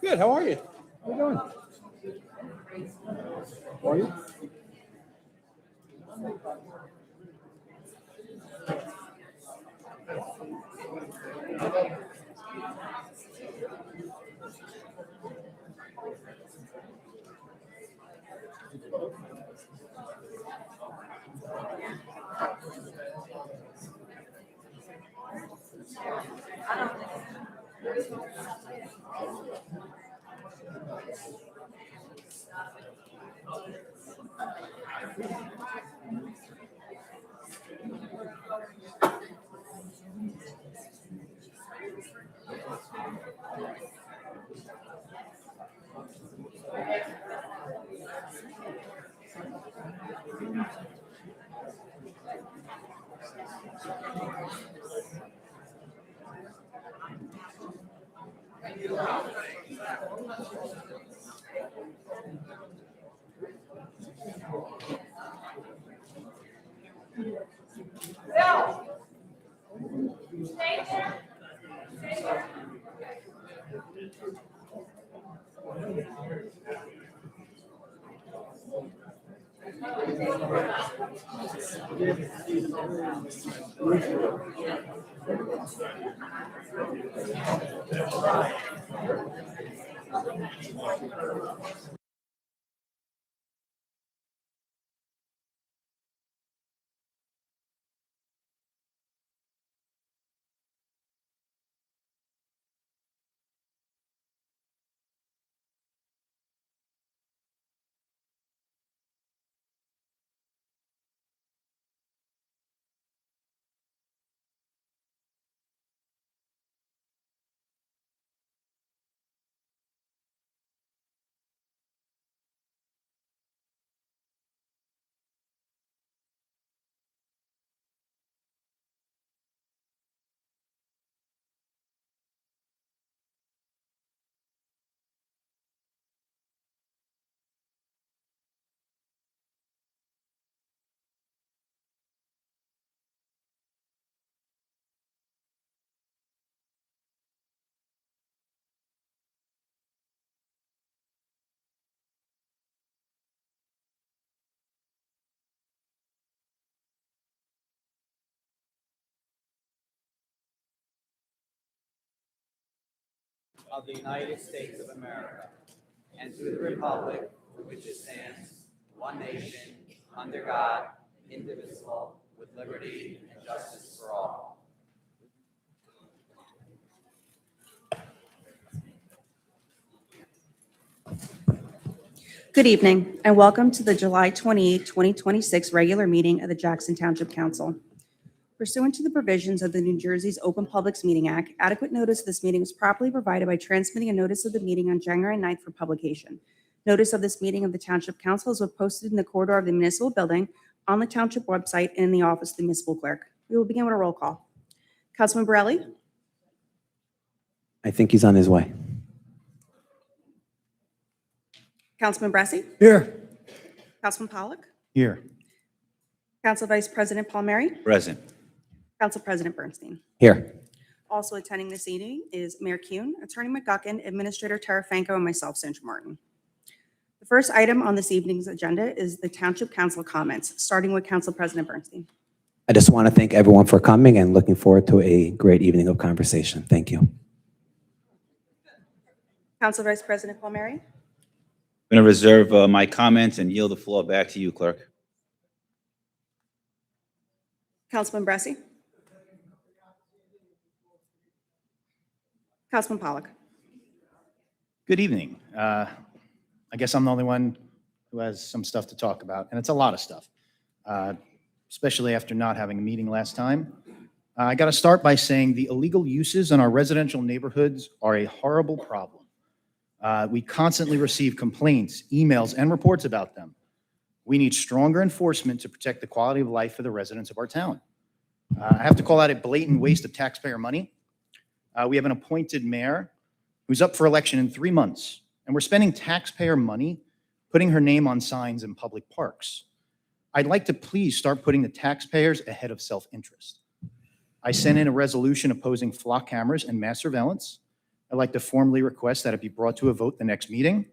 Good. How are you? How you doing? How are you? Of the United States of America, and to the republic for which it stands, one nation, under God, indivisible, with liberty and justice for all. Good evening, and welcome to the July 28, 2026 regular meeting of the Jackson Township Council. Pursuant to the provisions of the New Jersey's Open Publics Meeting Act, adequate notice of this meeting was properly provided by transmitting a notice of the meeting on January 9th for publication. Notice of this meeting of the Township Council is posted in the corridor of the municipal building, on the Township website, and in the office of the municipal clerk. We will begin with a roll call. Councilman Borelli? I think he's on his way. Councilman Bressi? Here. Councilman Pollock? Here. Council Vice President Palmieri? Present. Council President Bernstein? Here. Also attending this evening is Mayor Kuhn, Attorney McGuckin, Administrator Tarafanko, and myself, Sandra Martin. The first item on this evening's agenda is the Township Council comments, starting with Council President Bernstein. I just want to thank everyone for coming and looking forward to a great evening of conversation. Thank you. Council Vice President Palmieri. I'm going to reserve my comments and yield the floor back to you, Clerk. Councilman Bressi. Councilman Pollock. Good evening. I guess I'm the only one who has some stuff to talk about, and it's a lot of stuff, especially after not having a meeting last time. I got to start by saying the illegal uses in our residential neighborhoods are a horrible problem. We constantly receive complaints, emails, and reports about them. We need stronger enforcement to protect the quality of life for the residents of our town. I have to call out a blatant waste of taxpayer money. We have an appointed mayor who's up for election in 3 months, and we're spending taxpayer money putting her name on signs in public parks. I'd like to please start putting the taxpayers ahead of self-interest. I sent in a resolution opposing flock cameras and mass surveillance. I'd like to formally request that it be brought to a vote the next meeting.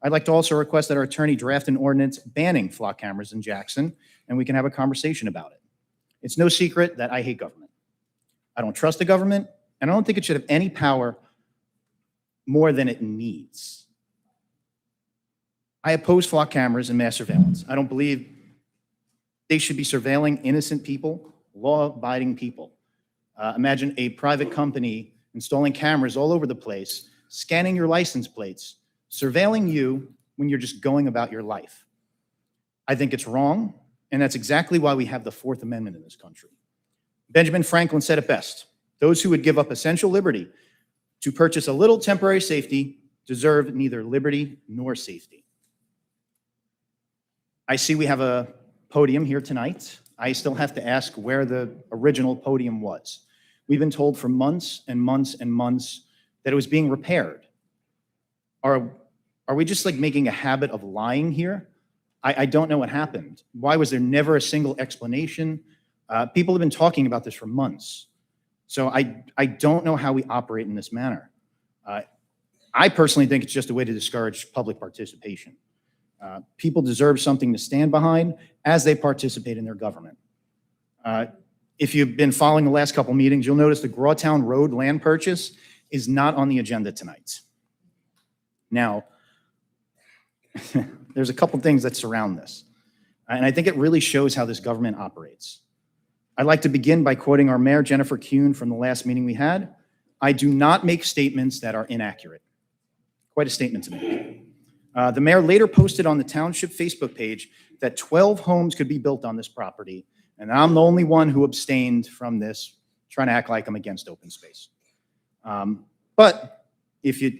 I'd like to also request that our attorney draft an ordinance banning flock cameras in Jackson, and we can have a conversation about it. It's no secret that I hate government. I don't trust the government, and I don't think it should have any power more than it needs. I oppose flock cameras and mass surveillance. I don't believe they should be surveilling innocent people, law-abiding people. Imagine a private company installing cameras all over the place, scanning your license plates, surveilling you when you're just going about your life. I think it's wrong, and that's exactly why we have the Fourth Amendment in this country. Benjamin Franklin said it best: those who would give up essential liberty to purchase a little temporary safety deserve neither liberty nor safety. I see we have a podium here tonight. I still have to ask where the original podium was. We've been told for months and months and months that it was being repaired. Are we just like making a habit of lying here? I don't know what happened. Why was there never a single explanation? People have been talking about this for months. So I don't know how we operate in this manner. I personally think it's just a way to discourage public participation. People deserve something to stand behind as they participate in their government. If you've been following the last couple meetings, you'll notice the Grawtown Road land purchase is not on the agenda tonight. Now, there's a couple things that surround this, and I think it really shows how this government operates. I'd like to begin by quoting our mayor, Jennifer Kuhn, from the last meeting we had. "I do not make statements that are inaccurate." Quite a statement to make. The mayor later posted on the Township Facebook page that 12 homes could be built on this property, and I'm the only one who abstained from this, trying to act like I'm against open space. But if you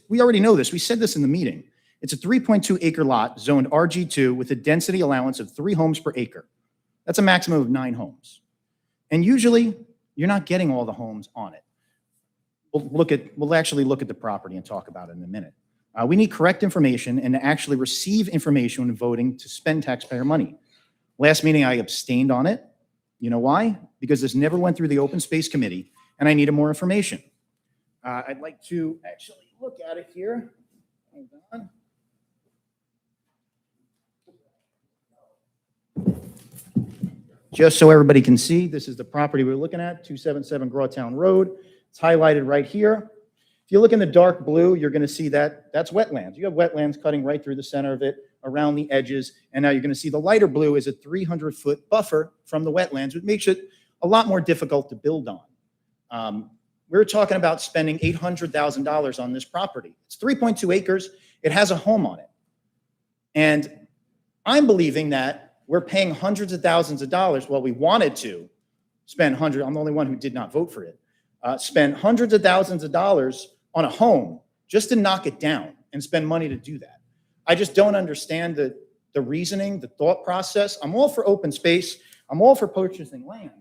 we already know this, we said this in the meeting. It's a 3.2 acre lot zoned RG2 with a density allowance of 3 homes per acre. That's a maximum of 9 homes. And usually you're not getting all the homes on it. We'll actually look at the property and talk about it in a minute. We need correct information and to actually receive information when voting to spend taxpayer money. Last meeting, I abstained on it. You know why? Because this never went through the Open Space Committee, and I needed more information. I'd like to actually look at it here. Hold on. Just so everybody can see, this is the property we're looking at, 277 Grawtown Road. It's highlighted right here. If you look in the dark blue, you're going to see that that's wetlands. You have wetlands cutting right through the center of it, around the edges, and now you're going to see the lighter blue is a 300-foot buffer from the wetlands, which makes it a lot more difficult to build on. We're talking about spending $800,000 on this property. It's 3.2 acres. It has a home on it. And I'm believing that we're paying hundreds of thousands of dollars. Well, we wanted to spend I'm the only one who did not vote for it. Spend hundreds of thousands of dollars on a home just to knock it down and spend money to do that. I just don't understand the reasoning, the thought process. I'm all for open space. I'm all for purchasing land.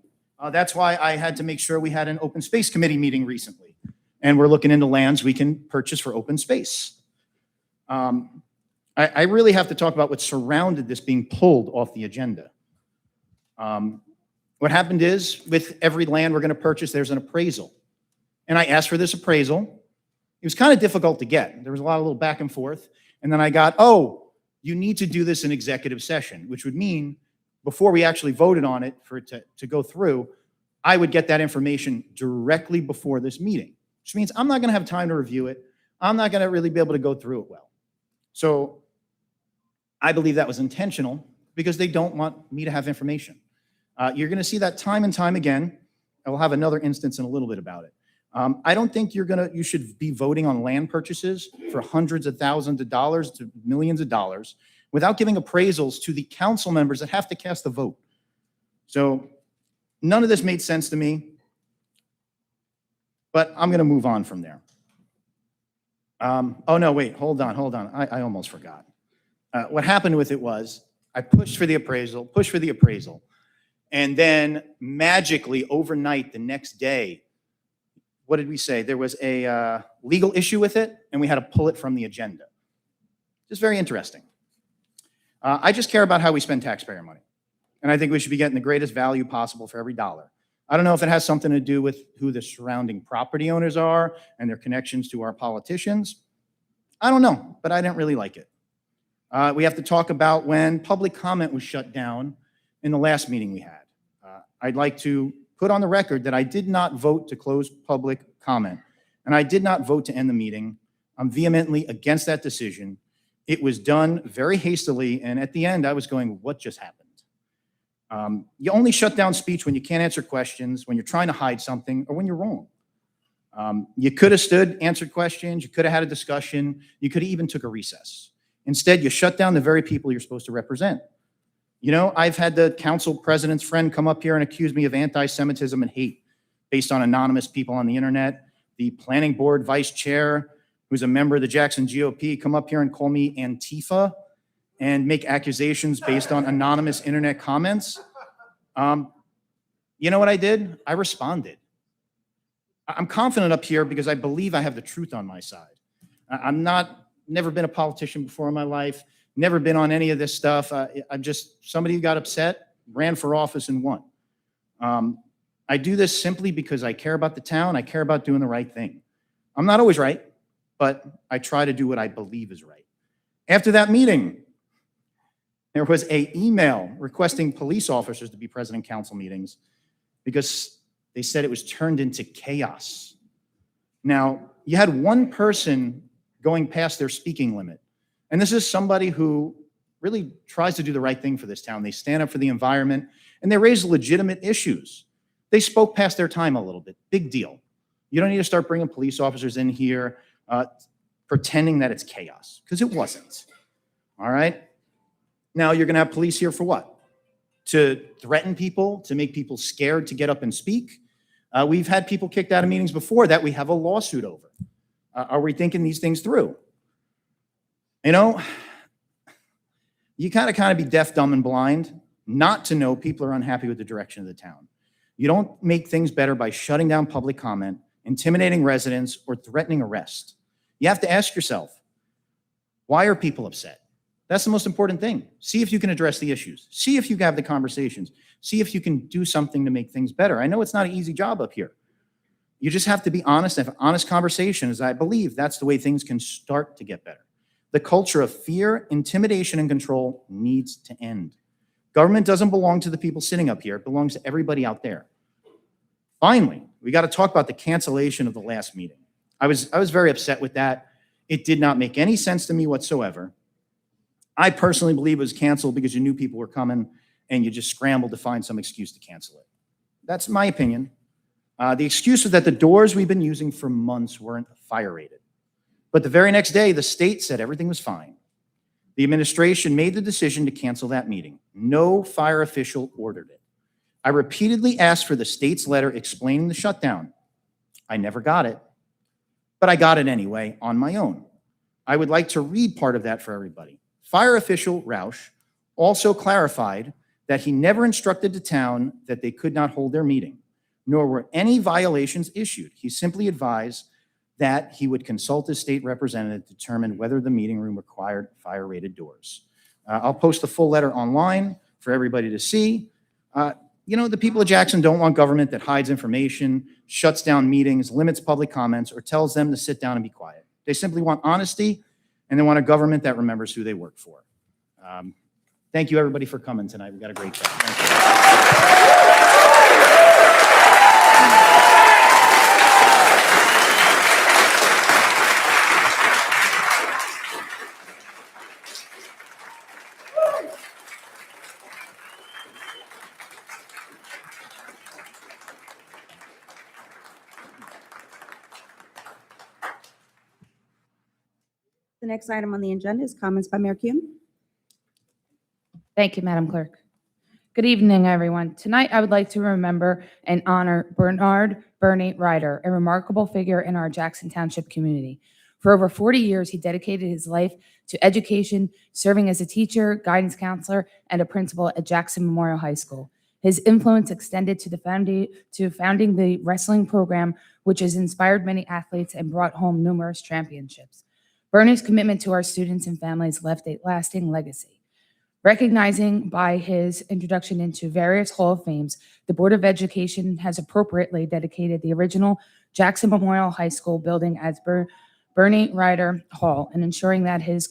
That's why I had to make sure we had an open space committee meeting recently. And we're looking into lands we can purchase for open space. I really have to talk about what surrounded this being pulled off the agenda. What happened is, with every land we're going to purchase, there's an appraisal. And I asked for this appraisal. It was kind of difficult to get. There was a lot of little back and forth. And then I got, oh, you need to do this in executive session, which would mean before we actually voted on it for it to go through, I would get that information directly before this meeting, which means I'm not going to have time to review it. I'm not going to really be able to go through it well. So I believe that was intentional because they don't want me to have information. You're going to see that time and time again. I will have another instance in a little bit about it. I don't think you should be voting on land purchases for hundreds of thousands of dollars to millions of dollars without giving appraisals to the council members that have to cast the vote. So none of this made sense to me, but I'm going to move on from there. Oh no, wait, hold on. I almost forgot. What happened with it was I pushed for the appraisal, and then magically overnight the next day, what did we say? There was a legal issue with it, and we had to pull it from the agenda. Just very interesting. I just care about how we spend taxpayer money, and I think we should be getting the greatest value possible for every dollar. I don't know if it has something to do with who the surrounding property owners are and their connections to our politicians. I don't know, but I didn't really like it. We have to talk about when public comment was shut down in the last meeting we had. I'd like to put on the record that I did not vote to close public comment, and I did not vote to end the meeting. I'm vehemently against that decision. It was done very hastily, and at the end, I was going, what just happened? You only shut down speech when you can't answer questions, when you're trying to hide something, or when you're wrong. You could have stood, answered questions, you could have had a discussion, you could have even took a recess. Instead, you shut down the very people you're supposed to represent. You know, I've had the council president's friend come up here and accuse me of anti-Semitism and hate based on anonymous people on the internet. The planning board vice chair, who's a member of the Jackson GOP, come up here and call me Antifa and make accusations based on anonymous internet comments. You know what I did? I responded. I'm confident up here because I believe I have the truth on my side. Never been a politician before in my life, never been on any of this stuff. I'm just somebody who got upset, ran for office and won. I do this simply because I care about the town. I care about doing the right thing. I'm not always right, but I try to do what I believe is right. After that meeting, there was an email requesting police officers to be present in council meetings because they said it was turned into chaos. Now, you had one person going past their speaking limit. And this is somebody who really tries to do the right thing for this town. They stand up for the environment and they raise legitimate issues. They spoke past their time a little bit. Big deal. You don't need to start bringing police officers in here pretending that it's chaos, because it wasn't. All right? Now you're going to have police here for what? To threaten people, to make people scared to get up and speak. We've had people kicked out of meetings before that we have a lawsuit over. Are we thinking these things through? You know, you kind of be deaf, dumb, and blind not to know people are unhappy with the direction of the town. You don't make things better by shutting down public comment, intimidating residents, or threatening arrest. You have to ask yourself, why are people upset? That's the most important thing. See if you can address the issues. See if you can have the conversations. See if you can do something to make things better. I know it's not an easy job up here. You just have to be honest and have honest conversations. I believe that's the way things can start to get better. The culture of fear, intimidation, and control needs to end. Government doesn't belong to the people sitting up here. It belongs to everybody out there. Finally, we got to talk about the cancellation of the last meeting. I was very upset with that. It did not make any sense to me whatsoever. I personally believe it was canceled because you knew people were coming and you just scrambled to find some excuse to cancel it. That's my opinion. The excuse was that the doors we've been using for months weren't fire rated. But the very next day, the state said everything was fine. The administration made the decision to cancel that meeting. No fire official ordered it. I repeatedly asked for the state's letter explaining the shutdown. I never got it, but I got it anyway on my own. I would like to read part of that for everybody. Fire official Roush also clarified that he never instructed the town that they could not hold their meeting, nor were any violations issued. He simply advised that he would consult his state representative to determine whether the meeting room required fire-rated doors. I'll post the full letter online for everybody to see. You know, the people of Jackson don't want government that hides information, shuts down meetings, limits public comments, or tells them to sit down and be quiet. They simply want honesty, and they want a government that remembers who they work for. Thank you, everybody, for coming tonight. We've got a great day. Thank you. The next item on the agenda is comments by Mayor Kuhn. Thank you, Madam Clerk. Good evening, everyone. Tonight, I would like to remember and honor Bernard Bernie Ryder, a remarkable figure in our Jackson Township community. For over 40 years, he dedicated his life to education, serving as a teacher, guidance counselor, and a principal at Jackson Memorial High School. His influence extended to founding the wrestling program, which has inspired many athletes and brought home numerous championships. Bernie's commitment to our students and families left a lasting legacy. Recognizing by his introduction into various Hall of Fames, the Board of Education has appropriately dedicated the original Jackson Memorial High School building as Bernie Ryder Hall, and ensuring that his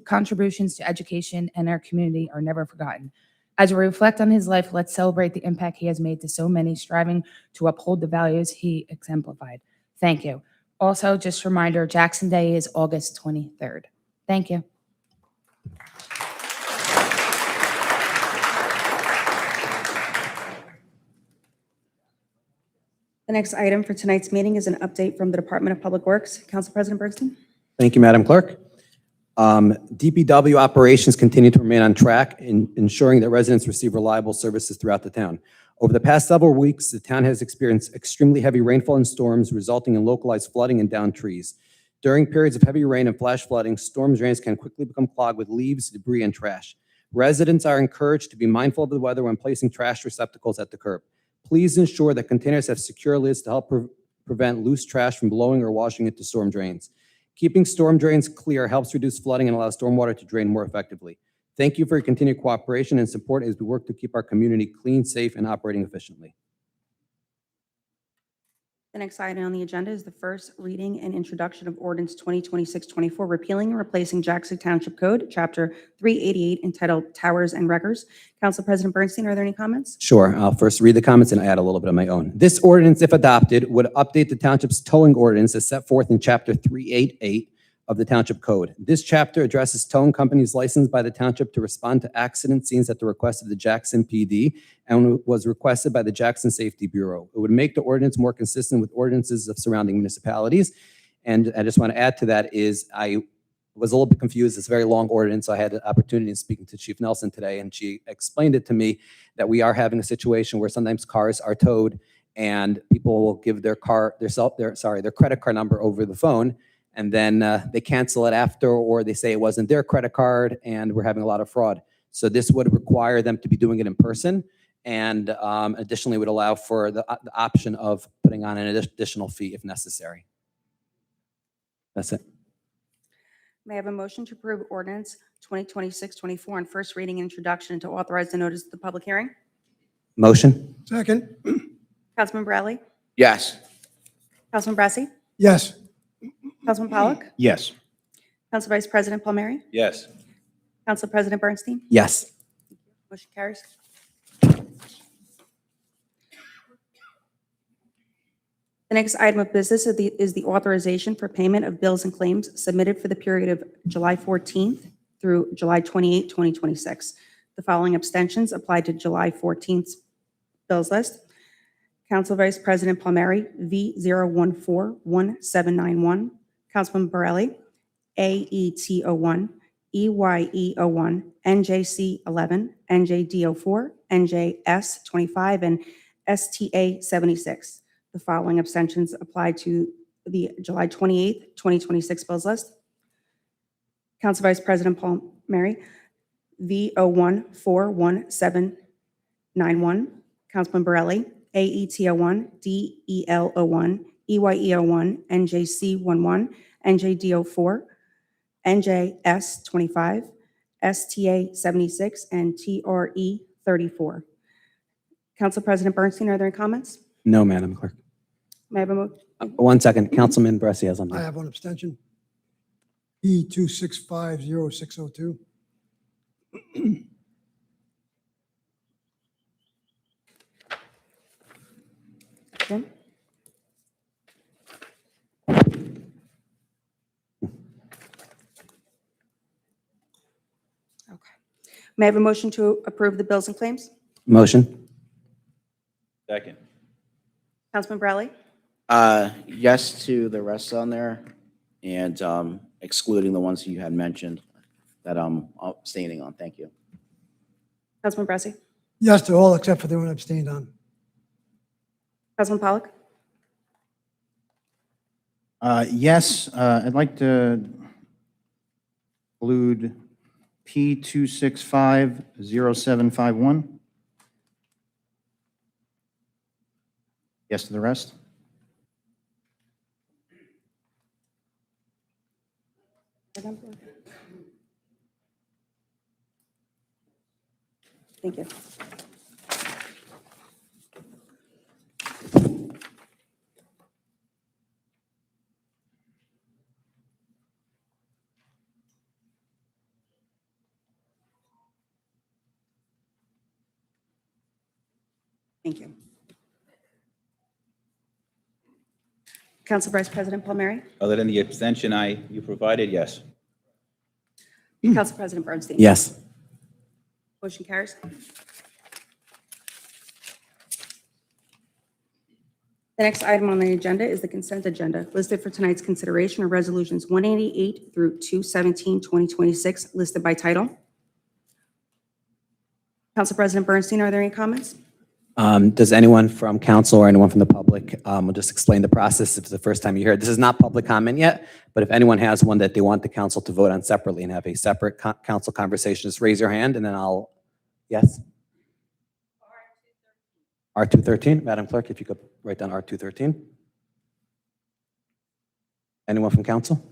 contributions to education and our community are never forgotten. As we reflect on his life, let's celebrate the impact he has made to so many, striving to uphold the values he exemplified. Thank you. Also, just a reminder, Jackson Day is August 23rd. Thank you. The next item for tonight's meeting is an update from the Department of Public Works. Council President Bernstein. Thank you, Madam Clerk. DPW operations continue to remain on track in ensuring that residents receive reliable services throughout the town. Over the past several weeks, the town has experienced extremely heavy rainfall and storms, resulting in localized flooding and downed trees. During periods of heavy rain and flash flooding, storm drains can quickly become clogged with leaves, debris, and trash. Residents are encouraged to be mindful of the weather when placing trash receptacles at the curb. Please ensure that containers have secure lids to help prevent loose trash from blowing or washing into storm drains. Keeping storm drains clear helps reduce flooding and allows stormwater to drain more effectively. Thank you for your continued cooperation and support as we work to keep our community clean, safe, and operating efficiently. The next item on the agenda is the first reading and introduction of ordinance 2026-24, repealing and replacing Jackson Township Code, Chapter 388, entitled Towers and Wreckers. Council President Bernstein, are there any comments? Sure. I'll first read the comments and add a little bit of my own. This ordinance, if adopted, would update the township's towing ordinance as set forth in Chapter 388 of the Township Code. This chapter addresses towing companies licensed by the township to respond to accident scenes at the request of the Jackson PD and was requested by the Jackson Safety Bureau. It would make the ordinance more consistent with ordinances of surrounding municipalities. And I just want to add to that is I was a little bit confused. It's a very long ordinance. So I had the opportunity of speaking to Chief Nelson today, and she explained it to me that we are having a situation where sometimes cars are towed and people will give their credit card number over the phone, and then they cancel it after, or they say it wasn't their credit card, and we're having a lot of fraud. So this would require them to be doing it in person, and additionally would allow for the option of putting on an additional fee if necessary. That's it. May I have a motion to approve ordinance 2026-24 on first reading and introduction, to authorize the notice of the public hearing? Motion? Second. Councilman Bradley? Yes. Councilman Brassey? Yes. Councilman Pollock? Yes. Council Vice President Palmieri? Yes. Council President Bernstein? Yes. Motion carries. The next item of business is the authorization for payment of bills and claims submitted for the period of July 14th through July 28, 2026. The following abstentions apply to July 14th's bills list. Council Vice President Palmieri, V0141791. Councilman Borelli, AET01, EYE01, NJC11, NJD04, NJS25, and STA76. The following abstentions apply to the July 28th, 2026 bills list. Council Vice President Palmieri, V0141791. Councilman Borelli, AET01, DEL01, EYE01, NJC11, NJD04, NJS25, STA76, and TRE34. Council President Bernstein, are there any comments? No, Madam Clerk. May I have a motion? 1 second. Councilman Bresci has something. I have one abstention. E26500602. Okay. May I have a motion to approve the bills and claims? Motion? Second. Councilman Bradley? Yes to the rest on there, and excluding the ones you had mentioned that I'm abstaining on. Thank you. Councilman Brassey? Yes to all except for the one abstained on. Councilman Pollock? Yes, I'd like to include P2650751. Yes to the rest. Thank you. Thank you. Council Vice President Palmieri? Other than the abstention you provided, yes. Council President Bernstein? Yes. Motion carries. The next item on the agenda is the consent agenda. Listed for tonight's consideration are resolutions 188 through 217, 2026, listed by title. Council President Bernstein, are there any comments? Does anyone from council or anyone from the public, will just explain the process if it's the first time you hear it. This is not public comment yet, but if anyone has one that they want the council to vote on separately and have a separate council conversation, just raise your hand and then yes? R213, Madam Clerk, if you could write down R213. Anyone from council?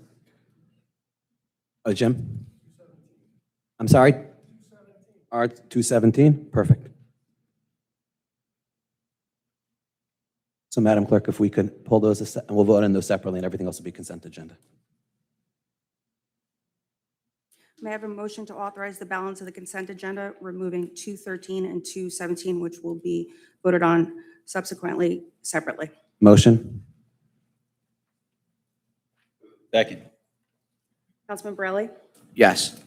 Oh, Jim? I'm sorry? R217, perfect. So Madam Clerk, if we could pull those, and we'll vote on those separately and everything else will be consent agenda. May I have a motion to authorize the balance of the consent agenda, removing 213 and 217, which will be voted on subsequently separately? Motion? Second. Councilman Borelli? Yes.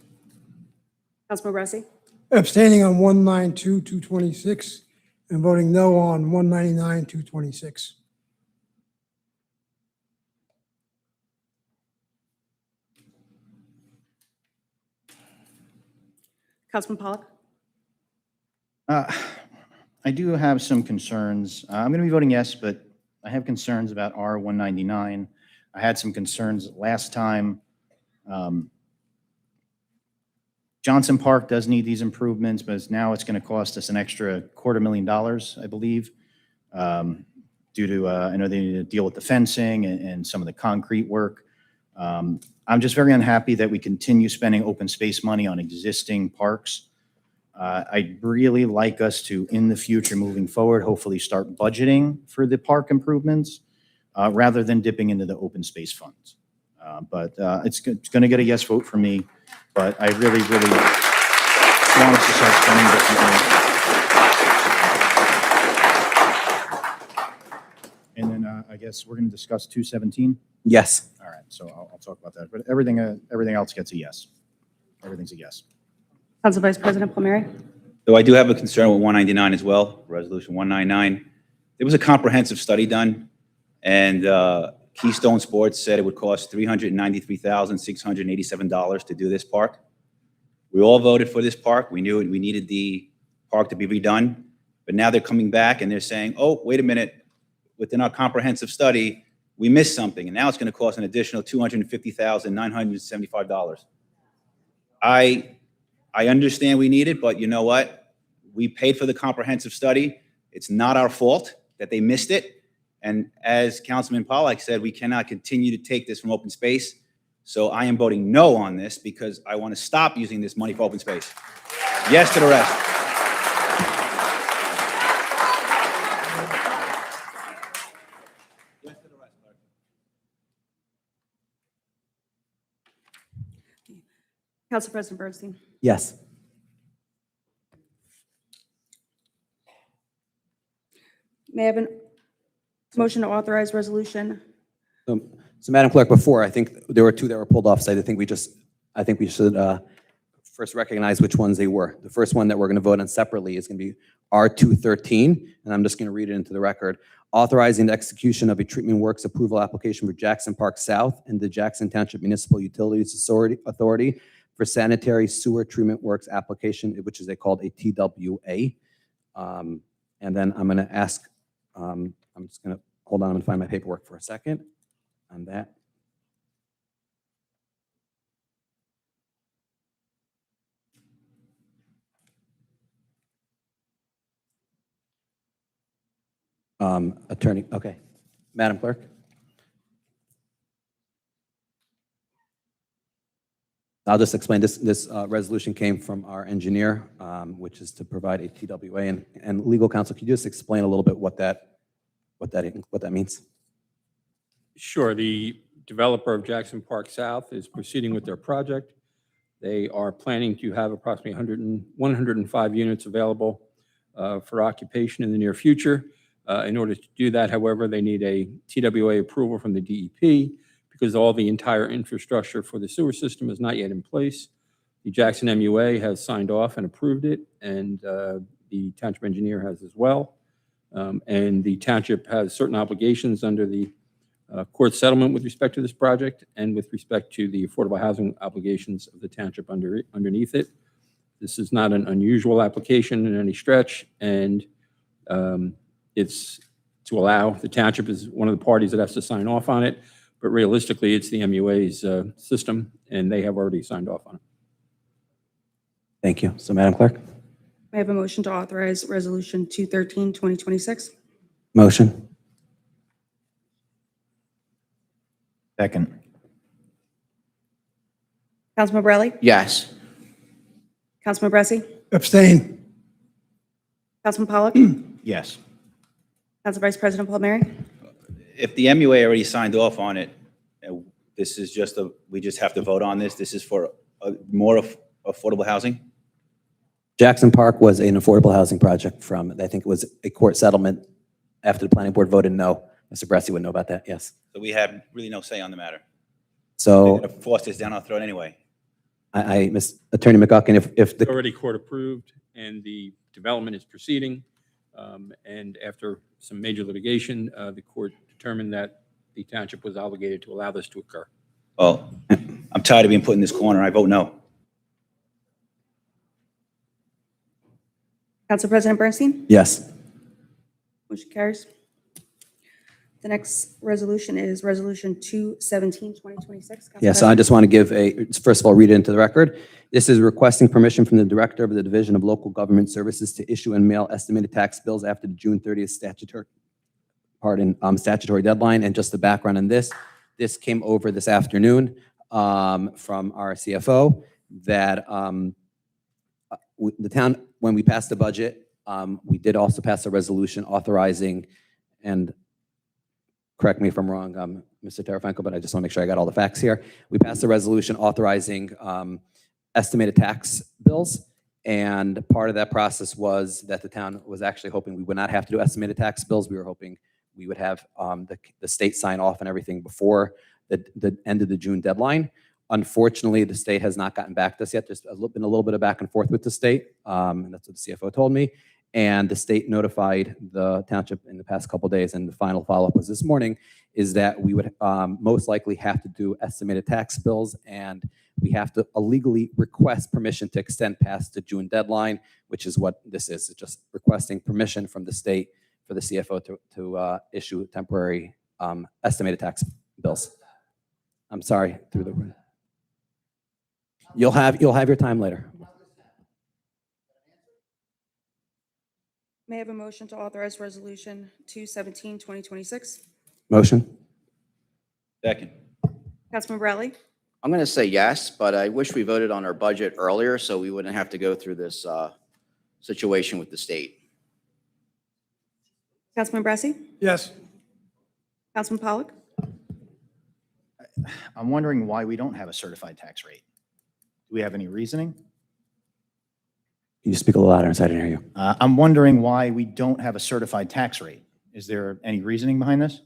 Councilman Rossi? Abstaining on 192, 226, and voting no on 199, 226. Councilman Pollock? I do have some concerns. I'm going to be voting yes, but I have concerns about R199. I had some concerns last time. Johnson Park does need these improvements, but now it's going to cost us an extra $250,000, I believe, due to, I know they need to deal with the fencing and some of the concrete work. I'm just very unhappy that we continue spending open space money on existing parks. I'd really like us to, in the future, moving forward, hopefully start budgeting for the park improvements rather than dipping into the open space funds. But it's going to get a yes vote from me, but I really, really want us to start spending differently. And then I guess we're going to discuss 217. Yes. All right, so I'll talk about that. But everything else gets a yes. Everything's a yes. Council Vice President Palmieri? So I do have a concern with 199 as well, Resolution 199. There was a comprehensive study done, and Keystone Sports said it would cost $393,687 to do this park. We all voted for this park. We knew we needed the park to be redone, but now they're coming back and they're saying, oh, wait a minute, within our comprehensive study, we missed something, and now it's going to cost an additional $250,975. I understand we need it, but you know what? We paid for the comprehensive study. It's not our fault that they missed it. And as Councilman Pollack said, we cannot continue to take this from open space. So I am voting no on this because I want to stop using this money for open space. Yes to the rest. Yes to the rest, Clerk. Council President Bernstein? Yes. May I have a motion to authorize resolution? So Madam Clerk, before, I think there were two that were pulled off, so I think we should first recognize which ones they were. The first one that we're going to vote on separately is going to be R213, and I'm just going to read it into the record. Authorizing the execution of a treatment works approval application for Jackson Park South and the Jackson Township Municipal Utilities Authority for sanitary sewer treatment works application, which is called a TWA. And then I'm going to ask, I'm just going to, hold on, I'm going to find my paperwork for a second on that. Attorney, okay. Madam Clerk? I'll just explain this. This resolution came from our engineer, which is to provide a TWA and legal counsel. Could you just explain a little bit what that means? Sure. The developer of Jackson Park South is proceeding with their project. They are planning to have approximately 105 units available for occupation in the near future. In order to do that, however, they need a TWA approval from the DEP because all the entire infrastructure for the sewer system is not yet in place. The Jackson MUA has signed off and approved it, and the township engineer has as well. And the township has certain obligations under the court settlement with respect to this project and with respect to the affordable housing obligations of the township underneath it. This is not an unusual application in any stretch, and it's to allow, the township is one of the parties that has to sign off on it, but realistically, it's the MUA's system, and they have already signed off on it. Thank you. So, Madam Clerk? May I have a motion to authorize Resolution 213, 2026? Motion. Second. Councilman Borelli? Yes. Councilman Bressi? Abstain. Councilman Pollock? Yes. Council Vice President Palmieri? If the MUA already signed off on it, this is just we just have to vote on this. This is for more affordable housing? Jackson Park was an affordable housing project from, I think it was a court settlement after the planning board voted no. Mr. Bressi would know about that, yes. So we have really no say on the matter. They're So going to force this down our throat anyway. Miss Attorney McGuckin, if It's the, already court approved, and the development is proceeding. And after some major litigation, the court determined that the township was obligated to allow this to occur. Well, I'm tired of being put in this corner. I vote no. Council President Bernstein? yes. Motion carries. The next resolution is Resolution 217, 2026. Council Yeah, so I President? just want to give first of all, read it into the record. This is requesting permission from the Director of the Division of Local Government Services to issue and mail estimated tax bills after the June 30th statutory deadline. And just the background on this came over this afternoon from our CFO that the town, when we passed the budget, we did also pass a resolution authorizing, and correct me if I'm wrong, Mr. Tarafanko, but I just want to make sure I got all the facts here. We passed a resolution authorizing estimated tax bills, and part of that process was that the town was actually hoping we would not have to do estimated tax bills. We were hoping we would have the state sign off and everything before the end of the June deadline. Unfortunately, the state has not gotten back to us yet. There's been a little bit of back and forth with the state, and that's what the CFO told me. And the state notified the township in the past couple of days, and the final follow-up was this morning, is that we would most likely have to do estimated tax bills, and we have to illegally request permission to extend past the June deadline, which is what this is. It's just requesting permission from the state for the CFO to issue temporary estimated tax bills. I'm sorry, through the. You'll have your time later. May I have a motion to authorize Resolution 217, 2026? Motion. Second. Councilman Borelli? I'm going to say yes, but I wish we voted on our budget earlier so we wouldn't have to go through this situation with the state. Councilman Bressi? Yes. Councilman Pollock? I'm wondering why we don't have a certified tax rate. Do we have any reasoning? Can you speak a little louder so I didn't hear you? I'm wondering why we don't have a certified tax rate. Is there any reasoning behind this?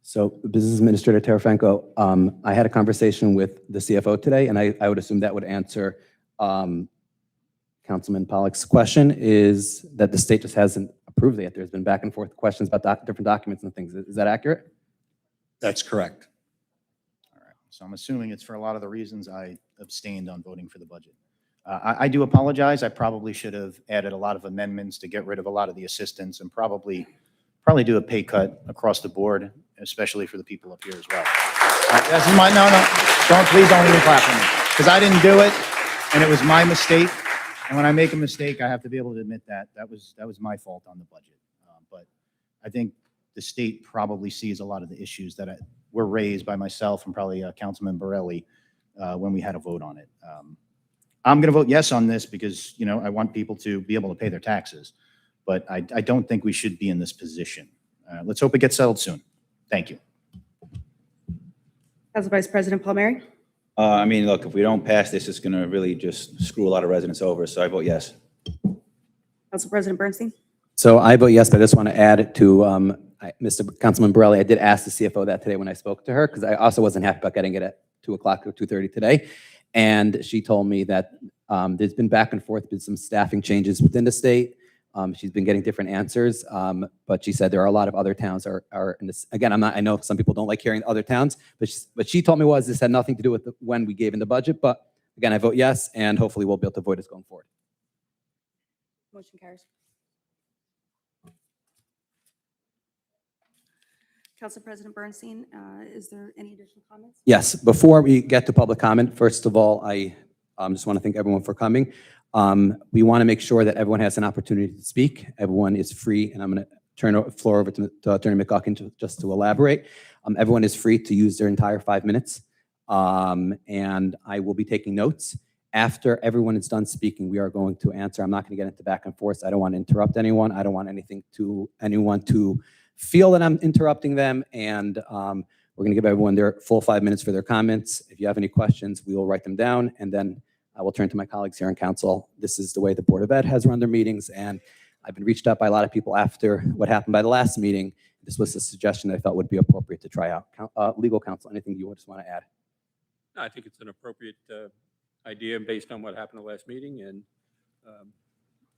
So, Business Administrator Tarafanko, I had a conversation with the CFO today, and I would assume that would answer Councilman Pollock's question, is that the state just hasn't approved it yet. There's been back and forth questions about different documents and things. Is that accurate? That's correct. All right. So I'm assuming it's for a lot of the reasons I abstained on voting for the budget. I do apologize. I probably should have added a lot of amendments to get rid of a lot of the assistants and probably do a pay cut across the board, especially for the people up here as well. Please don't even clap for me, because I didn't do it, and it was my mistake. And when I make a mistake, I have to be able to admit that was my fault on the budget. But I think the state probably sees a lot of the issues that were raised by myself and probably Councilman Borelli when we had a vote on it. I'm going to vote yes on this because, you know, I want people to be able to pay their taxes. But I don't think we should be in this position. Let's hope it gets settled soon. Thank you. Council Vice President Palmieri? I mean, look, if we don't pass this, it's going to really just screw a lot of residents over, so I vote yes. Council President Bernstein? So I vote yes, but I just want to add to Mr. Councilman Borelli, I did ask the CFO that today when I spoke to her, because I also wasn't happy about getting it at 2 o'clock or 2:30 today. And she told me that there's been back and forth, been some staffing changes within the state. She's been getting different answers, but she said there are a lot of other towns are in this. Again, I know some people don't like hearing other towns, but she told me this had nothing to do with when we gave in the budget. But again, I vote yes, and hopefully we'll be able to avoid this going forward. Motion carries. Council President Bernstein, is there any additional comments? Yes, before we get to public comment, first of all, I just want to thank everyone for coming. We want to make sure that everyone has an opportunity to speak. Everyone is free, and I'm going to turn the floor over to Attorney McGuckin just to elaborate. Everyone is free to use their entire 5 minutes, and I will be taking notes. After everyone is done speaking, we are going to answer. I'm not going to get into back and forth. I don't want to interrupt anyone. I don't want anyone to feel that I'm interrupting them, and we're going to give everyone their full 5 minutes for their comments. If you have any questions, we will write them down, and then I will turn to my colleagues here in council. This is the way the Board of Ed has run their meetings, and I've been reached out by a lot of people after what happened by the last meeting. This was a suggestion that I felt would be appropriate to try out. Legal counsel, anything you just want to add? I think it's an appropriate idea based on what happened at the last meeting, and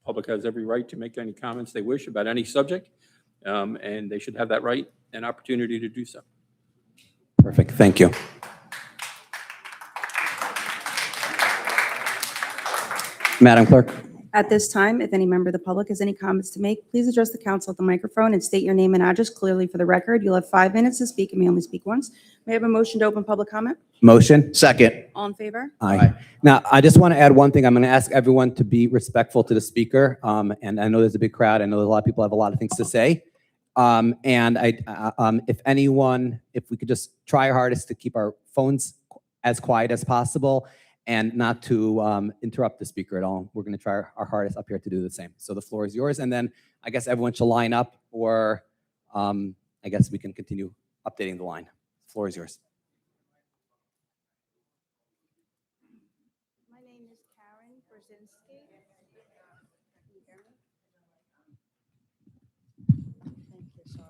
public has every right to make any comments they wish about any subject, and they should have that right and opportunity to do so. Perfect, thank you. Madam Clerk. At this time, if any member of the public has any comments to make, please address the council at the microphone and state your name and address clearly for the record. You'll have 5 minutes to speak and may only speak once. May I have a motion to open public comment? Motion? Second. All in favor? Aye. Now, I just want to add one thing. I'm going to ask everyone to be respectful to the speaker. And I know there's a big crowd. I know a lot of people have a lot of things to say. If we could just try our hardest to keep our phones as quiet as possible and not to interrupt the speaker at all. We're going to try our hardest up here to do the same. So the floor is yours. And then I guess everyone should line up, or I guess we can continue updating the line. The floor is yours. My name is Karen Brzezinski. Thank you, sorry.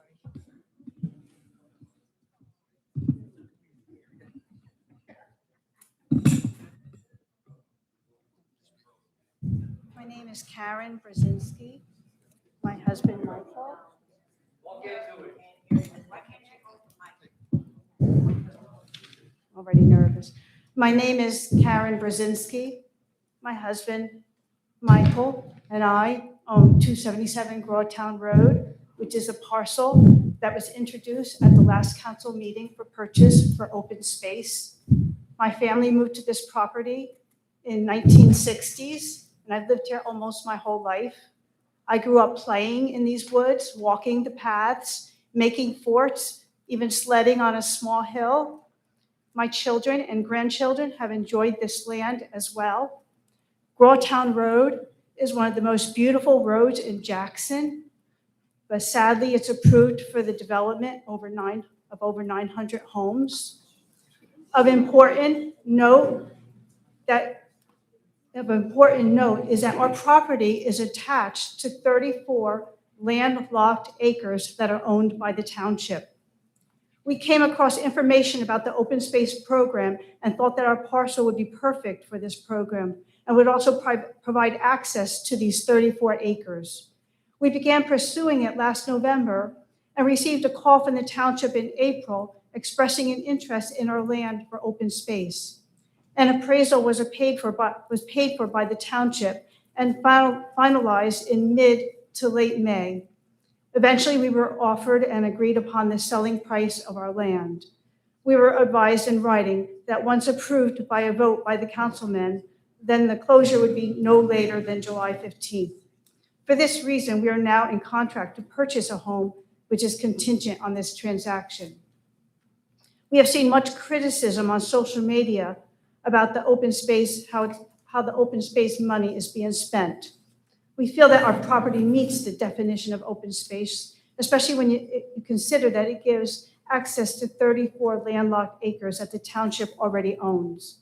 My name is Karen Brzezinski. My husband, Michael. Already nervous. My name is Karen Brzezinski. My husband, Michael, and I own 277 Grawtown Road, which is a parcel that was introduced at the last council meeting for purchase for open space. My family moved to this property in 1960s, and I've lived here almost my whole life. I grew up playing in these woods, walking the paths, making forts, even sledding on a small hill. My children and grandchildren have enjoyed this land as well. Grawtown Road is one of the most beautiful roads in Jackson, but sadly it's approved for the development of over 900 homes. Of important note is that our property is attached to 34 landlocked acres that are owned by the township. We came across information about the open space program and thought that our parcel would be perfect for this program and would also provide access to these 34 acres. We began pursuing it last November and received a call from the township in April expressing an interest in our land for open space. An appraisal was paid for by the township and finalized in mid to late May. Eventually, we were offered and agreed upon the selling price of our land. We were advised in writing that once approved by a vote by the councilmen, then the closure would be no later than July 15th. For this reason, we are now in contract to purchase a home, which is contingent on this transaction. We have seen much criticism on social media about the open space, how the open space money is being spent. We feel that our property meets the definition of open space, especially when you consider that it gives access to 34 landlocked acres that the township already owns.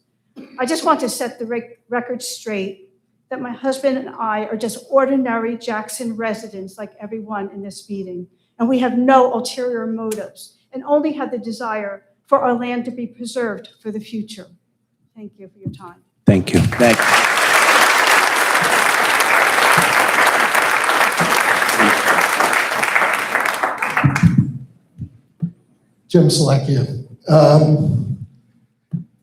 I just want to set the record straight that my husband and I are just ordinary Jackson residents like everyone in this meeting, and we have no ulterior motives and only have the desire for our land to be preserved for the future. Thank you for your time. Thank you. Thank you. Jim Seleckia.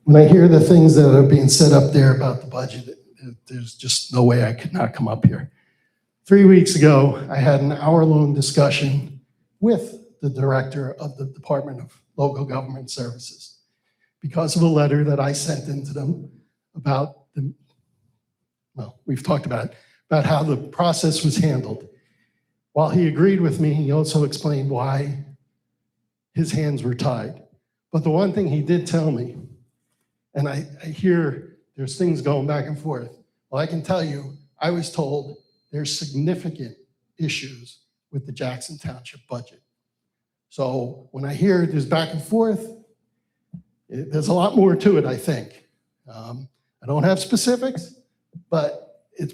When I hear the things that are being said up there about the budget, there's just no way I could not come up here. 3 weeks ago, I had an hour-long discussion with the director of the Department of Local Government Services because of a letter that I sent into them about we've talked about how the process was handled. While he agreed with me, he also explained why his hands were tied. But the one thing he did tell me, and I hear there's things going back and forth. Well, I can tell you, I was told there's significant issues with the Jackson Township budget. So when I hear there's back and forth, there's a lot more to it, I think. I don't have specifics, but it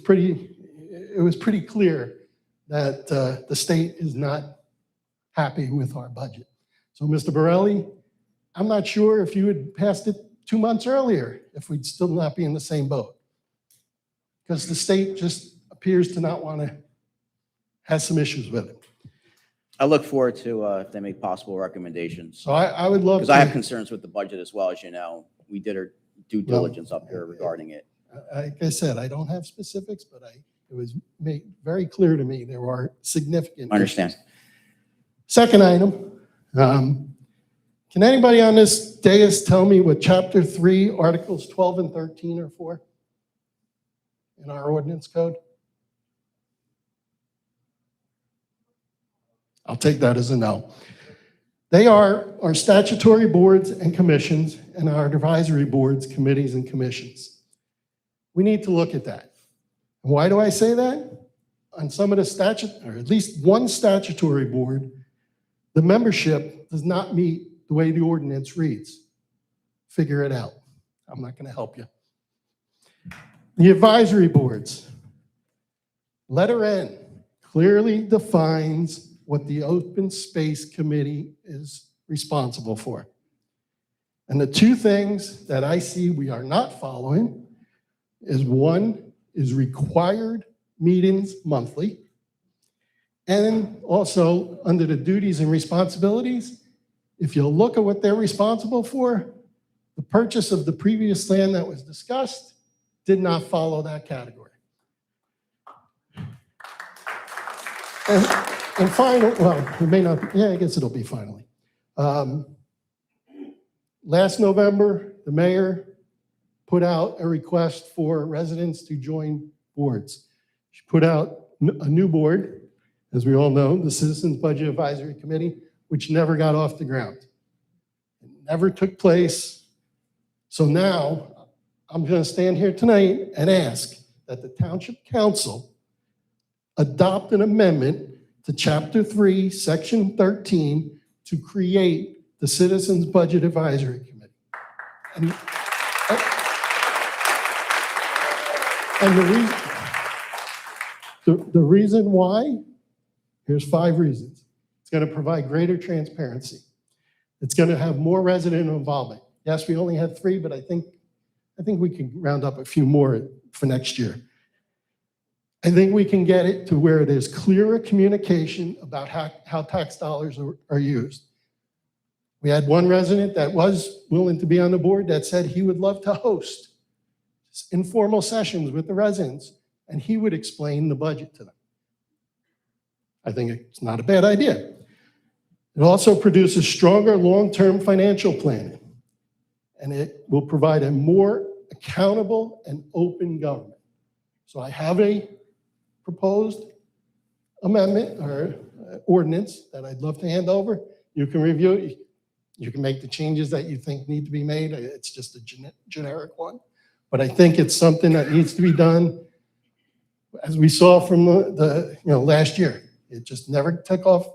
was pretty clear that the state is not happy with our budget. So, Mr. Borelli, I'm not sure if you had passed it 2 months earlier, if we'd still not be in the same boat. Because the state just appears to not want to have some issues with it. I look forward to if they make possible recommendations. So I would love to. Because I have concerns with the budget as well, as you know. We did our due diligence up here regarding it. Like I said, I don't have specifics, but it was made very clear to me there are significant I understand. issues. Second item, can anybody on this dais tell me what Chapter 3, Articles 12 and 13 are for in our ordinance code? I'll take that as a no. They are our statutory boards and commissions and our advisory boards, committees, and commissions. We need to look at that. Why do I say that? On some of the or at least one statutory board, the membership does not meet the way the ordinance reads. Figure it out. I'm not going to help you. The advisory boards, letter N clearly defines what the Open Space Committee is responsible for. And the two things that I see we are not following is one is required meetings monthly, and also under the duties and responsibilities, if you look at what they're responsible for, the purchase of the previous land that was discussed did not follow that category. And finally, well, it may not, yeah, I guess it'll be finally. Last November, the mayor put out a request for residents to join boards. She put out a new board, as we all know, the Citizens Budget Advisory Committee, which never got off the ground. It never took place. So now I'm going to stand here tonight and ask that the Township Council adopt an amendment to Chapter 3, Section 13 to create the Citizens Budget Advisory Committee. And the reason why, here's 5 reasons. It's going to provide greater transparency. It's going to have more resident involvement. Yes, we only had 3, but I think we can round up a few more for next year. I think we can get it to where there's clearer communication about how tax dollars are used. We had one resident that was willing to be on the board that said he would love to host informal sessions with the residents, and he would explain the budget to them. I think it's not a bad idea. It also produces stronger long-term financial planning, and it will provide a more accountable and open government. So I have a proposed amendment or ordinance that I'd love to hand over. You can review it. You can make the changes that you think need to be made. It's just a generic one. But I think it's something that needs to be done. As we saw from the last year, it just never took off.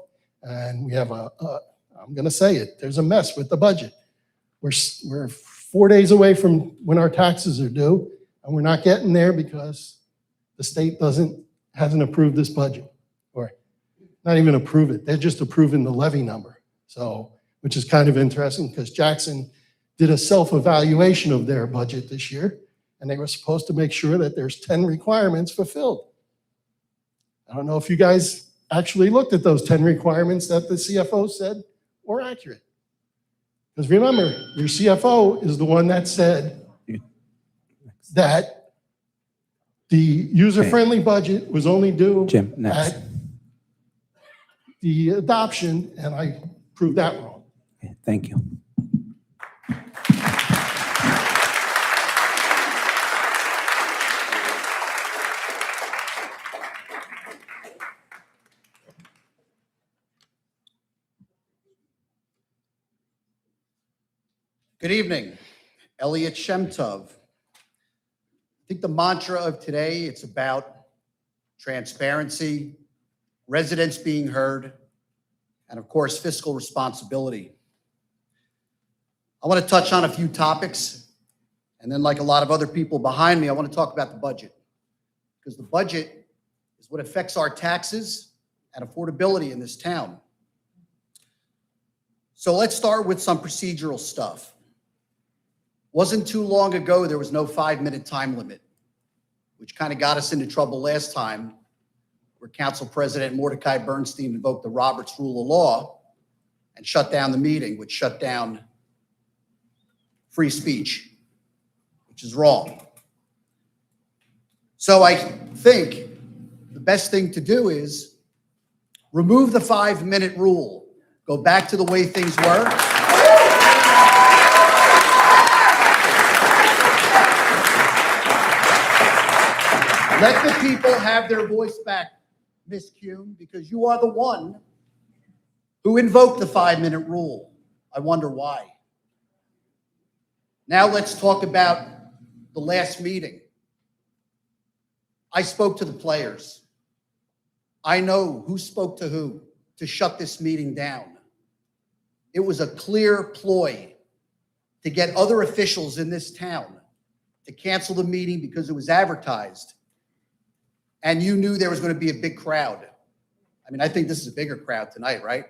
And we have I'm going to say it, there's a mess with the budget. We're 4 days away from when our taxes are due, and we're not getting there because the state hasn't approved this budget, or not even approve it. They're just approving the levy number. So, which is kind of interesting because Jackson did a self-evaluation of their budget this year, and they were supposed to make sure that there's 10 requirements fulfilled. I don't know if you guys actually looked at those 10 requirements that the CFO said were accurate. Because remember, your CFO is the one that said that the user-friendly budget was only due Jim, next. at the adoption, and I proved that wrong. Okay, thank you. Good evening. Elliot Shemtov. I think the mantra of today, it's about transparency, residents being heard, and of course, fiscal responsibility. I want to touch on a few topics, and then like a lot of other people behind me, I want to talk about the budget, because the budget is what affects our taxes and affordability in this town. So let's start with some procedural stuff. Wasn't too long ago, there was no 5-minute time limit, which kind of got us into trouble last time, where Council President Mordecai Bernstein invoked the Roberts Rule of Law and shut down the meeting, which shut down free speech, which is wrong. So I think the best thing to do is remove the 5-minute rule, go back to the way things were. Let the people have their voice back, Ms. Kuhn, because you are the one who invoked the 5-minute rule. I wonder why. Now let's talk about the last meeting. I spoke to the players. I know who spoke to who to shut this meeting down. It was a clear ploy to get other officials in this town to cancel the meeting because it was advertised. And you knew there was going to be a big crowd. I mean, I think this is a bigger crowd tonight, right?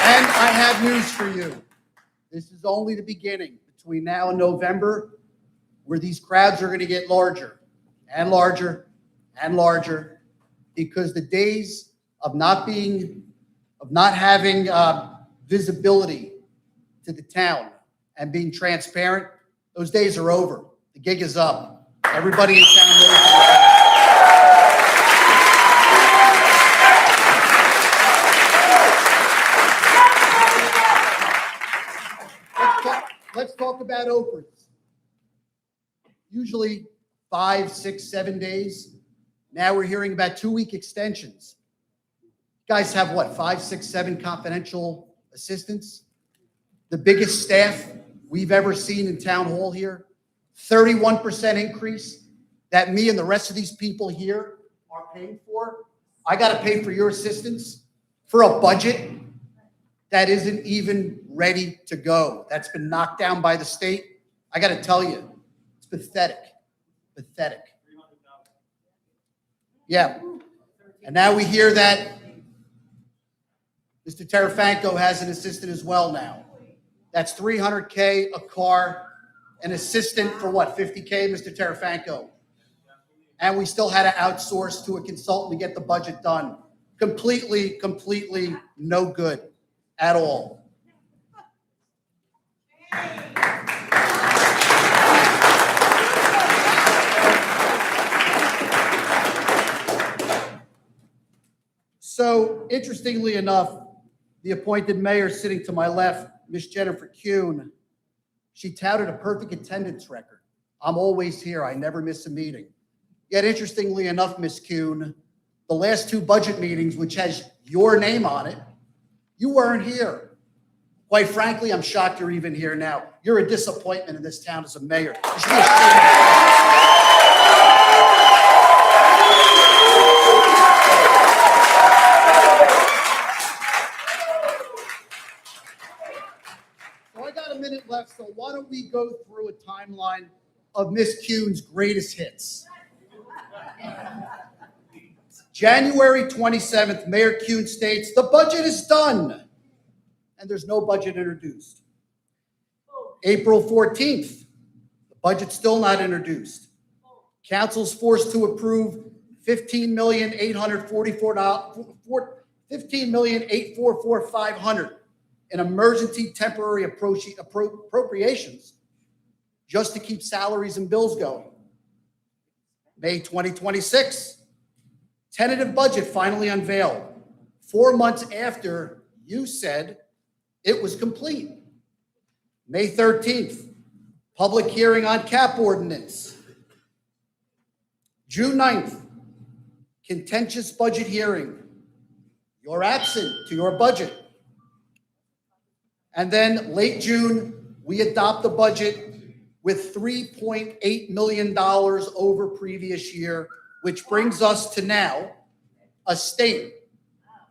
And I have news for you. This is only the beginning. Between now and November, where these crowds are going to get larger and larger and larger, because the days of not having visibility to the town and being transparent, those days are over. The gig is up. Everybody in town knows that. Let's talk about Oprah's. Usually 5, 6, 7 days. Now we're hearing about 2-week extensions. You guys have what, 5, 6, 7 confidential assistants? The biggest staff we've ever seen in town hall here, 31% increase that me and the rest of these people here are paying for. I got to pay for your assistance for a budget that isn't even ready to go. That's been knocked down by the state. I got to tell you, it's pathetic, pathetic. Yeah, and now we hear that Mr. Tarafanko has an assistant as well now. That's $300K a car, an assistant for what, $50K, Mr. Tarafanko? And we still had to outsource to a consultant to get the budget done. Completely no good at all. So interestingly enough, the appointed mayor sitting to my left, Ms. Jennifer Kuhn, she touted a perfect attendance record. I'm always here. I never miss a meeting. Yet interestingly enough, Ms. Kuhn, the last two budget meetings, which has your name on it, you weren't here. Quite frankly, I'm shocked you're even here now. You're a disappointment in this town as a mayor. You should be ashamed. So I got a minute left, so why don't we go through a timeline of Miss Kuhn's greatest hits. January 27th, Mayor Kuhn states, the budget is done, and there's no budget introduced. April 14th, the budget's still not introduced. Council's forced to approve $15,844,500 in emergency temporary appropriations just to keep salaries and bills going. May 2026, tentative budget finally unveiled, 4 months after you said it was complete. May 13th, public hearing on cap ordinance. June 9th, contentious budget hearing. You're absent to your budget. And then late June, we adopt the budget with $3.8 million over previous year, which brings us to now a state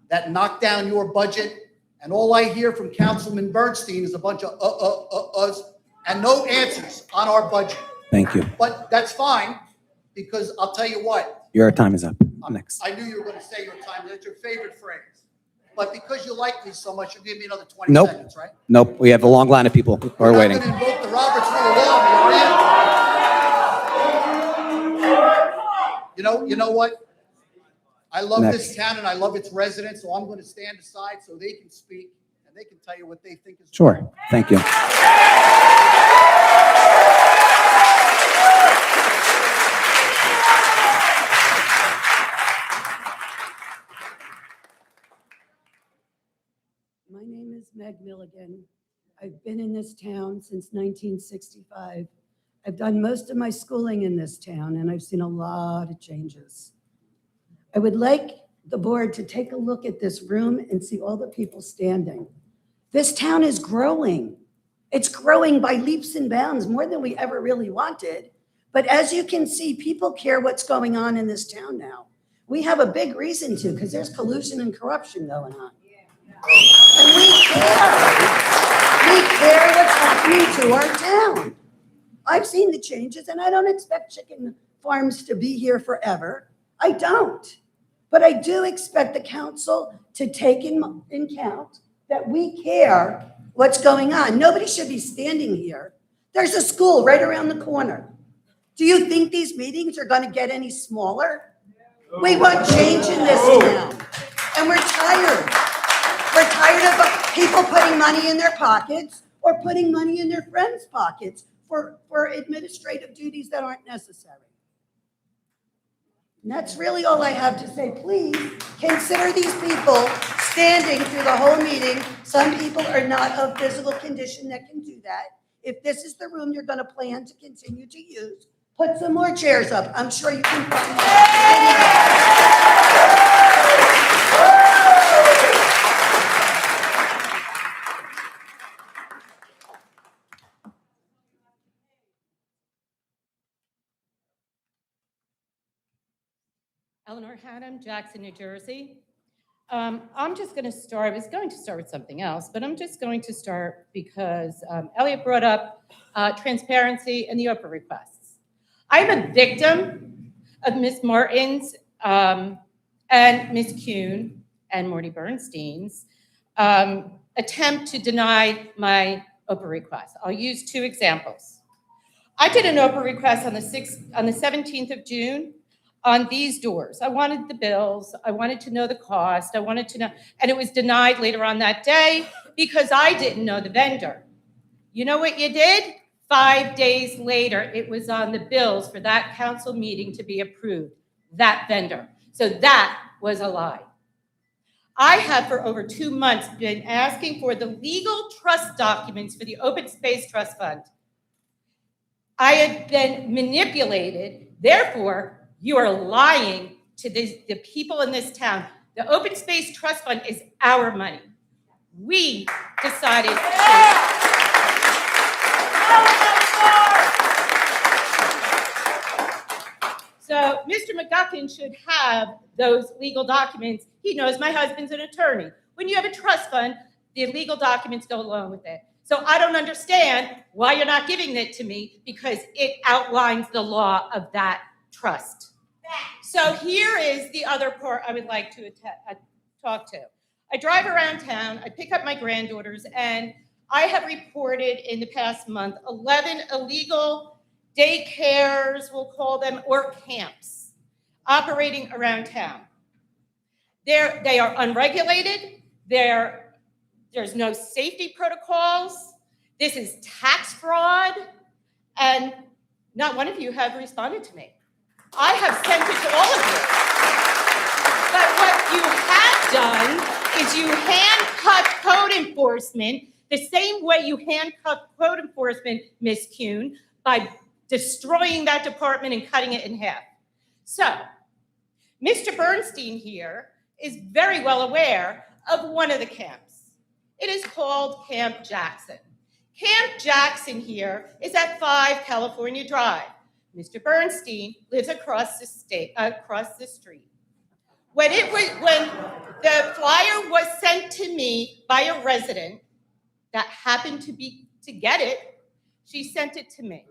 that knocked down your budget. And all I hear from Councilman Bernstein is a bunch of uhs and no answers on our budget. Thank you. But that's fine, because I'll tell you what. Your time is up. Next. I knew you were going to say your time. That's your favorite phrase. But because you like me so much, you'll give me another 20 Nope. seconds, right? Nope. We have a long line of people who are You're waiting. not going to invoke the Robert's Rule of Law, are you? You know what? I love this town and I love its residents, so I'm going to stand aside so they can speak and they can tell you what they think is. Sure. Thank you. My name is Meg Milligan. I've been in this town since 1965. I've done most of my schooling in this town, and I've seen a lot of changes. I would like the board to take a look at this room and see all the people standing. This town is growing. It's growing by leaps and bounds, more than we ever really wanted. But as you can see, people care what's going on in this town now. We have a big reason to, because there's collusion and corruption going on. And we care. We care what's happening to our town. I've seen the changes, and I don't expect chicken farms to be here forever. I don't. But I do expect the council to take in count that we care what's going on. Nobody should be standing here. There's a school right around the corner. Do you think these meetings are going to get any smaller? We want change in this town, and we're tired. We're tired of people putting money in their pockets or putting money in their friends' pockets for administrative duties that aren't necessary. And that's really all I have to say. Please consider these people standing through the whole meeting. Some people are not of physical condition that can do that. If this is the room you're going to plan to continue to use, put some more chairs up. I'm sure you can find Eleanor Haddam, Jackson, New Jersey. I'm just going to start. I was going to start with something else, but I'm just going to start because Elliot brought up transparency and the Oprah requests. I'm a victim of Ms. Martin's and Ms. Kuhn and Morty Bernstein's attempt to deny my Oprah request. I'll use two examples. I did an Oprah request on the 17th of June. On these doors. I wanted the bills. I wanted to know the cost. I wanted to know, and it was denied later on that day because I didn't know the vendor. You know what you did? 5 days later, it was on the bills for that council meeting to be approved, that vendor. So that was a lie. I have for over 2 months been asking for the legal trust documents for the Open Space Trust Fund. I had been manipulated, therefore, you are lying to the people in this town. The Open Space Trust Fund is our money. We decided to. So Mr. McGuckin should have those legal documents. He knows my husband's an attorney. When you have a trust fund, the legal documents go along with it. So I don't understand why you're not giving it to me, because it outlines the law of that trust. So here is the other part I would like to talk to. I drive around town, I pick up my granddaughters, and I have reported in the past month 11 illegal daycares, we'll call them, or camps operating around town. They are unregulated. There's no safety protocols. This is tax fraud. And not one of you have responded to me. I have sent it to all of you. But what you have done is you handcuffed code enforcement the same way you handcuffed code enforcement, Ms. Kuhn, by destroying that department and cutting it in half. So, Mr. Bernstein here is very well aware of one of the camps. It is called Camp Jackson. Camp Jackson here is at 5 California Drive. Mr. Bernstein lives across the street. When the flyer was sent to me by a resident that happened to get it, she sent it to me.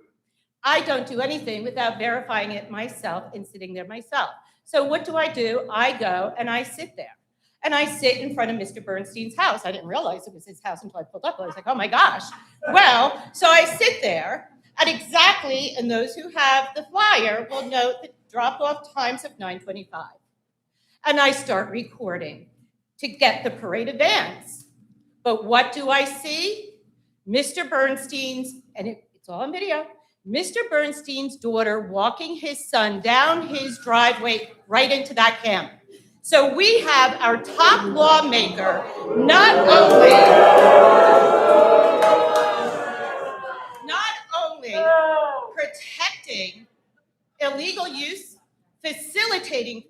I don't do anything without verifying it myself and sitting there myself. So what do? I go and I sit there. And I sit in front of Mr. Bernstein's house. I didn't realize it was his house until I pulled up. I was like, oh my gosh. Well, so I sit there at exactly, and those who have the flyer will note the drop-off times of 9:25. And I start recording to get the parade of vans. But what do I see? Mr. Bernstein's, and it's all on video, Mr. Bernstein's daughter walking his son down his driveway right into that camp. So we have our top lawmaker not only protecting illegal use, facilitating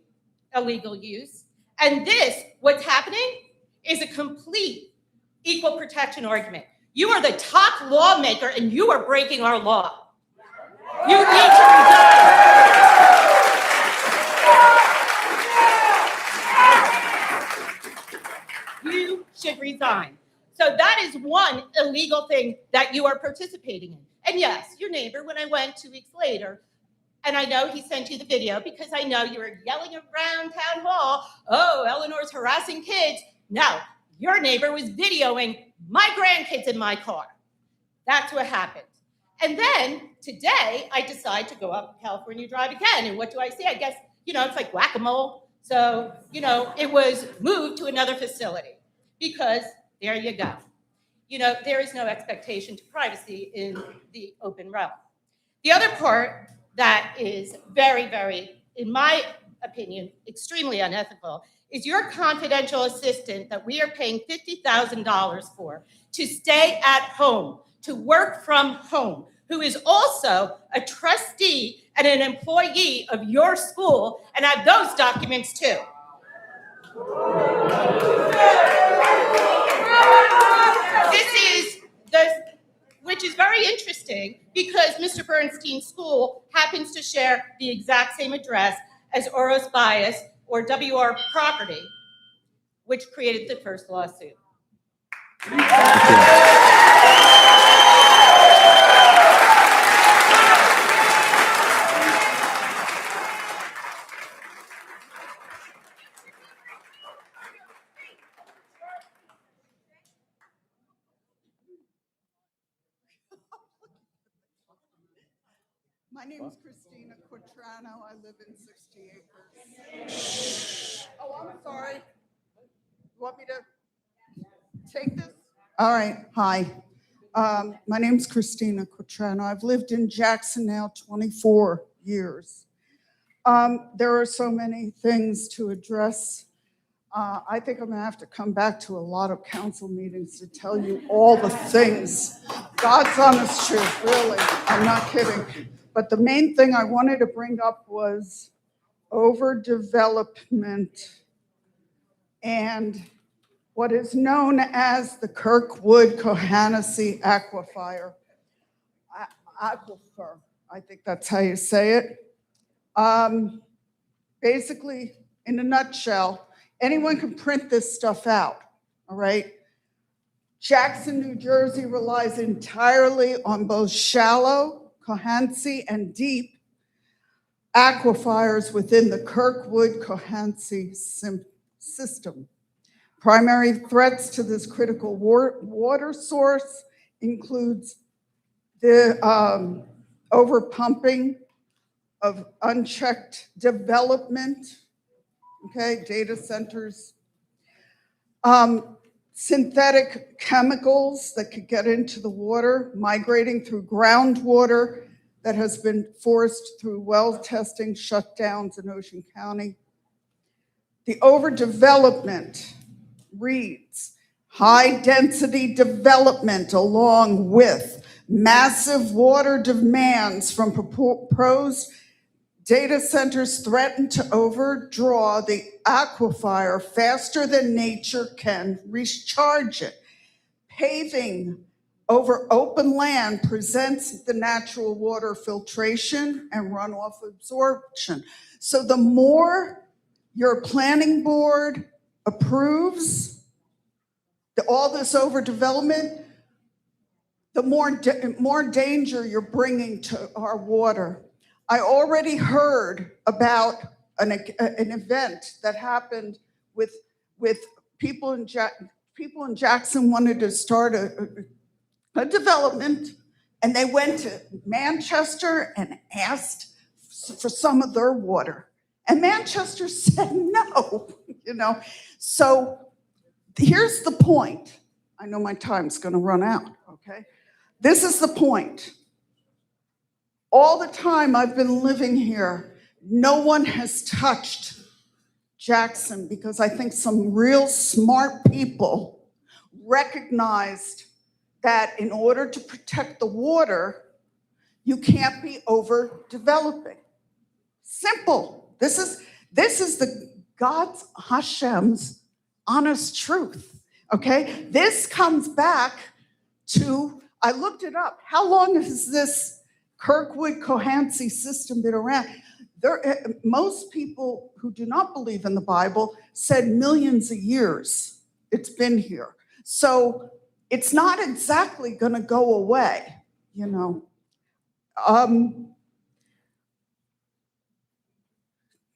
illegal use, and this, what's happening, is a complete equal protection argument. You are the top lawmaker and you are breaking our law. You need to resign. You should resign. So that is one illegal thing that you are participating in. And yes, your neighbor, when I went 2 weeks later, and I know he sent you the video because I know you were yelling around town hall, oh, Eleanor's harassing kids. No, your neighbor was videoing my grandkids in my car. That's what happened. And then today, I decide to go up California Drive again. And what do I see? I guess, it's like whack-a-mole. So, it was moved to another facility because there you go. There is no expectation to privacy in the open realm. The other part that is very, very, in my opinion, extremely unethical is your confidential assistant that we are paying $50,000 for to stay at home, to work from home, who is also a trustee and an employee of your school, and have those documents too. Which is very interesting because Mr. Bernstein's school happens to share the exact same address as Oros Bias or WR Property, which created the first lawsuit. My name is Christina Quattrano. I live in 60 acres. Oh, I'm sorry. You want me to take this? All right. Hi. My name is Christina Quattrano. I've lived in Jackson now 24 years. There are so many things to address. I think I'm going to have to come back to a lot of council meetings to tell you all the things. God's honest truth, really. I'm not kidding. But the main thing I wanted to bring up was overdevelopment and what is known as the Kirkwood-Cohanacy Aquifer. Aquifer, I think that's how you say it. Basically, in a nutshell, anyone can print this stuff out, all right? Jackson, New Jersey relies entirely on both shallow, Cohanacy, and deep aquifers within the Kirkwood-Cohanacy system. Primary threats to this critical water source includes the overpumping of unchecked development, okay, data centers, synthetic chemicals that could get into the water, migrating through groundwater that has been forced through well testing, shutdowns in Ocean County. The overdevelopment reads, high density development along with massive water demands from proposed data centers threaten to overdraw the aquifer faster than nature can recharge it. Paving over open land presents the natural water filtration and runoff absorption. So the more your planning board approves all this overdevelopment, the more danger you're bringing to our water. I already heard about an event that happened with people in Jackson wanted to start a development, and they went to Manchester and asked for some of their water. And Manchester said no, you know. So here's the point. I know my time's gonna run out, okay? This is the point. All the time I've been living here, no one has touched Jackson because I think some real smart people recognized that in order to protect the water, you can't be overdeveloping. Simple. This is the God's Hashem's honest truth, okay? This comes back to, I looked it up. How long has this Kirkwood-Cohanacy system been around? Most people who do not believe in the Bible said millions of years it's been here. So it's not exactly gonna go away, you know.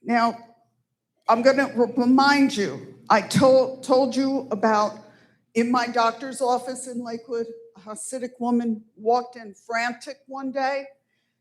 Now, I'm gonna remind you, I told you about in my doctor's office in Lakewood, a Hasidic woman walked in frantic one day.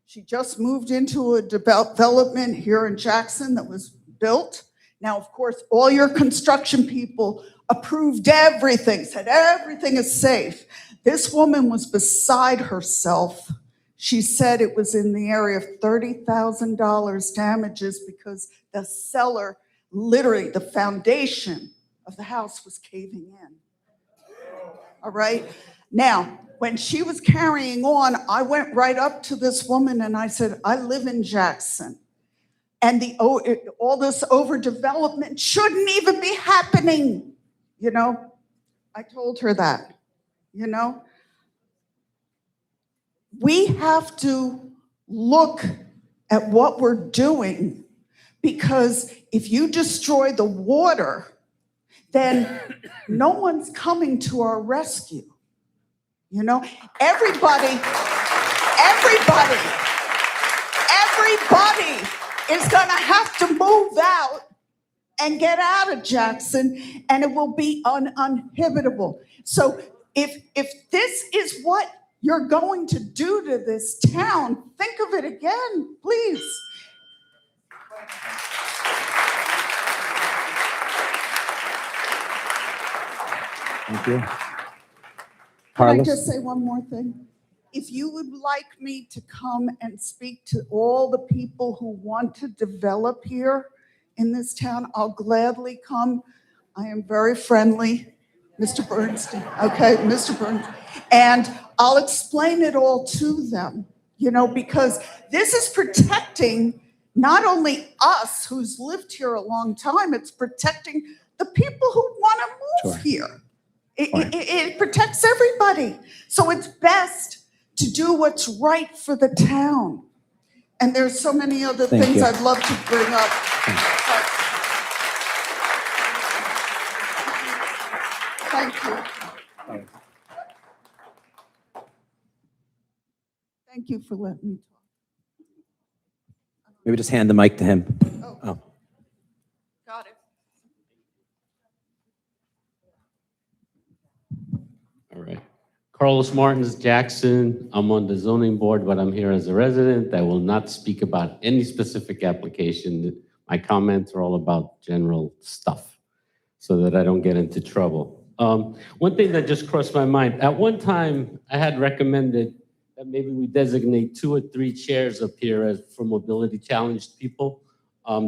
She just moved into a development here in Jackson that was built. Now, of course, all your construction people approved everything, said everything is safe. This woman was beside herself. She said it was in the area of $30,000 damages because the cellar, literally the foundation of the house was caving in. All right? Now, when she was carrying on, I went right up to this woman and I said, I live in Jackson. And all this overdevelopment shouldn't even be happening, you know? I told her that, you know? We have to look at what we're doing, because if you destroy the water, then no one's coming to our rescue. You know, everybody is gonna have to move out and get out of Jackson, and it will be uninhabitable. So if this is what you're going to do to this town, think of it again, please. Thank you. Can I Carlos? just say one more thing? If you would like me to come and speak to all the people who want to develop here in this town, I'll gladly come. I am very friendly, Mr. Bernstein, okay, Mr. Bernstein. And I'll explain it all to them, you know, because this is protecting not only us who's lived here a long time, it's protecting the people who want to move Sure. here. Fine. It protects everybody. So it's best to do what's right for the town. And there's so many other Thank things you. I'd love to bring up. Thank you. Thank you for letting me talk. Maybe just hand the mic to him. Oh. Got it. All right. Carlos Martins, Jackson. I'm on the zoning board, but I'm here as a resident. I will not speak about any specific application. My comments are all about general stuff so that I don't get into trouble. One thing that just crossed my mind, at one time I had recommended that maybe we designate 2 or 3 chairs up here as for mobility challenged people.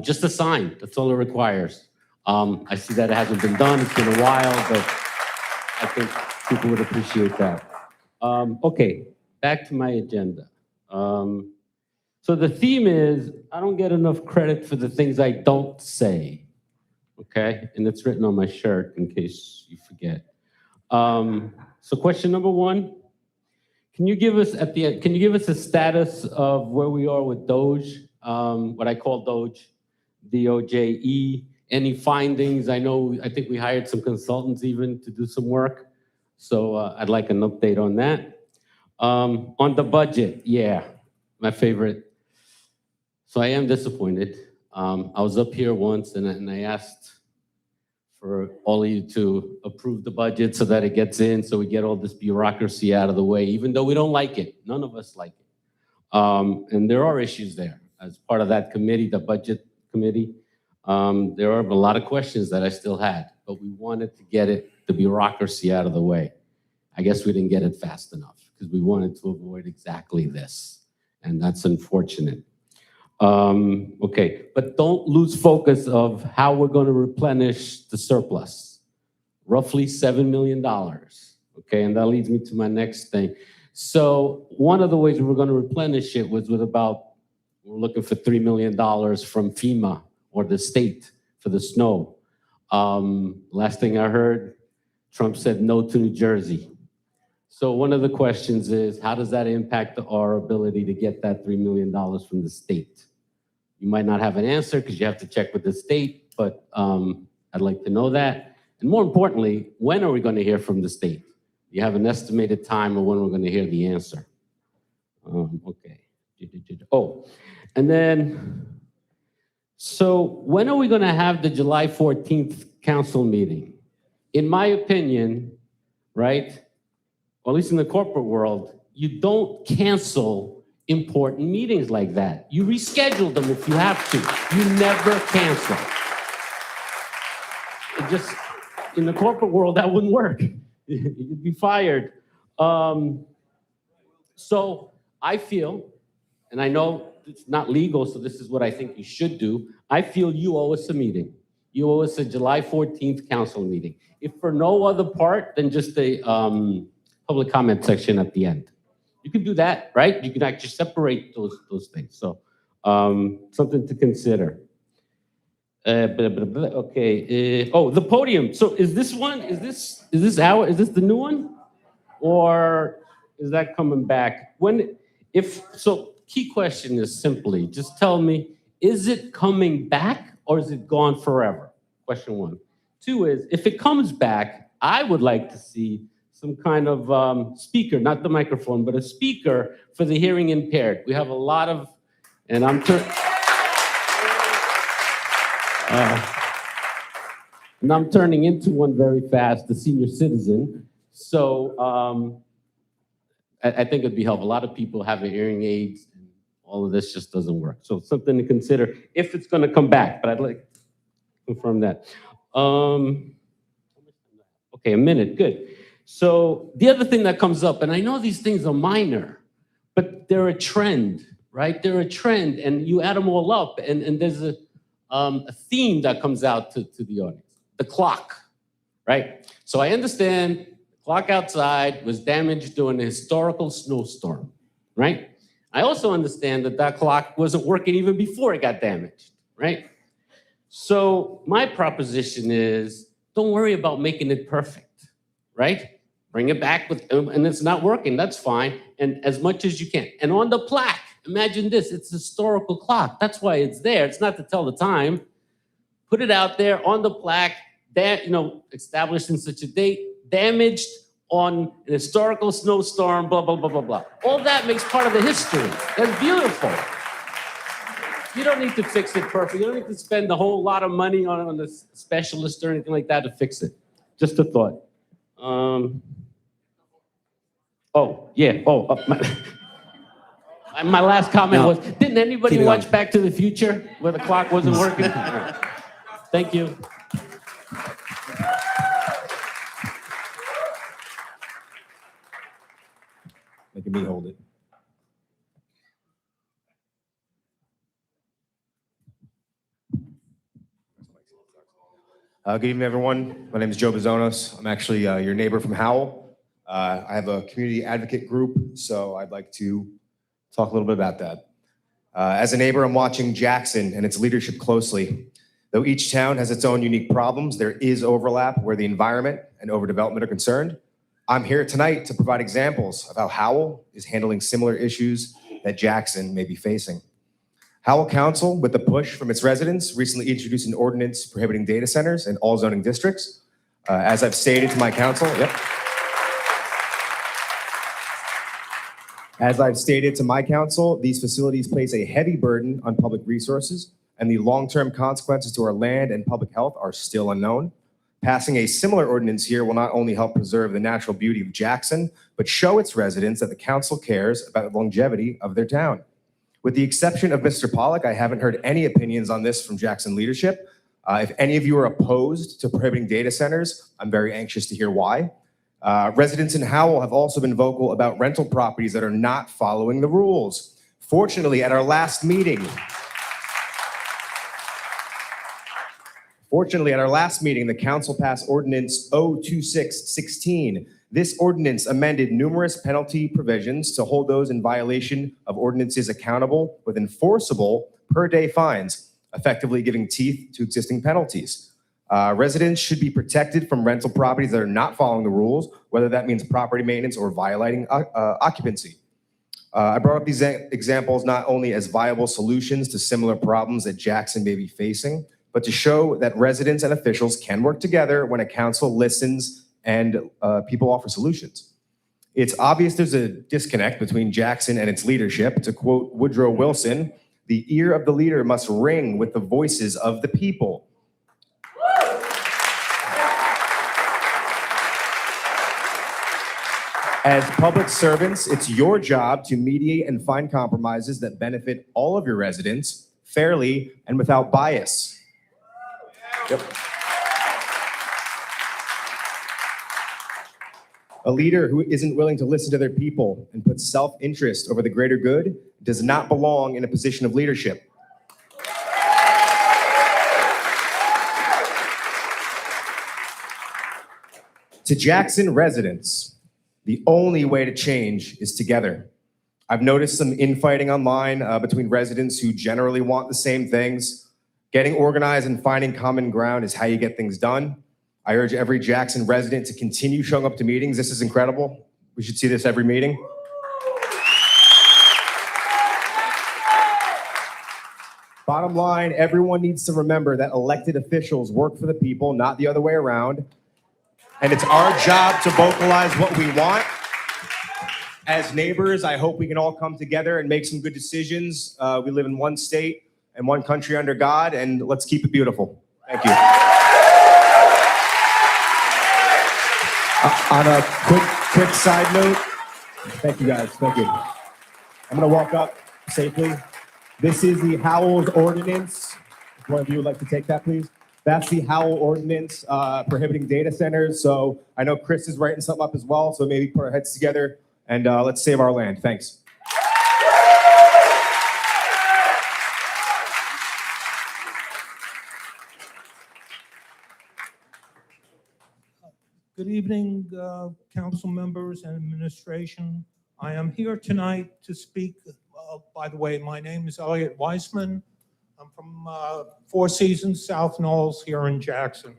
Just a sign, that's all it requires. I see that it hasn't been done, it's been a while, but I think people would appreciate that. Okay, back to my agenda. So the theme is, I don't get enough credit for the things I don't say, okay? And it's written on my shirt in case you forget. So question number 1, can you give us, at the end, can you give us a status of where we are with Doge, what I call Doge, D-O-J-E, any findings? I think we hired some consultants even to do some work. So I'd like an update on that. On the budget, yeah, my favorite. So I am disappointed. I was up here once and I asked for all of you to approve the budget so that it gets in, so we get all this bureaucracy out of the way, even though we don't like it. None of us like it. And there are issues there. As part of that committee, the budget committee, there are a lot of questions that I still had, but we wanted to get the bureaucracy out of the way. I guess we didn't get it fast enough because we wanted to avoid exactly this, and that's unfortunate. Okay, but don't lose focus of how we're going to replenish the surplus. Roughly $7 million, okay? And that leads me to my next thing. So one of the ways we were going to replenish it was with we're looking for $3 million from FEMA or the state for the snow. Last thing I heard, Trump said no to New Jersey. So one of the questions is, how does that impact our ability to get that $3 million from the state? You might not have an answer because you have to check with the state, but I'd like to know that. And more importantly, when are we going to hear from the state? You have an estimated time of when we're going to hear the answer. Okay. Oh, and then, so when are we going to have the July 14th council meeting? In my opinion, right, or at least in the corporate world, you don't cancel important meetings like that. You reschedule them if you have to. You never cancel. It just, in the corporate world, that wouldn't work. You'd be fired. So I feel, and I know it's not legal, so this is what I think you should do. I feel you owe us a meeting. You owe us a July 14th council meeting. If for no other part than just a public comment section at the end. You can do that, right? You can actually separate those things. So something to consider. Okay. Oh, the podium. So is this one? Is this the new one, or is that coming back? Key question is simply just tell me: is it coming back or is it gone forever? Question 1. 2 is if it comes back, I would like to see some kind of speaker, not the microphone, but a speaker for the hearing impaired. We have a lot of, and I'm turning into one very fast, the senior citizen. So I think it'd be helpful. A lot of people have hearing aids, and all of this just doesn't work. So something to consider if it's going to come back, but I'd like to confirm that. Okay, a minute, good. So the other thing that comes up, and I know these things are minor, but they're a trend, right? They're a trend, and you add them all up, and there's a theme that comes out to the audience. The clock, right? So I understand the clock outside was damaged during a historical snowstorm, right? I also understand that that clock wasn't working even before it got damaged, right? So my proposition is, don't worry about making it perfect, right? Bring it back and it's not working, that's fine, and as much as you can. And on the plaque, imagine this, it's a historical clock. That's why it's there. It's not to tell the time. Put it out there on the plaque, that, established in such a date, damaged on an historical snowstorm, blah, blah, blah, blah, blah. All that makes part of the history. That's beautiful. You don't need to fix it perfect. You don't need to spend a whole lot of money on a specialist or anything like that to fix it. Just a thought. My last comment Now, was, didn't anybody keep it watch going. Back to the Future where the clock wasn't working? All right. Thank you. Making me hold it. Good evening, everyone. My name is Joe Bazonos. I'm actually your neighbor from Howell. I have a community advocate group, so I'd like to talk a little bit about that. As a neighbor, I'm watching Jackson and its leadership closely. Though each town has its own unique problems, there is overlap where the environment and overdevelopment are concerned. I'm here tonight to provide examples of how Howell is handling similar issues that Jackson may be facing. Howell Council, with the push from its residents, recently introduced an ordinance prohibiting data centers in all zoning districts. As I've stated to my council, As I've stated to my council, these facilities place a heavy burden on public resources, and the long-term consequences to our land and public health are still unknown. Passing a similar ordinance here will not only help preserve the natural beauty of Jackson, but show its residents that the council cares about the longevity of their town. With the exception of Mr. Pollack, I haven't heard any opinions on this from Jackson leadership. If any of you are opposed to prohibiting data centers, I'm very anxious to hear why. Residents in Howell have also been vocal about rental properties that are not following the rules. Fortunately, at our last meeting, the council passed Ordinance 02616. This ordinance amended numerous penalty provisions to hold those in violation of ordinances accountable with enforceable per-day fines, effectively giving teeth to existing penalties. Residents should be protected from rental properties that are not following the rules, whether that means property maintenance or violating occupancy. I brought up these examples not only as viable solutions to similar problems that Jackson may be facing, but to show that residents and officials can work together when a council listens and people offer solutions. It's obvious there's a disconnect between Jackson and its leadership. To quote Woodrow Wilson, the ear of the leader must ring with the voices of the people. As public servants, it's your job to mediate and find compromises that benefit all of your residents fairly and without bias. Yep. A leader who isn't willing to listen to their people and put self-interest over the greater good does not belong in a position of leadership. To Jackson residents, the only way to change is together. I've noticed some infighting online between residents who generally want the same things. Getting organized and finding common ground is how you get things done. I urge every Jackson resident to continue showing up to meetings. This is incredible. We should see this every meeting. Bottom line, everyone needs to remember that elected officials work for the people, not the other way around. And it's our job to vocalize what we want. As neighbors, I hope we can all come together and make some good decisions. We live in one state and one country under God, and let's keep it beautiful. Thank you. On a quick side note, thank you guys, thank you. I'm gonna walk up safely. This is the Howell's ordinance. If one of you would like to take that, please. That's the Howell ordinance prohibiting data centers. So I know Chris is writing something up as well, so maybe put our heads together and let's save our land. Thanks. Good evening, council members and administration. I am here tonight to speak By the way, my name is Elliot Weisman. I'm from Four Seasons, South Knolls here in Jackson.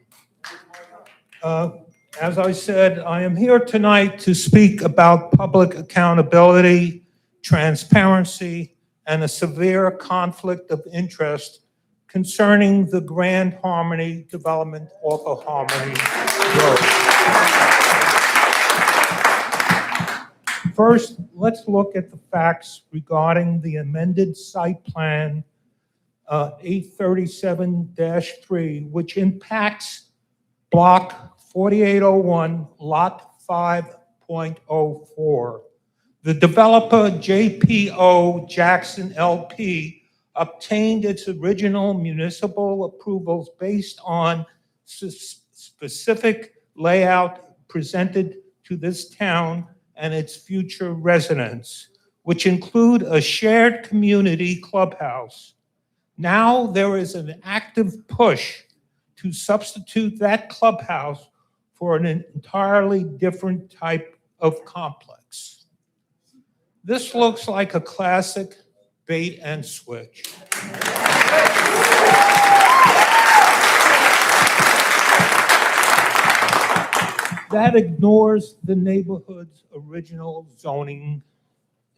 As I said, I am here tonight to speak about public accountability, transparency, and a severe conflict of interest concerning the Grand Harmony development off of Harmony Road. First, let's look at the facts regarding the amended site plan 837-3, which impacts block 4801, lot 5.04. The developer JPO Jackson LP obtained its original municipal approvals based on specific layout presented to this town and its future residents, which include a shared community clubhouse. Now there is an active push to substitute that clubhouse for an entirely different type of complex. This looks like a classic bait and switch. That ignores the neighborhood's original zoning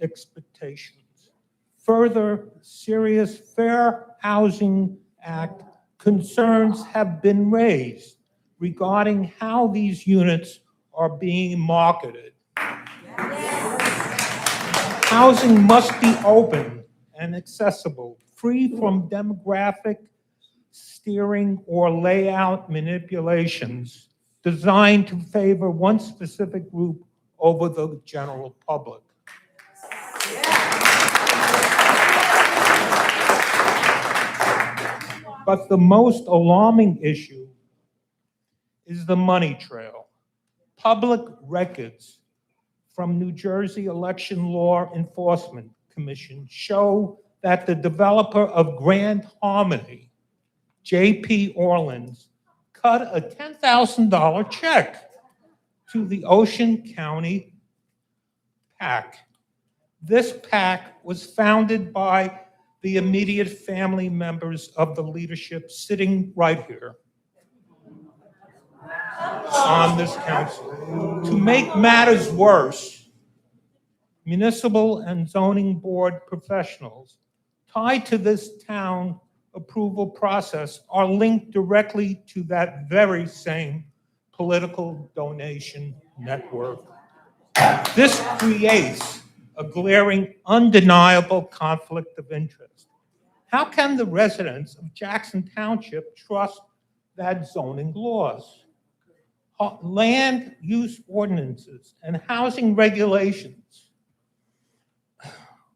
expectations. Further, serious Fair Housing Act concerns have been raised regarding how these units are being marketed. Housing must be open and accessible, free from demographic steering or layout manipulations designed to favor one specific group over the general public. But the most alarming issue is the money trail. Public records from New Jersey Election Law Enforcement Commission show that the developer of Grand Harmony, J.P. Orleans, cut a $10,000 check to the Ocean County PAC. This PAC was founded by the immediate family members of the leadership sitting right here on this council. To make matters worse, municipal and zoning board professionals tied to this town approval process are linked directly to that very same political donation network. This creates a glaring, undeniable conflict of interest. How can the residents of Jackson Township trust that zoning laws, land use ordinances, and housing regulations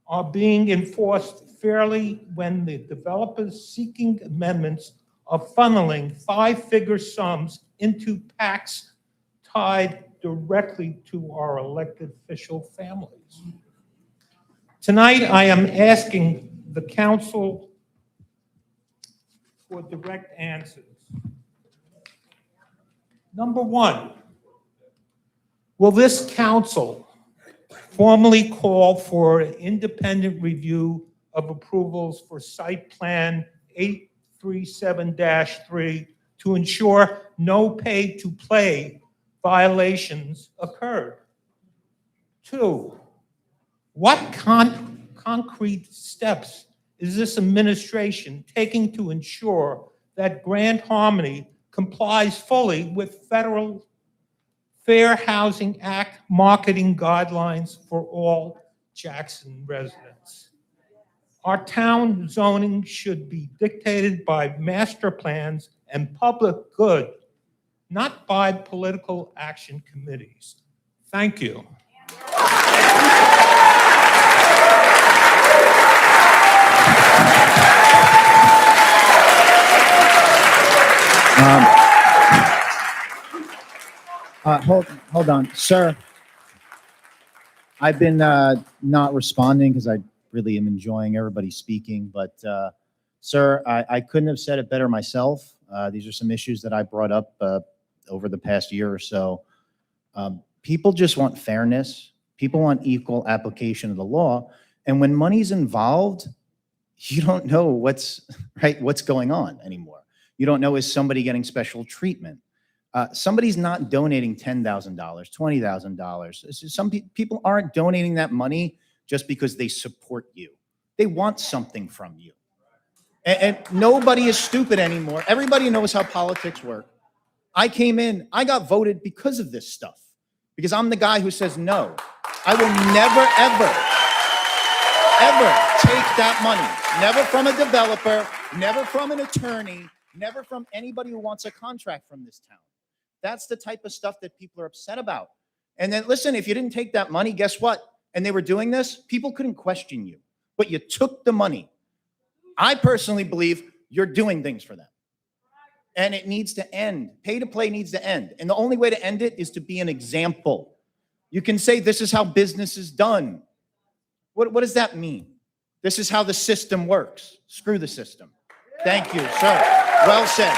are being enforced fairly when the developers seeking amendments are funneling five-figure sums into PACs tied directly to our elected official families? Tonight, I am asking the council for direct answers. Number one, will this council formally call for an independent review of approvals for site plan 837-3 to ensure no pay-to-play violations occurred? Two, what concrete steps is this administration taking to ensure that Grand Harmony complies fully with federal Fair Housing Act marketing guidelines for all Jackson residents? Our town zoning should be dictated by master plans and public good, not by political action committees. Thank you. Hold on, sir. I've been not responding because I really am enjoying everybody speaking, but sir, I couldn't have said it better myself. These are some issues that I brought up over the past year or so. People just want fairness. People want equal application of the law. And when money's involved, you don't know what's going on anymore. You don't know, is somebody getting special treatment? Somebody's not donating $10,000, $20,000. Some people aren't donating that money just because they support you. They want something from you. And nobody is stupid anymore. Everybody knows how politics work. I came in, I got voted because of this stuff, because I'm the guy who says no. I will never, ever take that money. Never from a developer, never from an attorney, never from anybody who wants a contract from this town. That's the type of stuff that people are upset about. And then listen, if you didn't take that money, guess what? And they were doing this, people couldn't question you, but you took the money. I personally believe you're doing things for them. And it needs to end. Pay to play needs to end. And the only way to end it is to be an example. You can say this is how business is done. What does that mean? This is how the system works. Screw the system. Thank you, sir. Well said.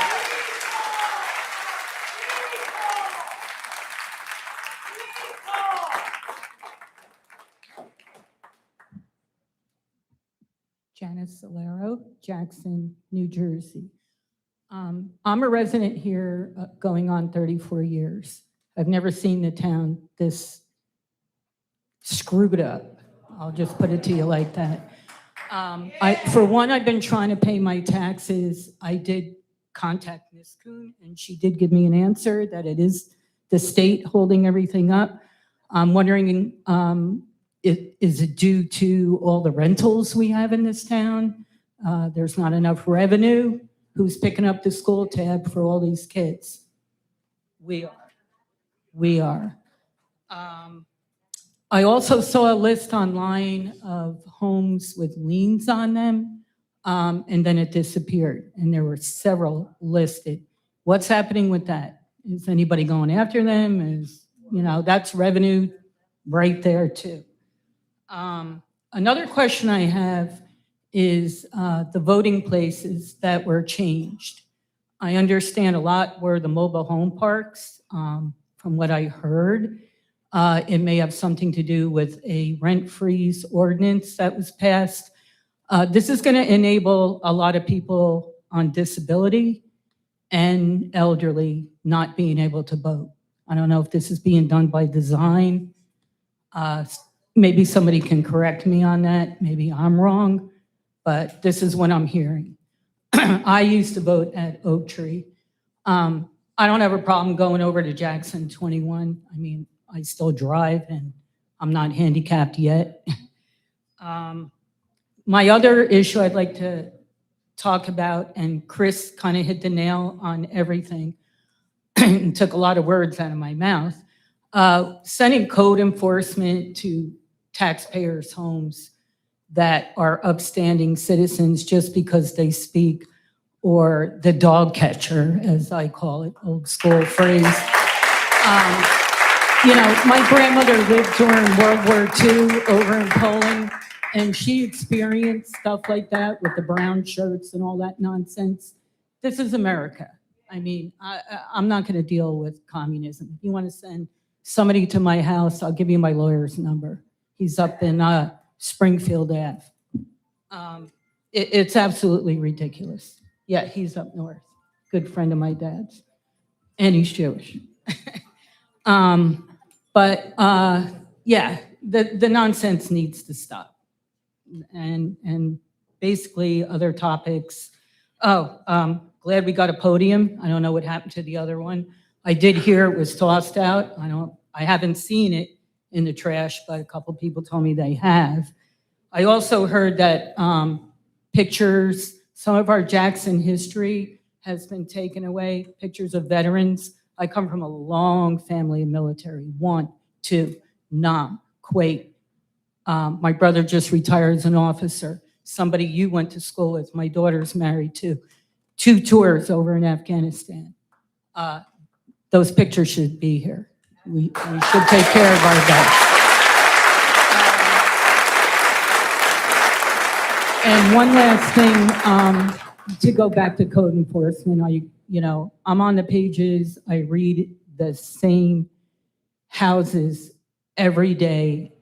Janice Solero, Jackson, New Jersey. I'm a resident here going on 34 years. I've never seen the town this screwed up. I'll just put it to you like that. For one, I've been trying to pay my taxes. I did contact Ms. Kuhn, and she did give me an answer that it is the state holding everything up. I'm wondering, is it due to all the rentals we have in this town? There's not enough revenue. Who's picking up the school tab for all these kids? We are. We are. I also saw a list online of homes with liens on them, and then it disappeared, and there were several listed. What's happening with that? Is anybody going after them? That's revenue right there too. Another question I have is the voting places that were changed. I understand a lot were the mobile home parks. From what I heard, it may have something to do with a rent freeze ordinance that was passed. This is going to enable a lot of people on disability and elderly not being able to vote. I don't know if this is being done by design. Maybe somebody can correct me on that. Maybe I'm wrong, but this is what I'm hearing. I used to vote at Oak Tree. I don't have a problem going over to Jackson 21. I mean, I still drive and I'm not handicapped yet. My other issue I'd like to talk about, and Chris kind of hit the nail on everything and took a lot of words out of my mouth, sending code enforcement to taxpayers' homes that are upstanding citizens just because they speak, or the dog catcher, as I call it, old school phrase. My grandmother lived during World War II over in Poland, and she experienced stuff like that with the brown shirts and all that nonsense. This is America. I mean, I'm not going to deal with communism. If you want to send somebody to my house, I'll give you my lawyer's number. He's up in Springfield Ave. It's absolutely ridiculous. Yeah, he's up north. Good friend of my dad's. And he's Jewish. Yeah, the nonsense needs to stop. And basically other topics. Glad we got a podium. I don't know what happened to the other one. I did hear it was tossed out. I haven't seen it in the trash, but a couple people told me they have. I also heard that pictures, some of our Jackson history has been taken away, pictures of veterans. I come from a long family of military, 1, 2, Nam, Kuwait. My brother just retired as an officer. Somebody you went to school with, my daughter's married to. 2 tours over in Afghanistan. Those pictures should be here. We should take care of our vets. And one last thing, to go back to code enforcement, I'm on the pages, I read the same houses every day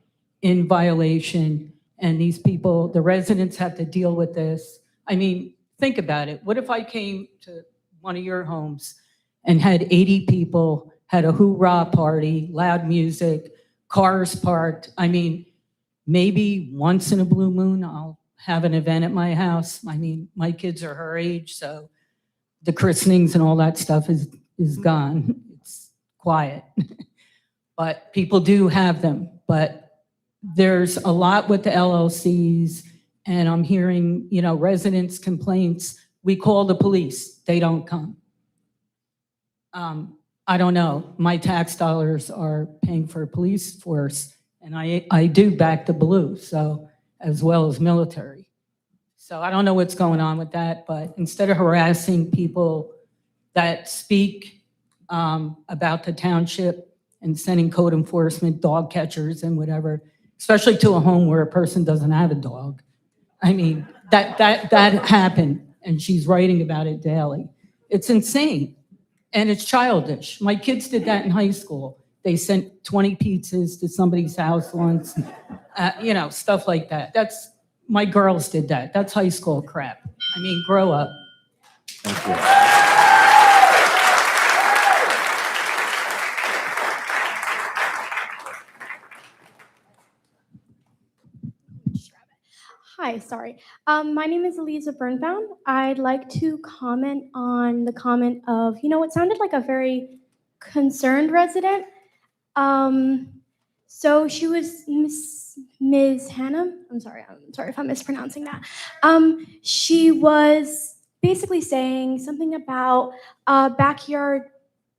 in violation, And these people, the residents have to deal with this. I mean, think about it. What if I came to one of your homes and had 80 people, had a hoorah party, loud music, cars parked? I mean, maybe once in a blue moon, I'll have an event at my house. I mean, my kids are her age, so the christenings and all that stuff is gone. It's quiet. But people do have them. But there's a lot with the LLCs, and I'm hearing, residents' complaints. We call the police, they don't come. I don't know. My tax dollars are paying for a police force, and I do back the blue, so as well as military. So I don't know what's going on with that, but instead of harassing people that speak about the township and sending code enforcement, dog catchers and whatever, especially to a home where a person doesn't have a dog. I mean, that happened, and she's writing about it daily. It's insane, and it's childish. My kids did that in high school. They sent 20 pizzas to somebody's house once, stuff like that. My girls did that. That's high school crap. I mean, grow up. Thank you. Hi, sorry. My name is Eliza Birnbaum. I'd like to comment on the comment of, it sounded like a very concerned resident. So she was Ms. Hannah. I'm sorry if I'm mispronouncing that. She was basically saying something about a backyard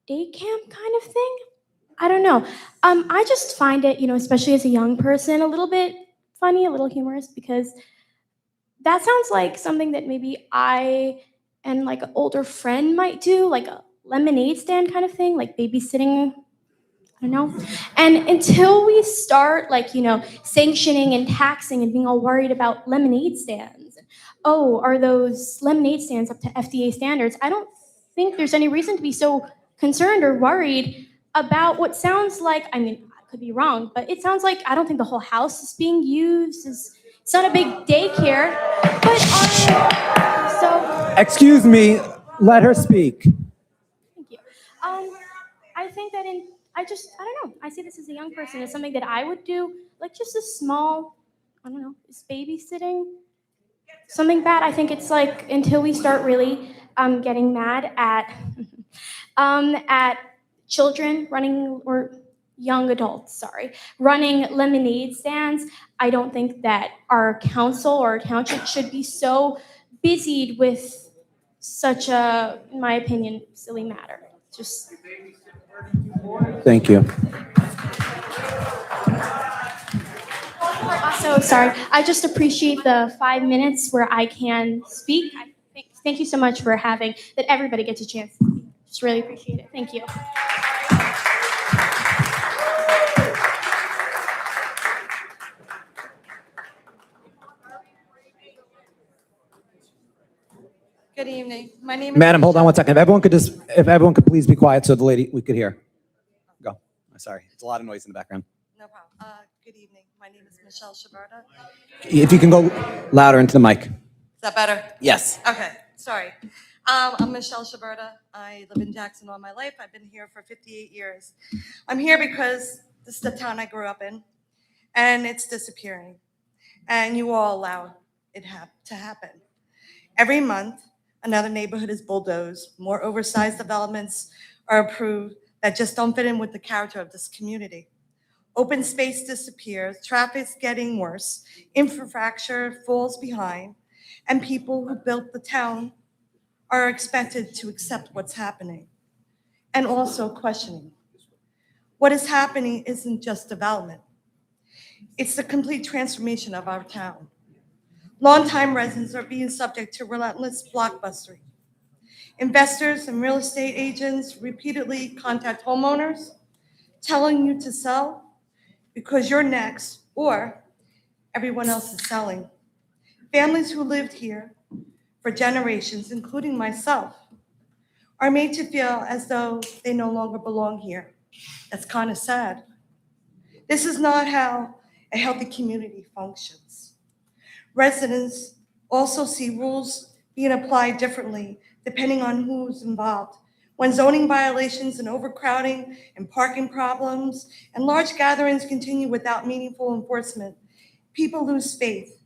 day camp kind of thing. I don't know. I just find it, especially as a young person, a little bit funny, a little humorous, because that sounds like something that maybe I and like an older friend might do, like a lemonade stand kind of thing, like babysitting. I don't know. And until we start sanctioning and taxing and being all worried about lemonade stands, are those lemonade stands up to FDA standards? I don't think there's any reason to be so concerned or worried about what sounds like, I could be wrong, but it sounds like, I don't think the whole house is being used. It's not a big daycare, but so. Excuse me, let her speak. Thank you. I think that I don't know. I see this as a young person as something that I would do, like just a small, I don't know, is babysitting something bad? I think it's like until we start really getting mad at children running, or young adults, sorry, running lemonade stands, I don't think that our council or township should be so busied with such a, in my opinion, silly matter. Just. Thank you. Also, sorry, I just appreciate the 5 minutes where I can speak. Thank you so much for having that everybody gets a chance to speak. Just really appreciate it. Thank you. Good evening. My name is Madam, hold on one second. If everyone could please be quiet so we could hear. Go. Sorry, it's a lot of noise in the background. No problem. Good evening. My name is Michelle Shaberta. If you can go louder into the mic. Is that better? Yes. Okay. Sorry. I'm Michelle Shaberta. I live in Jackson all my life. I've been here for 58 years. I'm here because this is the town I grew up in, and it's disappearing. And you all allow it to happen. Every month, another neighborhood is bulldozed. More oversized developments are approved that just don't fit in with the character of this community. Open space disappears, traffic's getting worse, infrastructure falls behind, and people who built the town are expected to accept what's happening and also questioning. What is happening isn't just development. It's the complete transformation of our town. Longtime residents are being subject to relentless blockbustering. Investors and real estate agents repeatedly contact homeowners, telling you to sell because you're next or everyone else is selling. Families who lived here for generations, including myself, are made to feel as though they no longer belong here. That's kind of sad. This is not how a healthy community functions. Residents also see rules being applied differently depending on who's involved. When zoning violations and overcrowding and parking problems and large gatherings continue without meaningful enforcement, people lose faith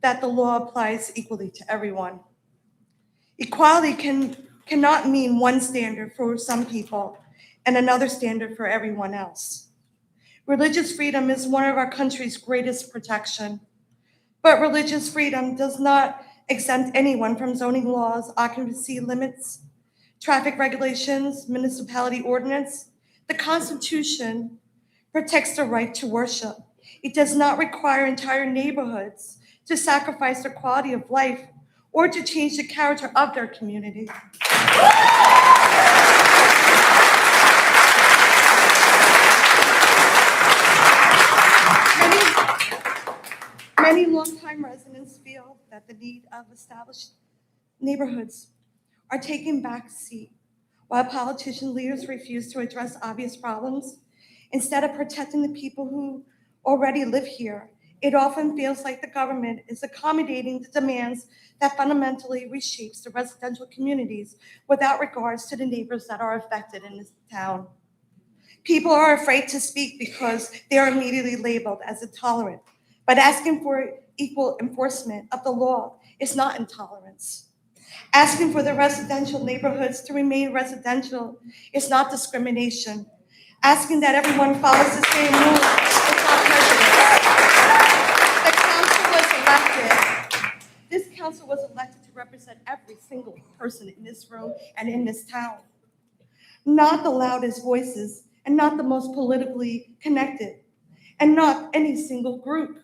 that the law applies equally to everyone. Equality cannot mean one standard for some people and another standard for everyone else. Religious freedom is one of our country's greatest protection, but religious freedom does not exempt anyone from zoning laws, occupancy limits, traffic regulations, municipality ordinance. The Constitution protects the right to worship. It does not require entire neighborhoods to sacrifice their quality of life or to change the character of their community. Many longtime residents feel that the need of established neighborhoods are taking back seat while politician leaders refuse to address obvious problems. Instead of protecting the people who already live here, it often feels like the government is accommodating the demands that fundamentally reshapes the residential communities without regards to the neighbors that are affected in this town. People are afraid to speak because they are immediately labeled as intolerant. But asking for equal enforcement of the law is not intolerance. Asking for the residential neighborhoods to remain residential is not discrimination. Asking that everyone follows the same rules is not prejudice. This council was elected to represent every single person in this room and in this town. Not the loudest voices and not the most politically connected and not any single group.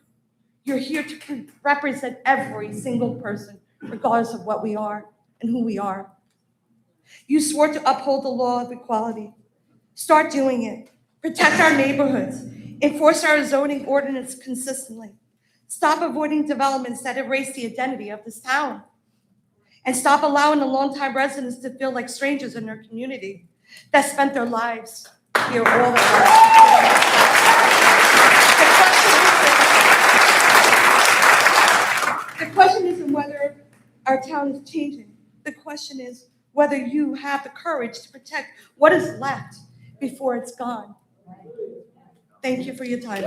You're here to represent every single person, regardless of what we are and who we are. You swore to uphold the law of equality. Start doing it. Protect our neighborhoods. Enforce our zoning ordinance consistently. Stop avoiding developments that erase the identity of this town. And stop allowing the longtime residents to feel like strangers in their community that spent their lives here all their lives. The question isn't whether our town is changing. The question is whether you have the courage to protect what is left before it's gone. Thank you for your time.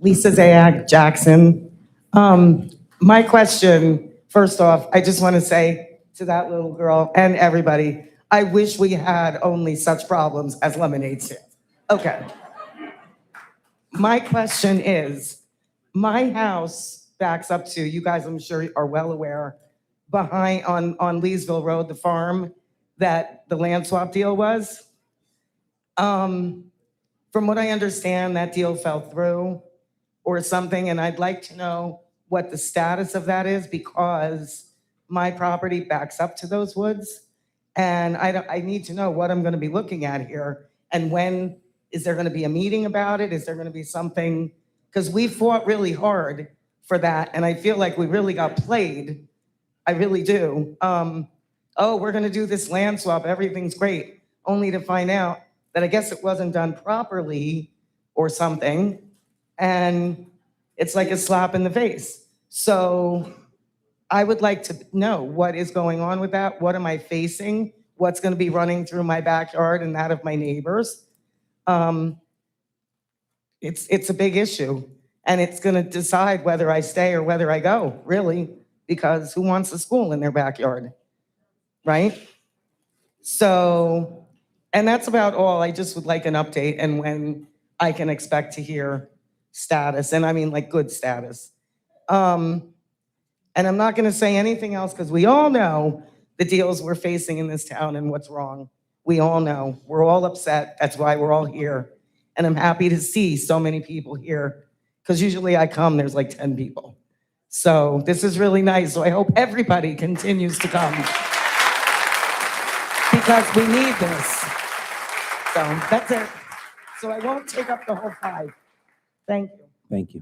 Lisa Zayag, Jackson. My question, first off, I just want to say to that little girl and everybody, I wish we had only such problems as lemonade stand. Okay. My question is, my house backs up to, you guys I'm sure are well aware, behind on Leesville Road, the farm that the land swap deal was. From what I understand, that deal fell through or something, and I'd like to know what the status of that is because my property backs up to those woods. And I need to know what I'm gonna be looking at here. And when, is there gonna be a meeting about it? Is there gonna be something? Because we fought really hard for that, and I feel like we really got played. I really do. Oh, we're gonna do this land swap, everything's great, only to find out that I guess it wasn't done properly or something. And it's like a slap in the face. So I would like to know what is going on with that. What am I facing? What's gonna be running through my backyard and that of my neighbors? It's a big issue. And it's gonna decide whether I stay or whether I go, really, because who wants a school in their backyard, right? So, and that's about all. I just would like an update and when I can expect to hear status, and I mean like good status. And I'm not gonna say anything else because we all know the deals we're facing in this town and what's wrong. We all know, we're all upset. That's why we're all here. And I'm happy to see so many people here because usually I come, there's like 10 people. So this is really nice. So I hope everybody continues to come because we need this. So that's it. So I won't take up the whole 5. Thank you. Thank you.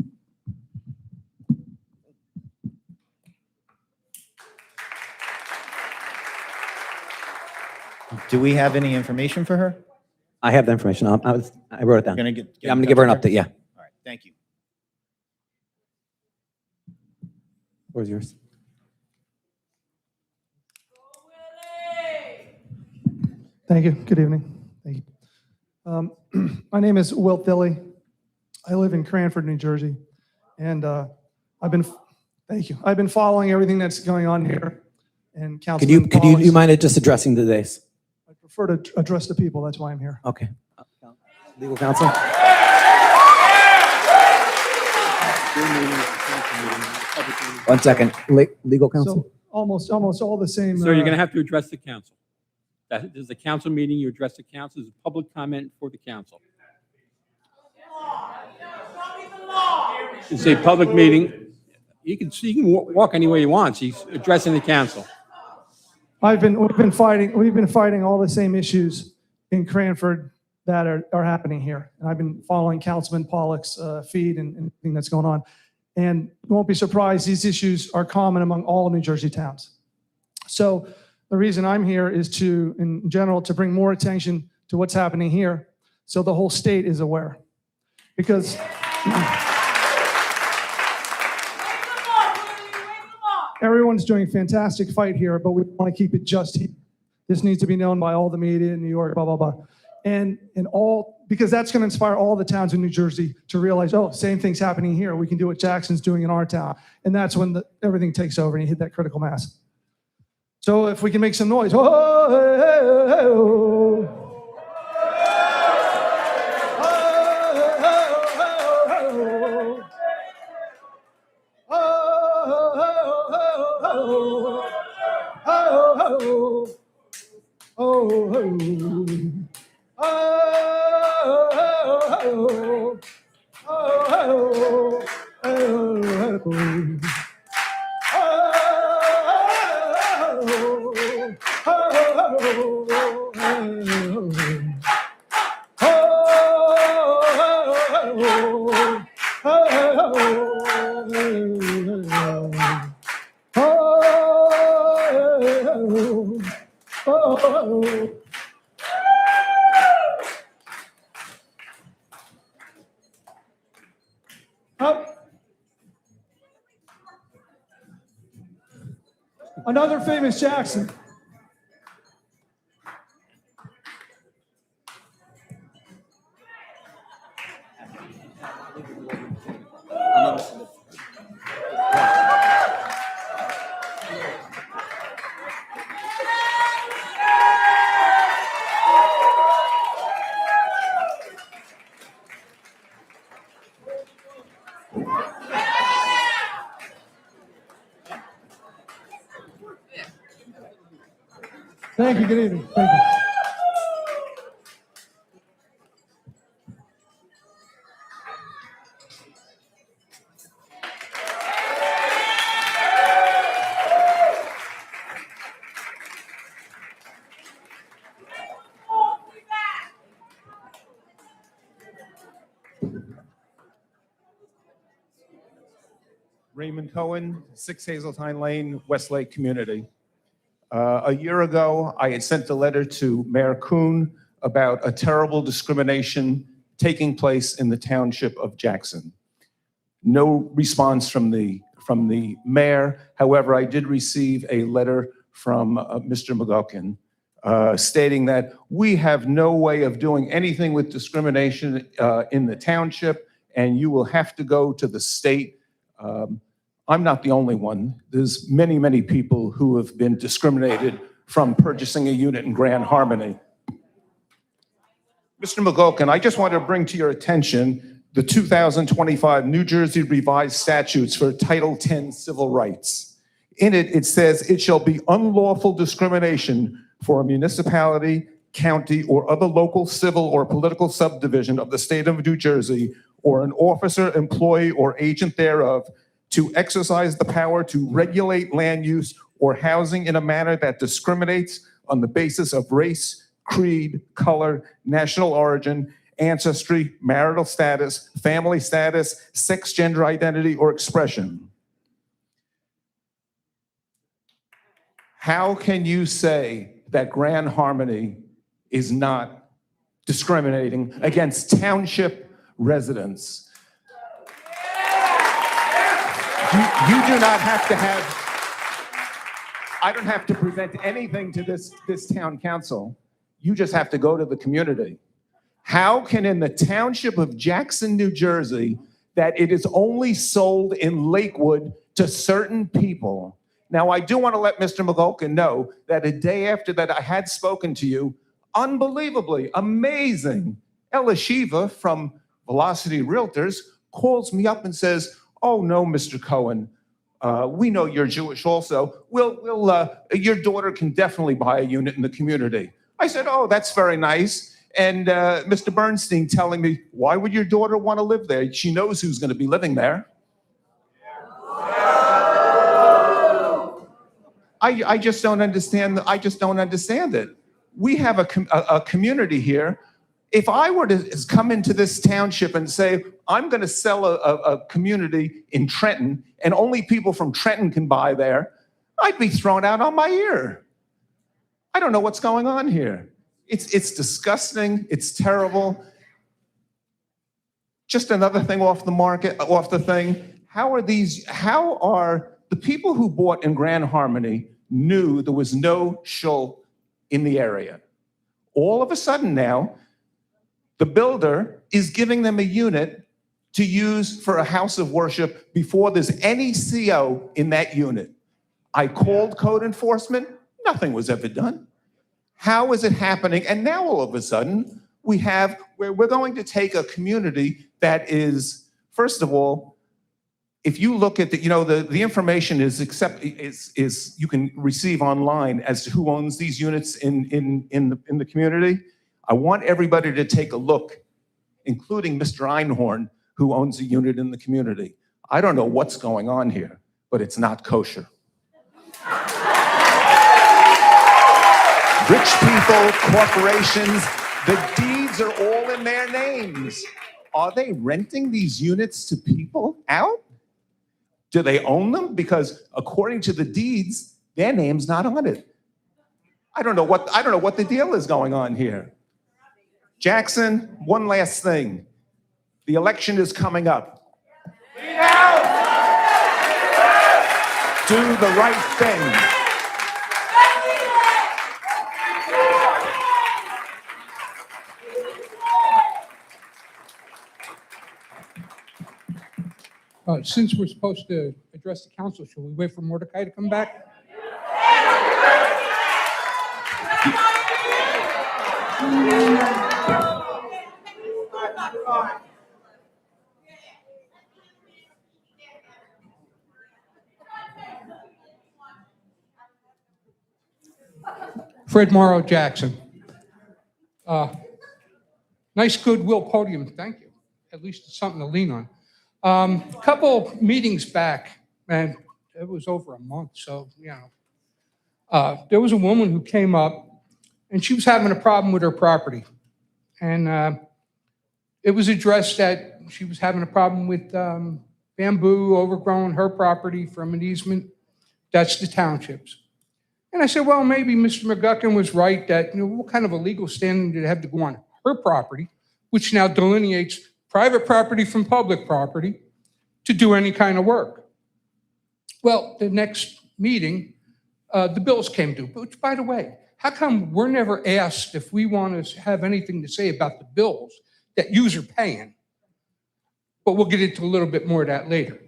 Do we have any information for her? I have the information. I wrote it down. Gonna get Yeah, I'm in gonna give her an touch with update, yeah. All right, thank you. Where's yours? Thank you. Good evening. Thank you. My name is Will Thilly. I live in Cranford, New Jersey, and thank you. I've been following everything that's going on here. And Could you Councilman do you mind just addressing the days? I prefer to address the people. That's why I'm here. Okay. Legal counsel? One second. Legal counsel? So almost all the same. Sir, you're going to have to address the council. That is a council meeting. You address the council. It's a public comment for the council. It's a public meeting. You can walk any way you want. He's addressing the council. we've been fighting all the same issues in Cranford that are happening here. And I've been following Councilman Pollock's feed and everything that's going on. And you won't be surprised, these issues are common among all New Jersey towns. So the reason I'm here is to, in general, to bring more attention to what's happening here so the whole state is aware. Because everyone's doing a fantastic fight here, but we want to keep it just here. This needs to be known by all the media in New York, blah, blah, blah. And because that's going to inspire all the towns in New Jersey to realize, oh, same thing's happening here. We can do what Jackson's doing in our town. And that's when everything takes over and you hit that critical mass. So if we can make some noise. Oh, hey, hey, oh. Another famous Jackson. Thank you. Good evening. Thank you. Raymond Cohen, 6 Hazeltine Lane, Westlake Community. A year ago, I had sent a letter to Mayor Kuhn about a terrible discrimination taking place in the township of Jackson. No response from the mayor. However, I did receive a letter from Mr. McGuckin stating that we have no way of doing anything with discrimination in the township, and you will have to go to the state. I'm not the only one. There's many, many people who have been discriminated from purchasing a unit in Grand Harmony. Mr. McGuckin, I just want to bring to your attention the 2025 New Jersey Revised Statutes for Title 10 Civil Rights. In it, it says it shall be unlawful discrimination for a municipality, county, or other local civil or political subdivision of the state of New Jersey, or an officer, employee, or agent thereof, to exercise the power to regulate land use or housing in a manner that discriminates on the basis of race, creed, color, national origin, ancestry, marital status, family status, sex, gender identity, or expression. How can you say that Grand Harmony is not discriminating against township residents. You do not have to I don't have to present anything to this town council. You just have to go to the community. How can in the township of Jackson, New Jersey, that it is only sold in Lakewood to certain people? Now, I do want to let Mr. McGolkin know that a day after that I had spoken to you, unbelievably, amazing, Ella Shiva from Velocity Realtors calls me up and says, "Oh no, Mr. Cohen, we know you're Jewish also. Your daughter can definitely buy a unit in the community." I said, "Oh, that's very nice." And Mr. Bernstein telling me, "Why would your daughter want to live there? She knows who's going to be living there." I just don't understand. I just don't understand it. We have a community here. If I were to come into this township and say, I'm going to sell a community in Trenton and only people from Trenton can buy there, I'd be thrown out on my ear. I don't know what's going on here. It's disgusting. It's terrible. Just another thing off the thing. How are the people who bought in Grand Harmony knew there was no shul in the area? All of a sudden now, the builder is giving them a unit to use for a house of worship before there's any CO in that unit. I called code enforcement, nothing was ever done. How is it happening? And now all of a sudden, we're going to take a community that is, first of all, if you look at the information is you can receive online as to who owns these units in the community. I want everybody to take a look, including Mr. Einhorn, who owns a unit in the community. I don't know what's going on here, but it's not kosher. Rich people, corporations, the deeds are all in their names. Are they renting these units to people out? Do they own them? Because according to the deeds, their name's not on it. I don't know what the deal is going on here. Jackson, one last thing. The election is coming up. Do the right thing. Since we're supposed to address the council, should we wait for Mordecai to come back? Fred Morrow, Jackson. Nice goodwill podium, thank you. At least it's something to lean on. A couple meetings back, and it was over a month, so, there was a woman who came up, and she was having a problem with her property. And it was addressed that she was having a problem with bamboo overgrowing her property from an easement. That's the township's. And I said, well, maybe Mr. McGuckin was right that, what kind of a legal standing did it have to go on her property, which now delineates private property from public property, to do any kind of work. Well, the next meeting, the bills came due, which, by the way, how come we're never asked if we want to have anything to say about the bills that yous are paying? But we'll get into a little bit more of that later.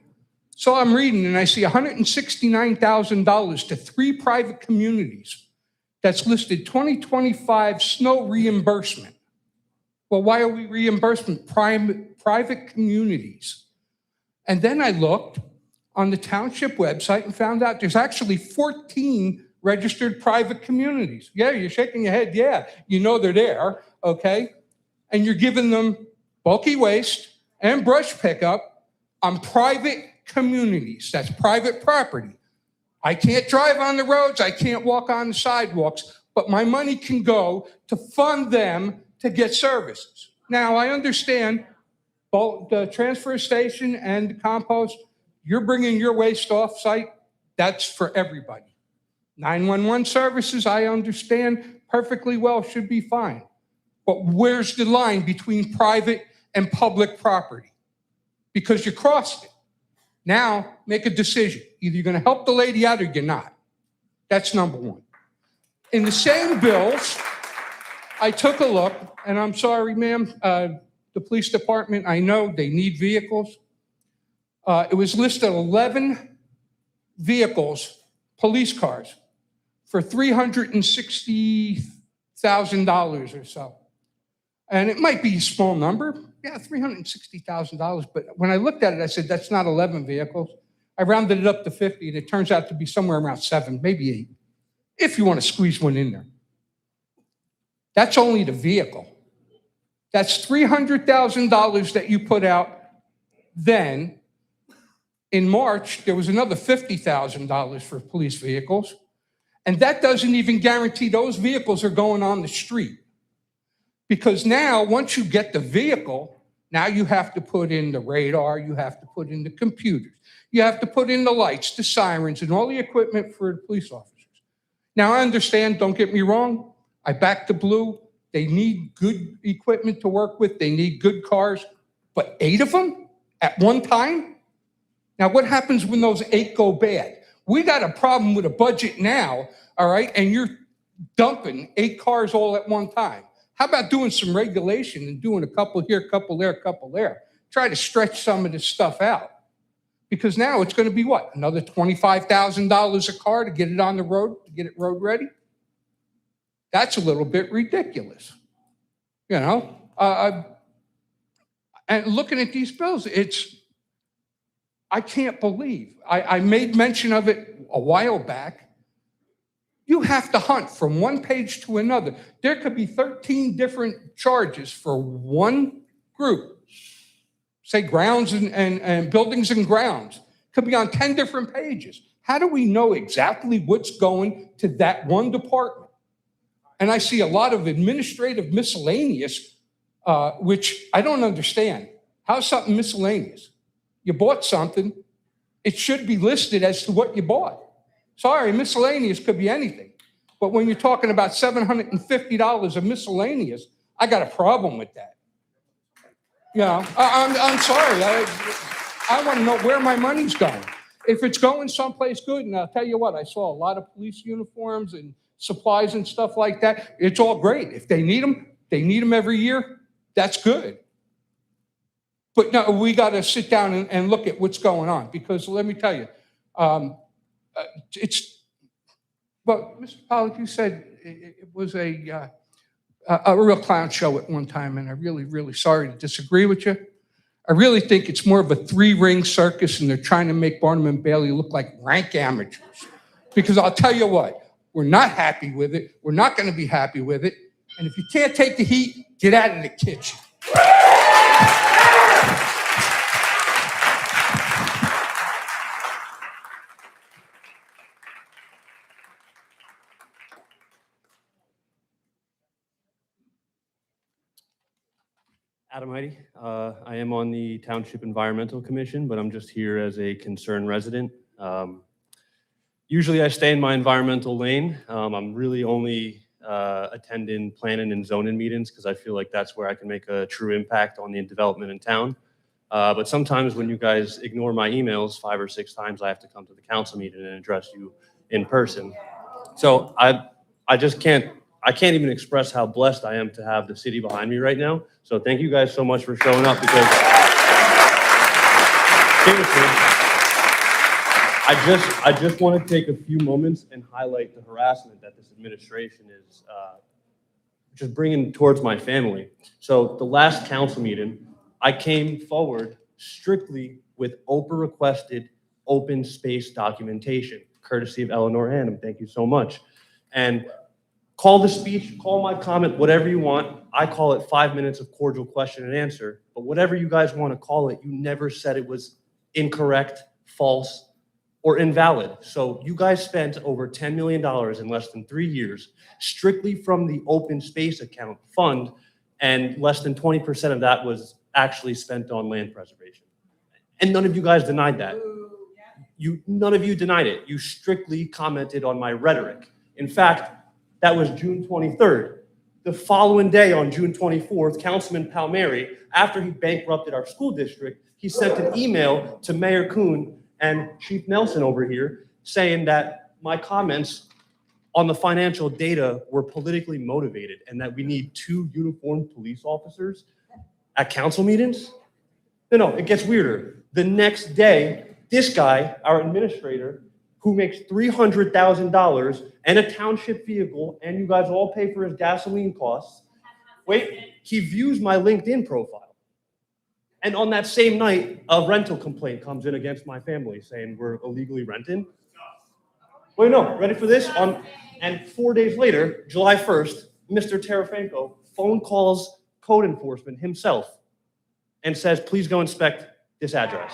So I'm reading and I see $169,000 to 3 private communities. That's listed 2025 snow reimbursement. Well, why are we reimbursing private communities? And then I looked on the township website and found out there's actually 14 registered private communities. Yeah, you're shaking your head. Yeah, they're there, okay? And you're giving them bulky waste and brush pickup on private communities. That's private property. I can't drive on the roads. I can't walk on the sidewalks, but my money can go to fund them to get services. Now, I understand both the transfer station and the compost, you're bringing your waste off site. That's for everybody. 911 services, I understand perfectly well, should be fine. But where's the line between private and public property? Because you crossed it. Now, make a decision. Either you're going to help the lady out or you're not. That's number one. In the same bills, I took a look, and I'm sorry, ma'am, the police department, I know they need vehicles. It was listed 11 vehicles, police cars, for $360,000 or so. And it might be a small number. Yeah, $360,000. But when I looked at it, I said, that's not 11 vehicles. I rounded it up to 50, and it turns out to be somewhere around 7, maybe 8, if you want to squeeze one in there. That's only the vehicle. That's $300,000 that you put out then. In March, there was another $50,000 for police vehicles. And that doesn't even guarantee those vehicles are going on the street. Because now, once you get the vehicle, now you have to put in the radar, you have to put in the computers, you have to put in the lights, the sirens, and all the equipment for the police officers. Now, I understand, don't get me wrong, I back the blue. They need good equipment to work with, they need good cars, but 8 of them at one time? Now, what happens when those 8 go bad? We got a problem with a budget now, all right, and you're dumping 8 cars all at one time. How about doing some regulation and doing a couple here, a couple there, a couple there? Try to stretch some of this stuff out. Because now it's going to be what? Another $25,000 a car to get it on the road, to get it road ready? That's a little bit ridiculous. You know? And looking at these bills, I can't believe. I made mention of it a while back. You have to hunt from one page to another. There could be 13 different charges for one group. Say grounds and buildings and grounds. Could be on 10 different pages. How do we know exactly what's going to that one department? And I see a lot of administrative miscellaneous, which I don't understand. How's something miscellaneous? You bought something, it should be listed as to what you bought. Sorry, miscellaneous could be anything. But when you're talking about $750 of miscellaneous, I got a problem with that. You know, I'm sorry. I want to know where my money's going. If it's going someplace good, and I'll tell you what, I saw a lot of police uniforms and supplies and stuff like that. It's all great. If they need them every year, that's good. But no, we got to sit down and look at what's going on, because let me tell you, well, Mr. Pollack, you said it was a real clown show at one time, and I'm really, really sorry to disagree with you. I really think it's more of a 3-ring circus, and they're trying to make Barnum and Bailey look like rank amateurs. Because I'll tell you what, we're not happy with it. We're not going to be happy with it. And if you can't take the heat, get out of the kitchen. Adam Heidi. I am on the Township Environmental Commission, but I'm just here as a concerned resident. Usually I stay in my environmental lane. I'm really only attending planning and zoning meetings because I feel like that's where I can make a true impact on the development in town. But sometimes when you guys ignore my emails 5 or 6 times, I have to come to the council meeting and address you in person. So I just can't even express how blessed I am to have the city behind me right now. So thank you guys so much for showing up, because seriously, I just want to take a few moments and highlight the harassment that this administration is just bringing towards my family. So the last council meeting, I came forward strictly with Oprah requested open space documentation, courtesy of Eleanor Hannum. Thank you so much. And call the speech, call my comment, whatever you want. I call it 5 minutes of cordial question and answer. But whatever you guys want to call it, you never said it was incorrect, false, or invalid. So you guys spent over $10 million in less than 3 years strictly from the open space account fund, and less than 20% of that was actually spent on land preservation. And none of you guys denied that. none of you denied it. You strictly commented on my rhetoric. In fact, that was June 23rd. The following day, on June 24th, Councilman Palmieri, after he bankrupted our school district, he sent an email to Mayor Kuhn and Chief Nelson over here saying that my comments on the financial data were politically motivated and that we need 2 uniformed police officers at council meetings. No, it gets weirder. The next day, this guy, our administrator, who makes $300,000 and a township vehicle, and you guys all pay for his gasoline costs, he views my LinkedIn profile. And on that same night, a rental complaint comes in against my family saying we're illegally renting. Wait, no, ready for this? And 4 days later, July 1st, Mr. Terafenko phone calls code enforcement himself and says, please go inspect this address.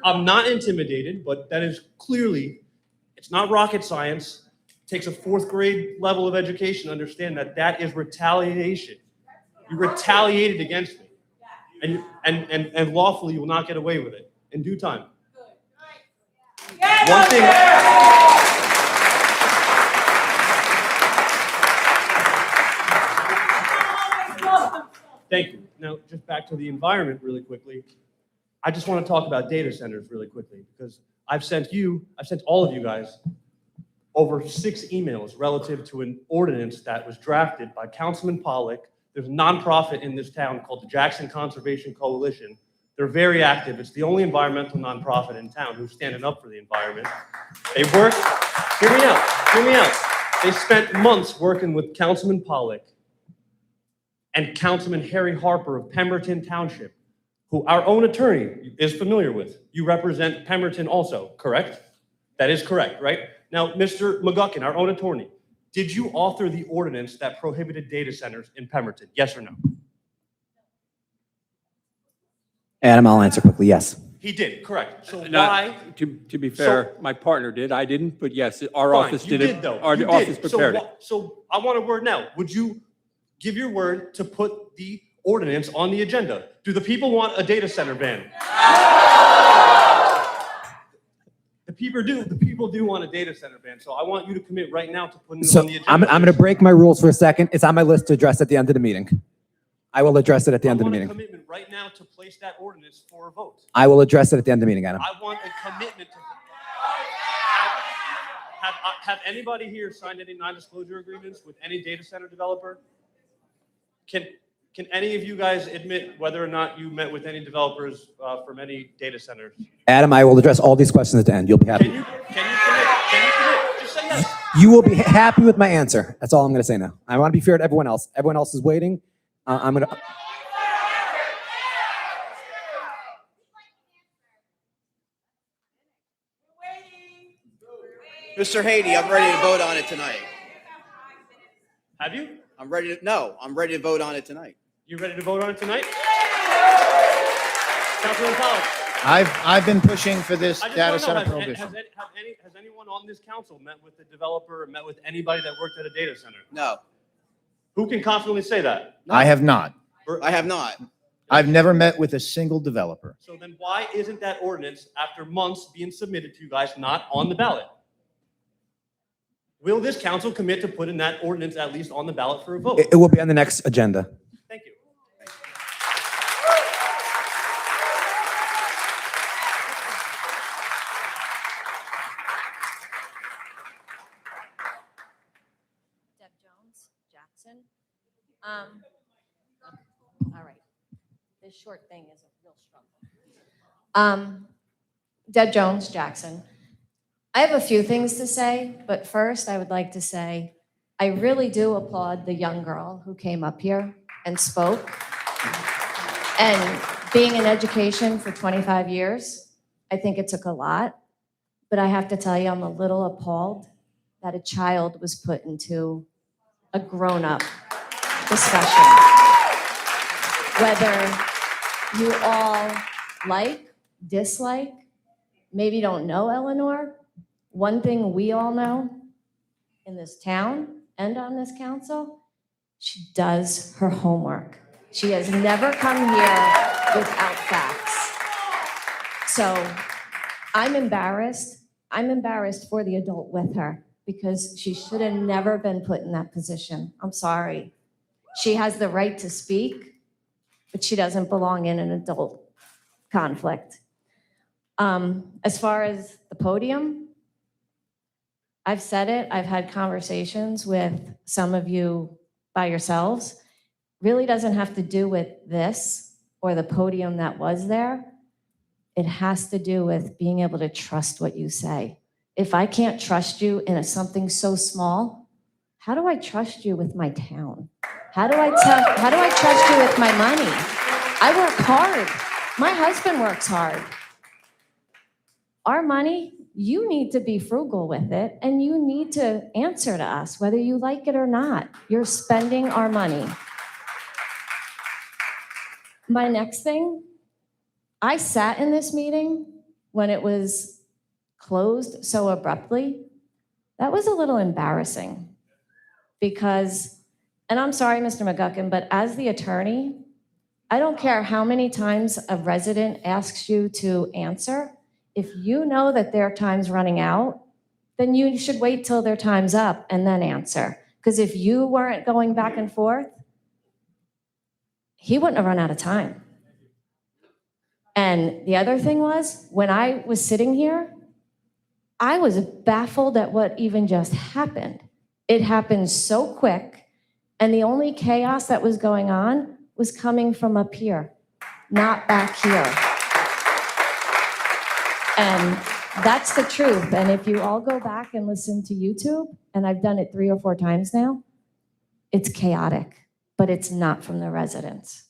I'm not intimidated, but that is clearly, it's not rocket science. It takes a 4th grade level of education to understand that that is retaliation. You retaliated against me. And lawfully you will not get away with it in due time. One thing. Thank you. Now, just back to the environment really quickly. I just want to talk about data centers really quickly because I've sent all of you guys over 6 emails relative to an ordinance that was drafted by Councilman Pollack. There's a nonprofit in this town called the Jackson Conservation Coalition. They're very active. It's the only environmental nonprofit in town who's standing up for the environment. They work, hear me out. They spent months working with Councilman Pollack and Councilman Harry Harper of Pemberton Township, who our own attorney is familiar with. You represent Pemberton also, correct? That is correct, right? Now, Mr. McGuckin, our own attorney, did you author the ordinance that prohibited data centers in Pemberton? Yes or no? Adam, I'll answer quickly. Yes. He did, correct. So Now, why? To be fair, my partner did. I didn't, but yes, our Fine, office you did it. though. Our You office did. prepared it. So I want a word now. Would you give your word to put the ordinance on the agenda? Do the people want a data center ban? The people do want a data center ban. So I want you to commit right now to putting it So on the agenda. I'm going to break my rules for a second. It's on my list to address at the end of the meeting. I will address it at the end of the I want a meeting. commitment right now to place that ordinance for a vote. I will address it at the end of the meeting, Adam. I want a commitment to. Have anybody here signed any non-disclosure agreements with any data center developer? Can any of you guys admit whether or not you met with any developers from any data centers? Adam, I will address all these questions at the end. You'll be happy. Can you commit? Just say yes. You will be happy with my answer. That's all I'm going to say now. I want to be fair to everyone else. Everyone else is waiting. I'm going to. Mr. Haiti, I'm ready to vote on it tonight. Have you? I'm ready to vote on it tonight. You ready to vote on it tonight? Councilman Pollack. I've been pushing for this I just data want to center know, prohibition. has anyone on this council met with the developer or met with anybody that worked at a data center? No, Who can confidently say that? I have not. I have not. I've never met with a single developer. So then why isn't that ordinance, after months being submitted to you guys, not on the ballot? Will this council commit to putting that ordinance at least on the ballot for a vote? It will be on the next agenda. Thank you. Deb Jones, Jackson. All right. This short thing is a real struggle. Deb Jones, Jackson. I have a few things to say, but first I would like to say I really do applaud the young girl who came up here and spoke. And being in education for 25 years, I think it took a lot. But I have to tell you, I'm a little appalled that a child was put into a grown-up discussion. Whether you all like, dislike, maybe don't know Eleanor, one thing we all know in this town and on this council She does her homework. She has never come here without facts. So I'm embarrassed. I'm embarrassed for the adult with her because she should have never been put in that position. I'm sorry. She has the right to speak, but she doesn't belong in an adult conflict. As far as the podium, I've said it, I've had conversations with some of you by yourselves. Really doesn't have to do with this or the podium that was there. It has to do with being able to trust what you say. If I can't trust you in something so small, how do I trust you with my town? How do I trust you with my money? I work hard. My husband works hard. Our money, you need to be frugal with it, and you need to answer to us, whether you like it or not. You're spending our money. My next thing, I sat in this meeting when it was closed so abruptly. That was a little embarrassing because, and I'm sorry, Mr. McGuckin, but as the attorney, I don't care how many times a resident asks you to answer. If you know that their time's running out, then you should wait till their time's up and then answer. Because if you weren't going back and forth, he wouldn't have run out of time. And the other thing was, when I was sitting here, I was baffled at what even just happened. It happened so quick, and the only chaos that was going on was coming from up here, not back here. And that's the truth. And if you all go back and listen to YouTube, and I've done it 3 or 4 times now, it's chaotic, but it's not from the residents.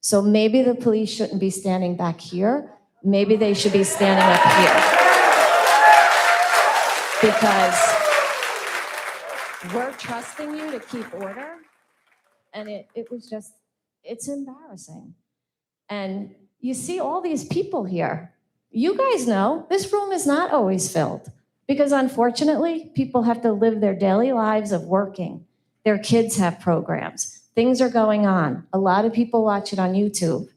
So maybe the police shouldn't be standing back here. Maybe they should be standing up here. Because we're trusting you to keep order. And it's embarrassing. And you see all these people here. You guys know this room is not always filled because unfortunately, people have to live their daily lives of working. Their kids have programs. Things are going on. A lot of people watch it on YouTube.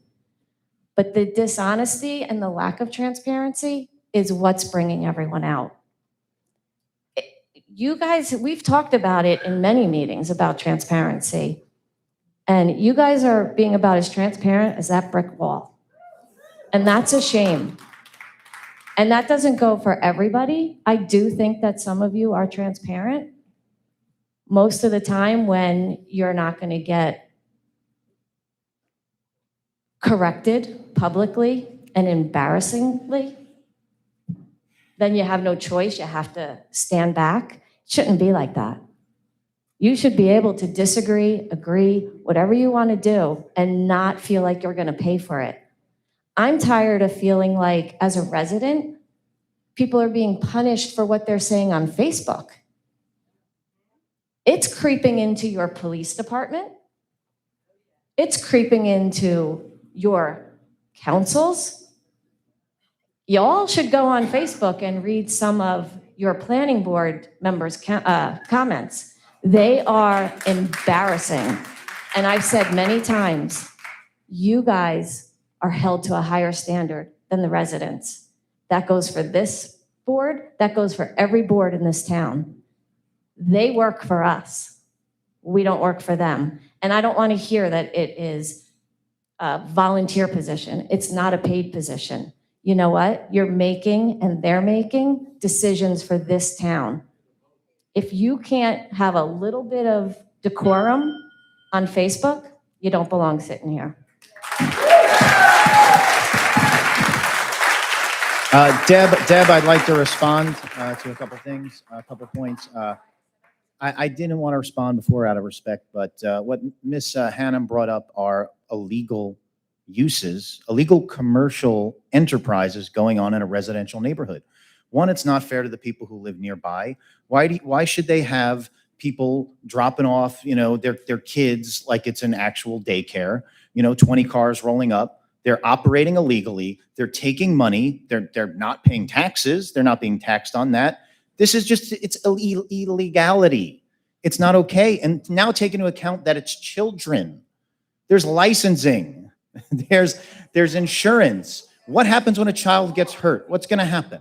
But the dishonesty and the lack of transparency is what's bringing everyone out. You guys, we've talked about it in many meetings about transparency. And you guys are being about as transparent as that brick wall. And that's a shame. And that doesn't go for everybody. I do think that some of you are transparent. Most of the time when you're not going to get corrected publicly and embarrassingly, then you have no choice. You have to stand back. It shouldn't be like that. You should be able to disagree, agree, whatever you want to do, and not feel like you're going to pay for it. I'm tired of feeling like, as a resident, people are being punished for what they're saying on Facebook. It's creeping into your police department. It's creeping into your councils. Y'all should go on Facebook and read some of your planning board members' comments. They are embarrassing. And I've said many times, you guys are held to a higher standard than the residents. That goes for this board, that goes for every board in this town. They work for us. We don't work for them. And I don't want to hear that it is a volunteer position. It's not a paid position. You know what? You're making and they're making decisions for this town. If you can't have a little bit of decorum on Facebook, you don't belong sitting here. Deb, I'd like to respond to a couple things, a couple points. I didn't want to respond before out of respect, but what Ms. Hannum brought up are illegal uses, illegal commercial enterprises going on in a residential neighborhood. One, it's not fair to the people who live nearby. Why should they have people dropping off, their kids like it's an actual daycare, 20 cars rolling up? They're operating illegally. They're taking money. They're not paying taxes. They're not being taxed on that. This is just, it's illegality. It's not okay. And now take into account that it's children. There's licensing. There's insurance. What happens when a child gets hurt? What's going to happen?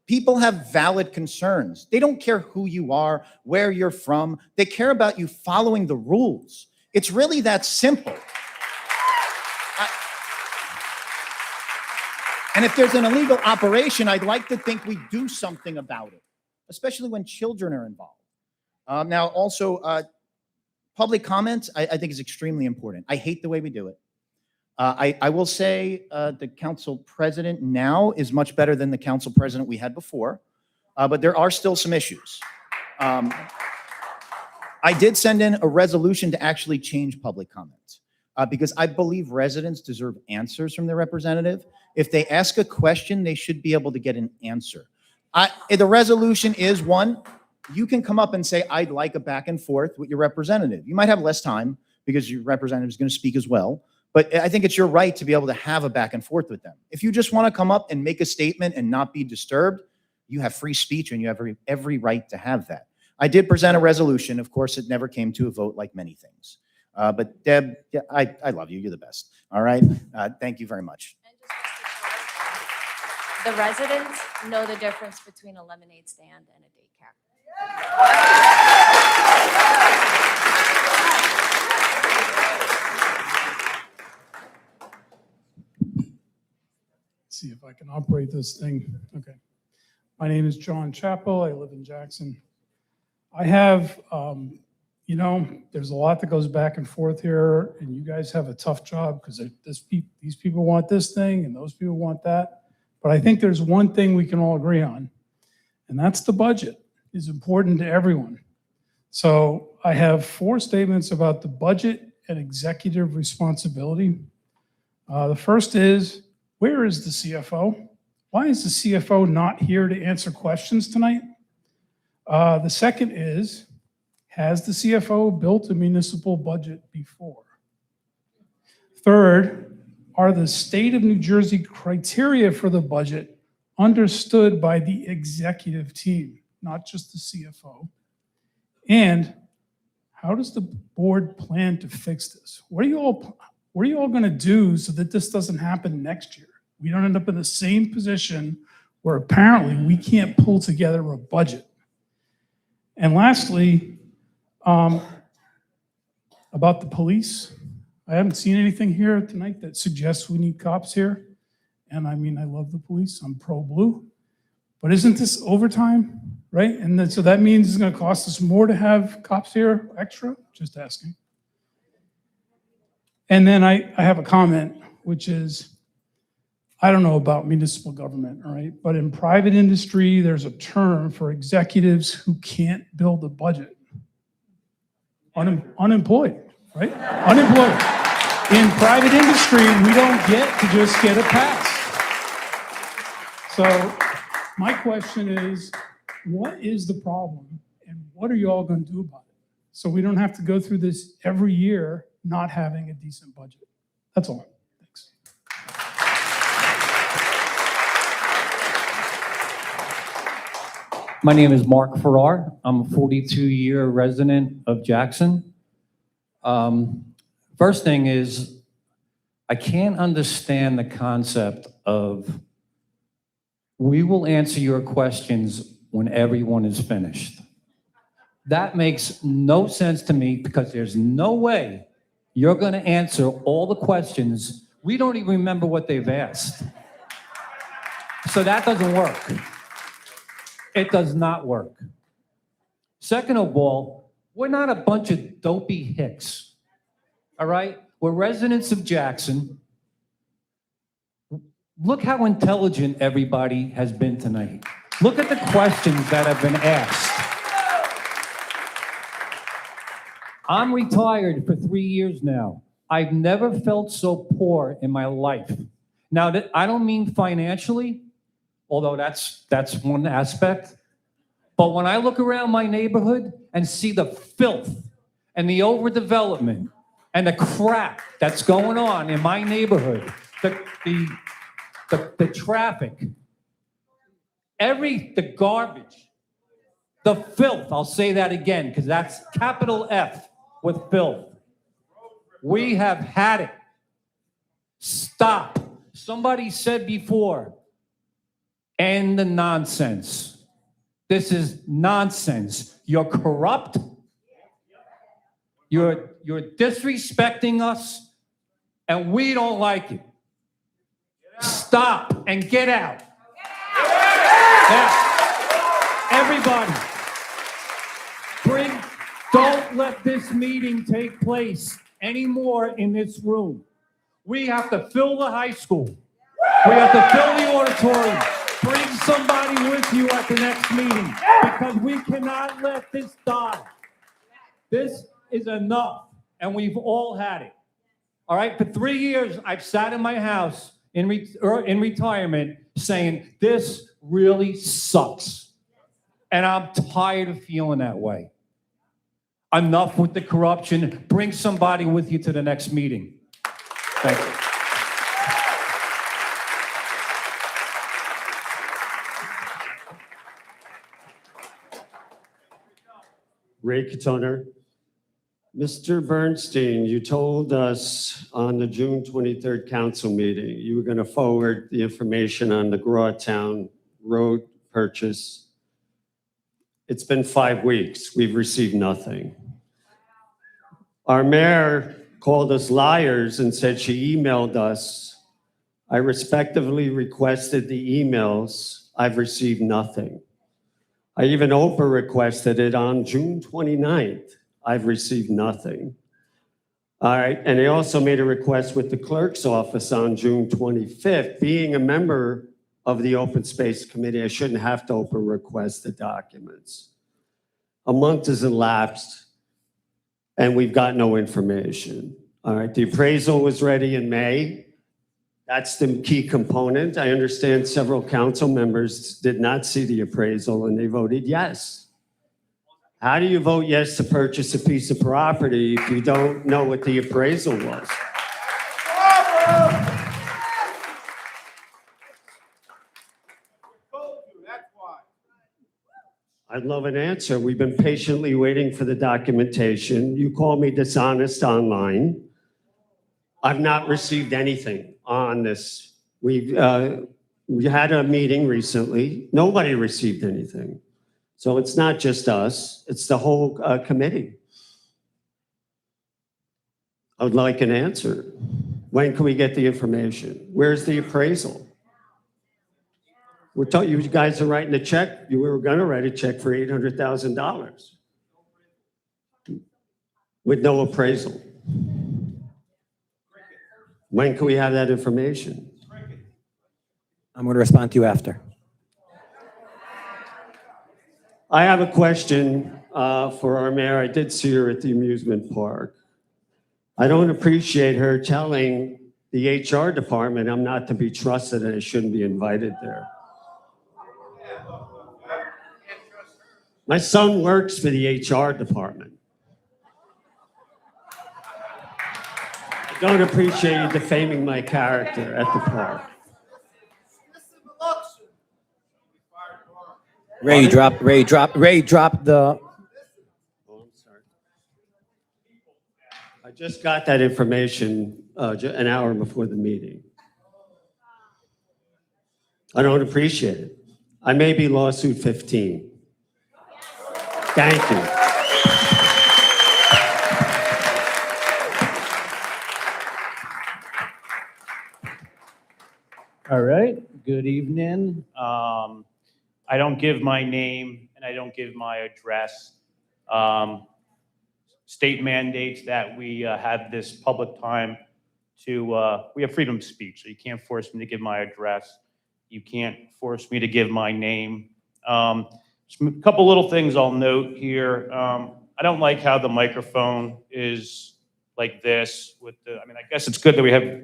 People have valid concerns. They don't care who you are, where you're from. They care about you following the rules. It's really that simple. And if there's an illegal operation, I'd like to think we do something about it, especially when children are involved. Now, also, public comment, I think is extremely important. I hate the way we do it. I will say the council president now is much better than the council president we had before, but there are still some issues. I did send in a resolution to actually change public comment because I believe residents deserve answers from their representative. If they ask a question, they should be able to get an answer. The resolution is one, you can come up and say, I'd like a back and forth with your representative. You might have less time because your representative is going to speak as well. But I think it's your right to be able to have a back and forth with them. If you just want to come up and make a statement and not be disturbed, you have free speech and you have every right to have that. I did present a resolution. Of course, it never came to a vote like many things. But Deb, yeah, I love you. You're the best. All right. Thank you very much. The residents know the difference between a lemonade stand and a daycare. See if I can operate this thing. Okay. My name is John Chappell. I live in Jackson. I have, there's a lot that goes back and forth here, and you guys have a tough job because these people want this thing and those people want that. But I think there's one thing we can all agree on, and that's the budget is important to everyone. So I have 4 statements about the budget and executive responsibility. The first is, where is the CFO? Why is the CFO not here to answer questions tonight? The second is, has the CFO built a municipal budget before? Third, are the state of New Jersey criteria for the budget understood by the executive team, not just the CFO? And how does the board plan to fix this? What are you all going to do so that this doesn't happen next year? We don't end up in the same position where apparently we can't pull together a budget. And lastly, about the police, I haven't seen anything here tonight that suggests we need cops here. And I mean, I love the police, I'm pro-blue, but isn't this overtime, right? And then, so that means it's gonna cost us more to have cops here extra, just asking. And then I have a comment, which is, I don't know about municipal government, all right? But in private industry, there's a term for executives who can't build a budget. Unemployed, right? Unemployed. In private industry, we don't get to just get a pass. So my question is, what is the problem and what are you all going to do about it? So we don't have to go through this every year not having a decent budget. That's all. Thanks. My name is Mark Farrar. I'm a 42-year resident of Jackson. First thing is, I can't understand the concept of we will answer your questions when everyone is finished. That makes no sense to me because there's no way you're going to answer all the questions. We don't even remember what they've asked. So that doesn't work. It does not work. Second of all, we're not a bunch of dopey hicks, all right? We're residents of Jackson. Look how intelligent everybody has been tonight. Look at the questions that have been asked. I'm retired for 3 years now. I've never felt so poor in my life. Now, I don't mean financially, although that's one aspect. But when I look around my neighborhood and see the filth and the overdevelopment and the crap that's going on in my neighborhood, the traffic, the garbage, The filth, I'll say that again, because that's capital F with filth. We have had it. Stop. Somebody said before, end the nonsense. This is nonsense. You're corrupt. You're disrespecting us, and we don't like it. Stop and get out. Now, everybody, don't let this meeting take place anymore in this room. We have to fill the high school. We have to fill the auditorium. Bring somebody with you at the next meeting because we cannot let this die. This is enough, and we've all had it. All right, for 3 years, I've sat in my house in retirement saying, this really sucks. And I'm tired of feeling that way. Enough with the corruption. Bring somebody with you to the next meeting. Thank you. Ray Katoner. Mr. Bernstein, you told us on the June 23rd council meeting, you were going to forward the information on the Grawtown Road purchase. It's been 5 weeks. We've received nothing. Our mayor called us liars and said she emailed us. I respectively requested the emails. I've received nothing. I even Oprah requested it on June 29th. I've received nothing. All right, and they also made a request with the clerk's office on June 25th. Being a member of the Open Space Committee, I shouldn't have to open request the documents. A month has elapsed, and we've got no information. All right, the appraisal was ready in May. That's the key component. I understand several council members did not see the appraisal and they voted yes. How do you vote yes to purchase a piece of property if you don't know what the appraisal was? I'd love an answer. We've been patiently waiting for the documentation. You call me dishonest online. I've not received anything on this. We had a meeting recently. Nobody received anything. So it's not just us, it's the whole committee. I would like an answer. When can we get the information? Where's the appraisal? We're told you guys are writing a check. You were gonna write a check for $800,000 with no appraisal. When can we have that information? I'm going to respond to you after. I have a question for our mayor. I did see her at the amusement park. I don't appreciate her telling the HR department I'm not to be trusted and I shouldn't be invited there. My son works for the HR department. I don't appreciate you defaming my character at the park. Ray drop the. Oh, I'm sorry. I just got that information an hour before the meeting. I don't appreciate it. I may be lawsuit 15. Thank you. All right, good evening. I don't give my name and I don't give my address. State mandates that we have this public time to, we have freedom of speech, so you can't force me to give my address. You can't force me to give my name. Just a couple little things I'll note here. I don't like how the microphone is like this with the, I mean, I guess it's good that we have,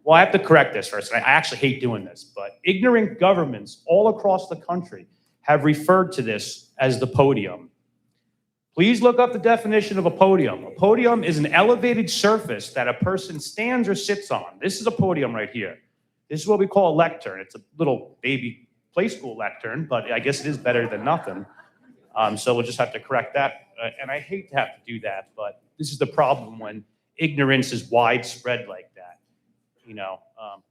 well, I have to correct this first. I actually hate doing this, but ignorant governments all across the country have referred to this as the podium. Please look up the definition of a podium. A podium is an elevated surface that a person stands or sits on. This is a podium right here. This is what we call a lectern. It's a little baby play school lectern, but I guess it is better than nothing. So we'll just have to correct that. And I hate to have to do that, but this is the problem when ignorance is widespread like that.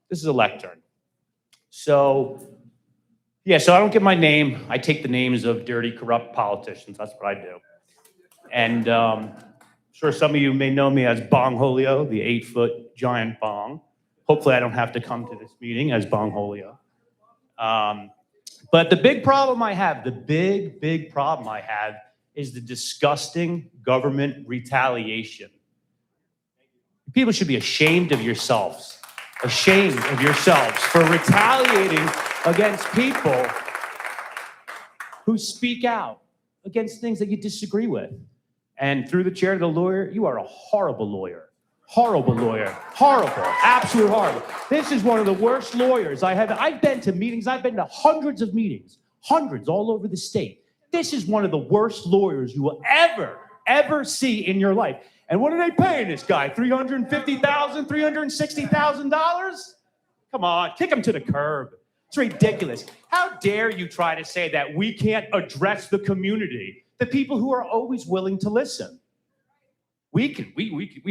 This is a lectern. So, yeah, so I don't give my name. I take the names of dirty, corrupt politicians. That's what I do. And sure, some of you may know me as Bong Holio, the 8-foot giant bong. Hopefully I don't have to come to this meeting as Bong Holio. But the big problem I have, the big problem I have is the disgusting government retaliation. People should be ashamed of yourselves for retaliating against people who speak out against things that you disagree with. And through the chair of the lawyer, you are a horrible lawyer. Horrible lawyer. Horrible. Absolutely horrible. This is one of the worst lawyers I have. I've been to meetings. I've been to hundreds of meetings. Hundreds all over the state. This is one of the worst lawyers you will ever see in your life. And what are they paying this guy? $350,000, $360,000? Come on, kick him to the curb. It's ridiculous. How dare you try to say that we can't address the community, the people who are always willing to listen? We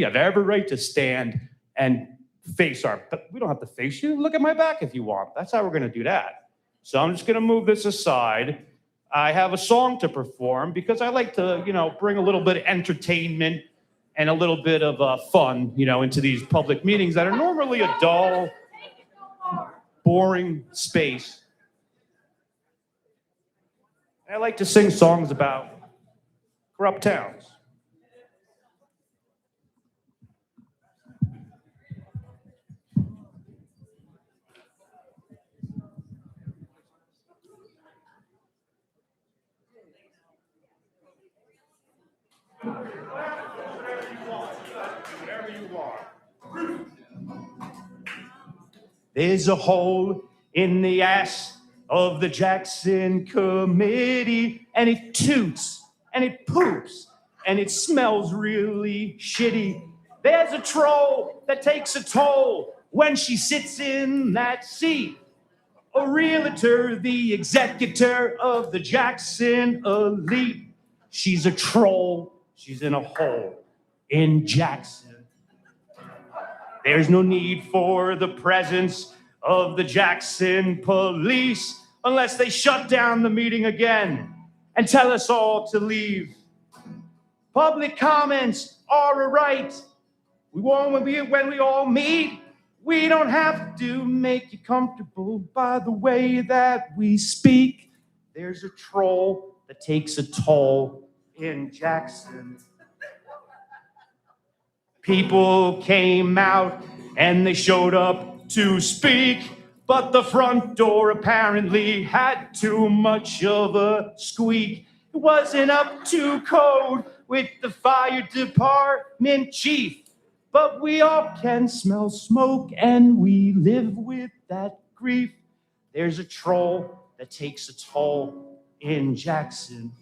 have every right to stand and face but we don't have to face you. Look at my back if you want. That's how we're going to do that. So I'm just going to move this aside. I have a song to perform because I like to, bring a little bit of entertainment and a little bit of fun, into these public meetings that are normally a dull, boring space. And I like to sing songs about corrupt towns. There's a hole in the ass of the Jackson Committee, and it toots, and it poops, and it smells really shitty. There's a troll that takes a toll when she sits in that seat. A realtor, the executor of the Jackson elite. She's a troll, she's in a hole in Jackson. There's no need for the presence of the Jackson police unless they shut down the meeting again and tell us all to leave. Public comments are a right. When we all meet, we don't have to make you comfortable by the way that we speak. There's a troll that takes a toll in Jackson. People came out and they showed up to speak, but the front door apparently had too much of a squeak. It wasn't up to code with the fire department chief, but we all can smell smoke and we live with that grief. There's a troll that takes a toll in Jackson.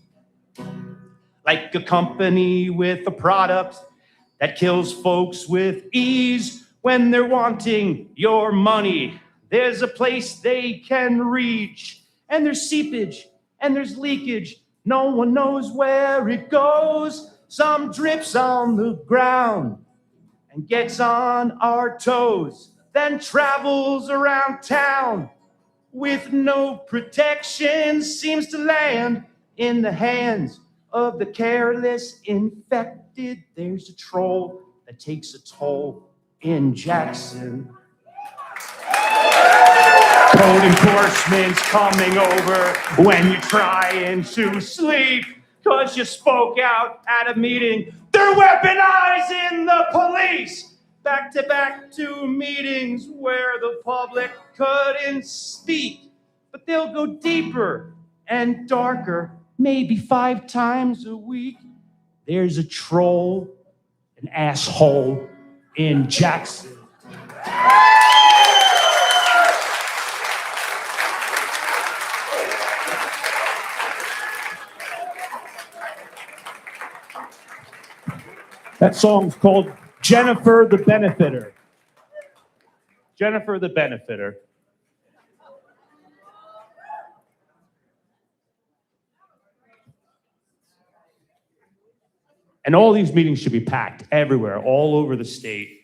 Like a company with a product that kills folks with ease when they're wanting your money. There's a place they can reach, and there's seepage, and there's leakage. No one knows where it goes. Some drips on the ground and gets on our toes, then travels around town with no protection, seems to land in the hands of the careless infected. There's a troll that takes a toll in Jackson. Code enforcement's coming over when you're trying to sleep because you spoke out at a meeting. They're weaponizing the police. Back to meetings where the public couldn't speak. But they'll go deeper and darker, maybe 5 times a week. There's a troll, an asshole in Jackson. That song's called Jennifer the Benefitter. Jennifer the Benefitter. And all these meetings should be packed everywhere, all over the state,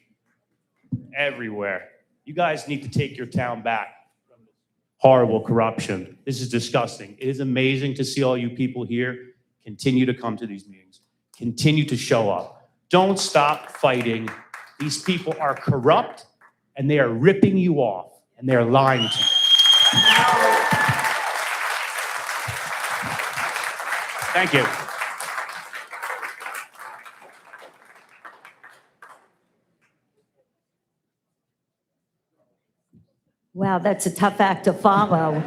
everywhere. You guys need to take your town back from this horrible corruption. This is disgusting. It is amazing to see all you people here continue to come to these meetings, continue to show up. Don't stop fighting. These people are corrupt and they are ripping you off and they are lying to you. Thank you. Wow, that's a tough act to follow.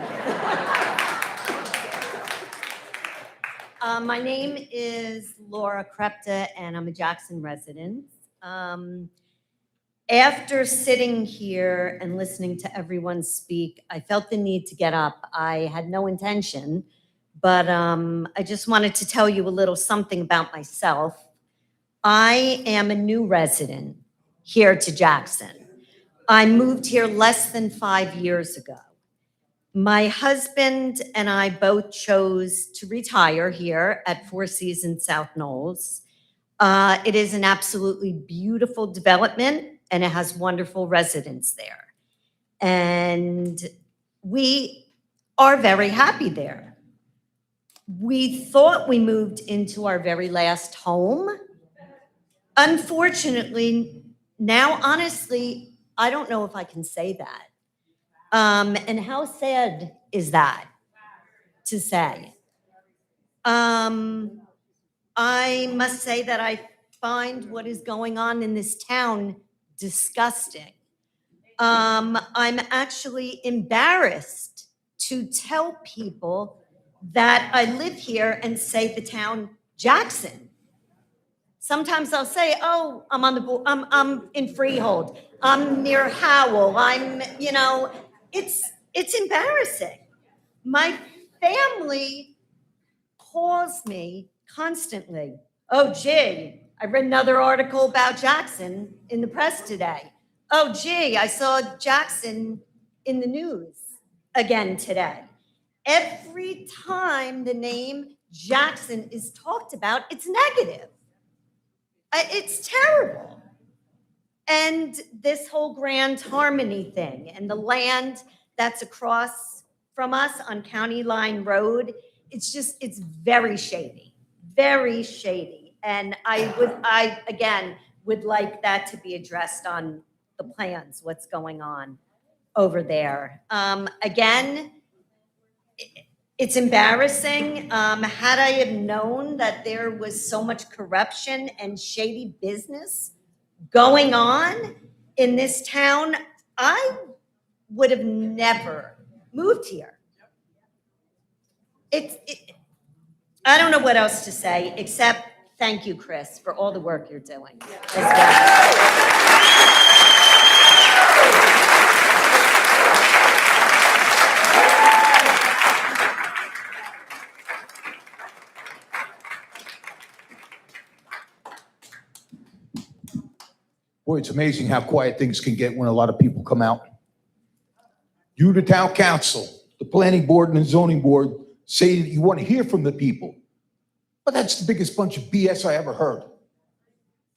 My name is Laura Krepta, and I'm a Jackson resident. After sitting here and listening to everyone speak, I felt the need to get up. I had no intention, but I just wanted to tell you a little something about myself. I am a new resident here to Jackson. I moved here less than 5 years ago. My husband and I both chose to retire here at Four Seasons South Knolls. It is an absolutely beautiful development and it has wonderful residents there. And we are very happy there. We thought we moved into our very last home. Unfortunately, now honestly, I don't know if I can say that. And how sad is that to say? I must say that I find what is going on in this town disgusting. I'm actually embarrassed to tell people that I live here and say the town Jackson. Sometimes I'll say, oh, I'm on the board, I'm in Freehold, I'm near Howell, it's embarrassing. My family calls me constantly. Oh, gee, I read another article about Jackson in the press today. Oh, gee, I saw Jackson in the news again today. Every time the name Jackson is talked about, it's negative. It's terrible. And this whole Grand Harmony thing and the land that's across from us on County Line Road, it's very shady, very shady. And I again, would like that to be addressed on the plans, what's going on over there. Again, it's embarrassing. Had I have known that there was so much corruption and shady business going on in this town, I would have never moved here. I don't know what else to say, except thank you, Chris, for all the work you're doing as well. Boy, it's amazing how quiet things can get when a lot of people come out. You, the town council, the planning board and the zoning board say that you want to hear from the people. But that's the biggest bunch of BS I ever heard.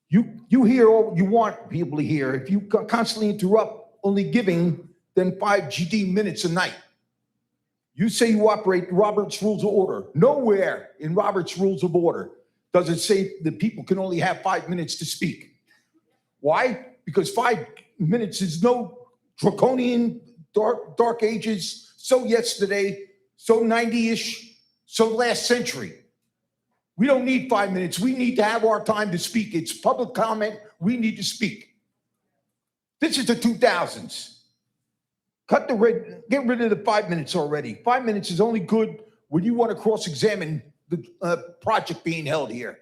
You hear all you want people to hear. If you constantly interrupt, only giving them 5 GD minutes a night. You say you operate Robert's Rules of Order. Nowhere in Robert's Rules of Order does it say that people can only have 5 minutes to speak. Why? Because 5 minutes is no draconian dark ages, so yesterday, so 90-ish, so last century. We don't need 5 minutes. We need to have our time to speak. It's public comment. We need to speak. This is the 2000s. Get rid of the 5 minutes already. 5 minutes is only good when you want to cross-examine the project being held here.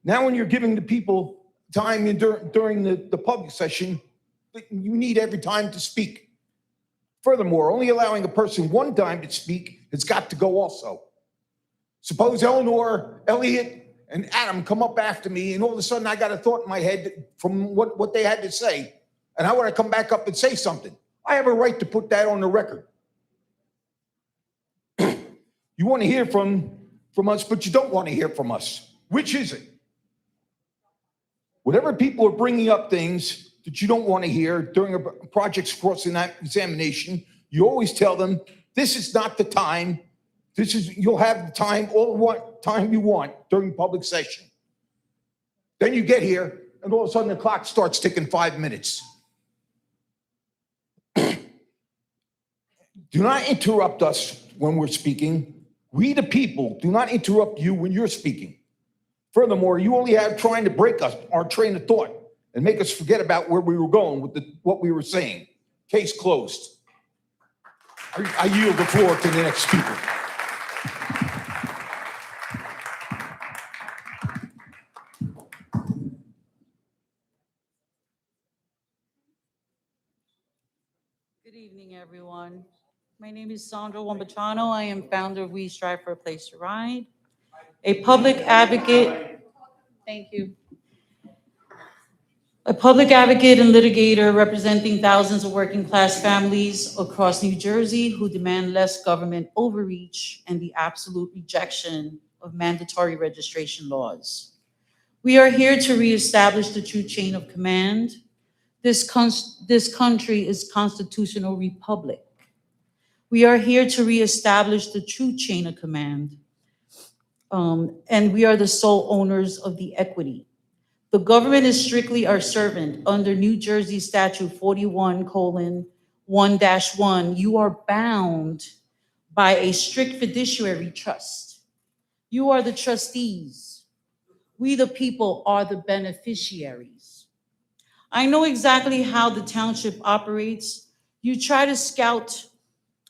Now when you're giving the people time during the public session, you need every time to speak. Furthermore, only allowing a person one time to speak has got to go also. Suppose Eleanor, Elliot, and Adam come up after me, and all of a sudden I got a thought in my head from what they had to say, and I want to come back up and say something. I have a right to put that on the record. You want to hear from us, but you don't want to hear from us. Which is it? Whatever people are bringing up things that you don't want to hear during a project's cross-examination, you always tell them, this is not the time. You'll have the time, all what time you want during public session. Then you get here, and all of a sudden the clock starts ticking 5 minutes. Do not interrupt us when we're speaking. We, the people, do not interrupt you when you're speaking. Furthermore, you only have trying to break us, our train of thought, and make us forget about where we were going with what we were saying. Case closed. I yield the floor to the next speaker. Good evening, everyone. My name is Sandra Wambachano. I am founder of We Strive for a Place to Ride, a public advocate. Thank you. A public advocate and litigator representing thousands of working class families across New Jersey who demand less government overreach and the absolute rejection of mandatory registration laws. We are here to reestablish the true chain of command. This country is constitutional republic. We are here to reestablish the true chain of command. And we are the sole owners of the equity. The government is strictly our servant. Under New Jersey Statute 41:1-1, you are bound by a strict fiduciary trust. You are the trustees. We, the people, are the beneficiaries. I know exactly how the township operates. You try to scout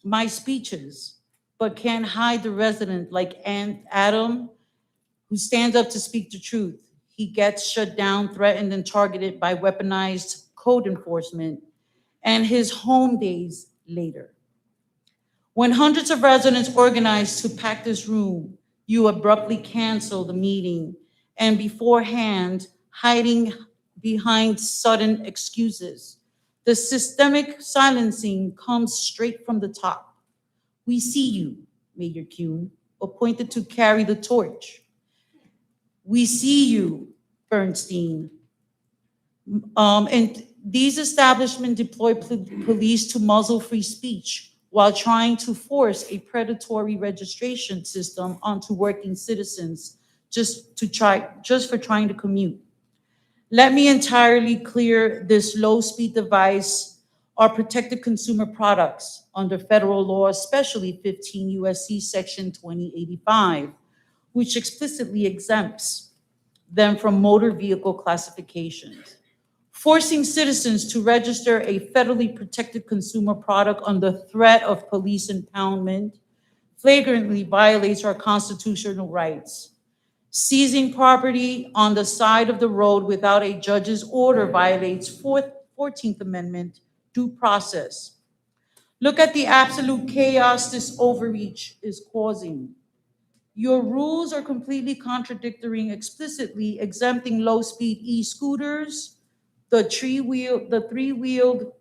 my speeches, but can't hide the resident like Adam, who stands up to speak the truth. He gets shut down, threatened, and targeted by weaponized code enforcement, and his home days later. When hundreds of residents organized to pack this room, you abruptly cancel the meeting, and beforehand, hiding behind sudden excuses. The systemic silencing comes straight from the top. We see you, Mayor Kuhn, appointed to carry the torch. We see you, Bernstein. And these establishments deploy police to muzzle free speech while trying to force a predatory registration system onto working citizens just for trying to commute. Let me entirely clear this low-speed device are protected consumer products under federal law, especially 15 U.S.C. Section 2085, which explicitly exempts them from motor vehicle classifications. Forcing citizens to register a federally protected consumer product under threat of police impoundment flagrantly violates our constitutional rights. Seizing property on the side of the road without a judge's order violates 14th Amendment due process. Look at the absolute chaos this overreach is causing. Your rules are completely contradictory, explicitly exempting low-speed e-scooters, the three-wheeled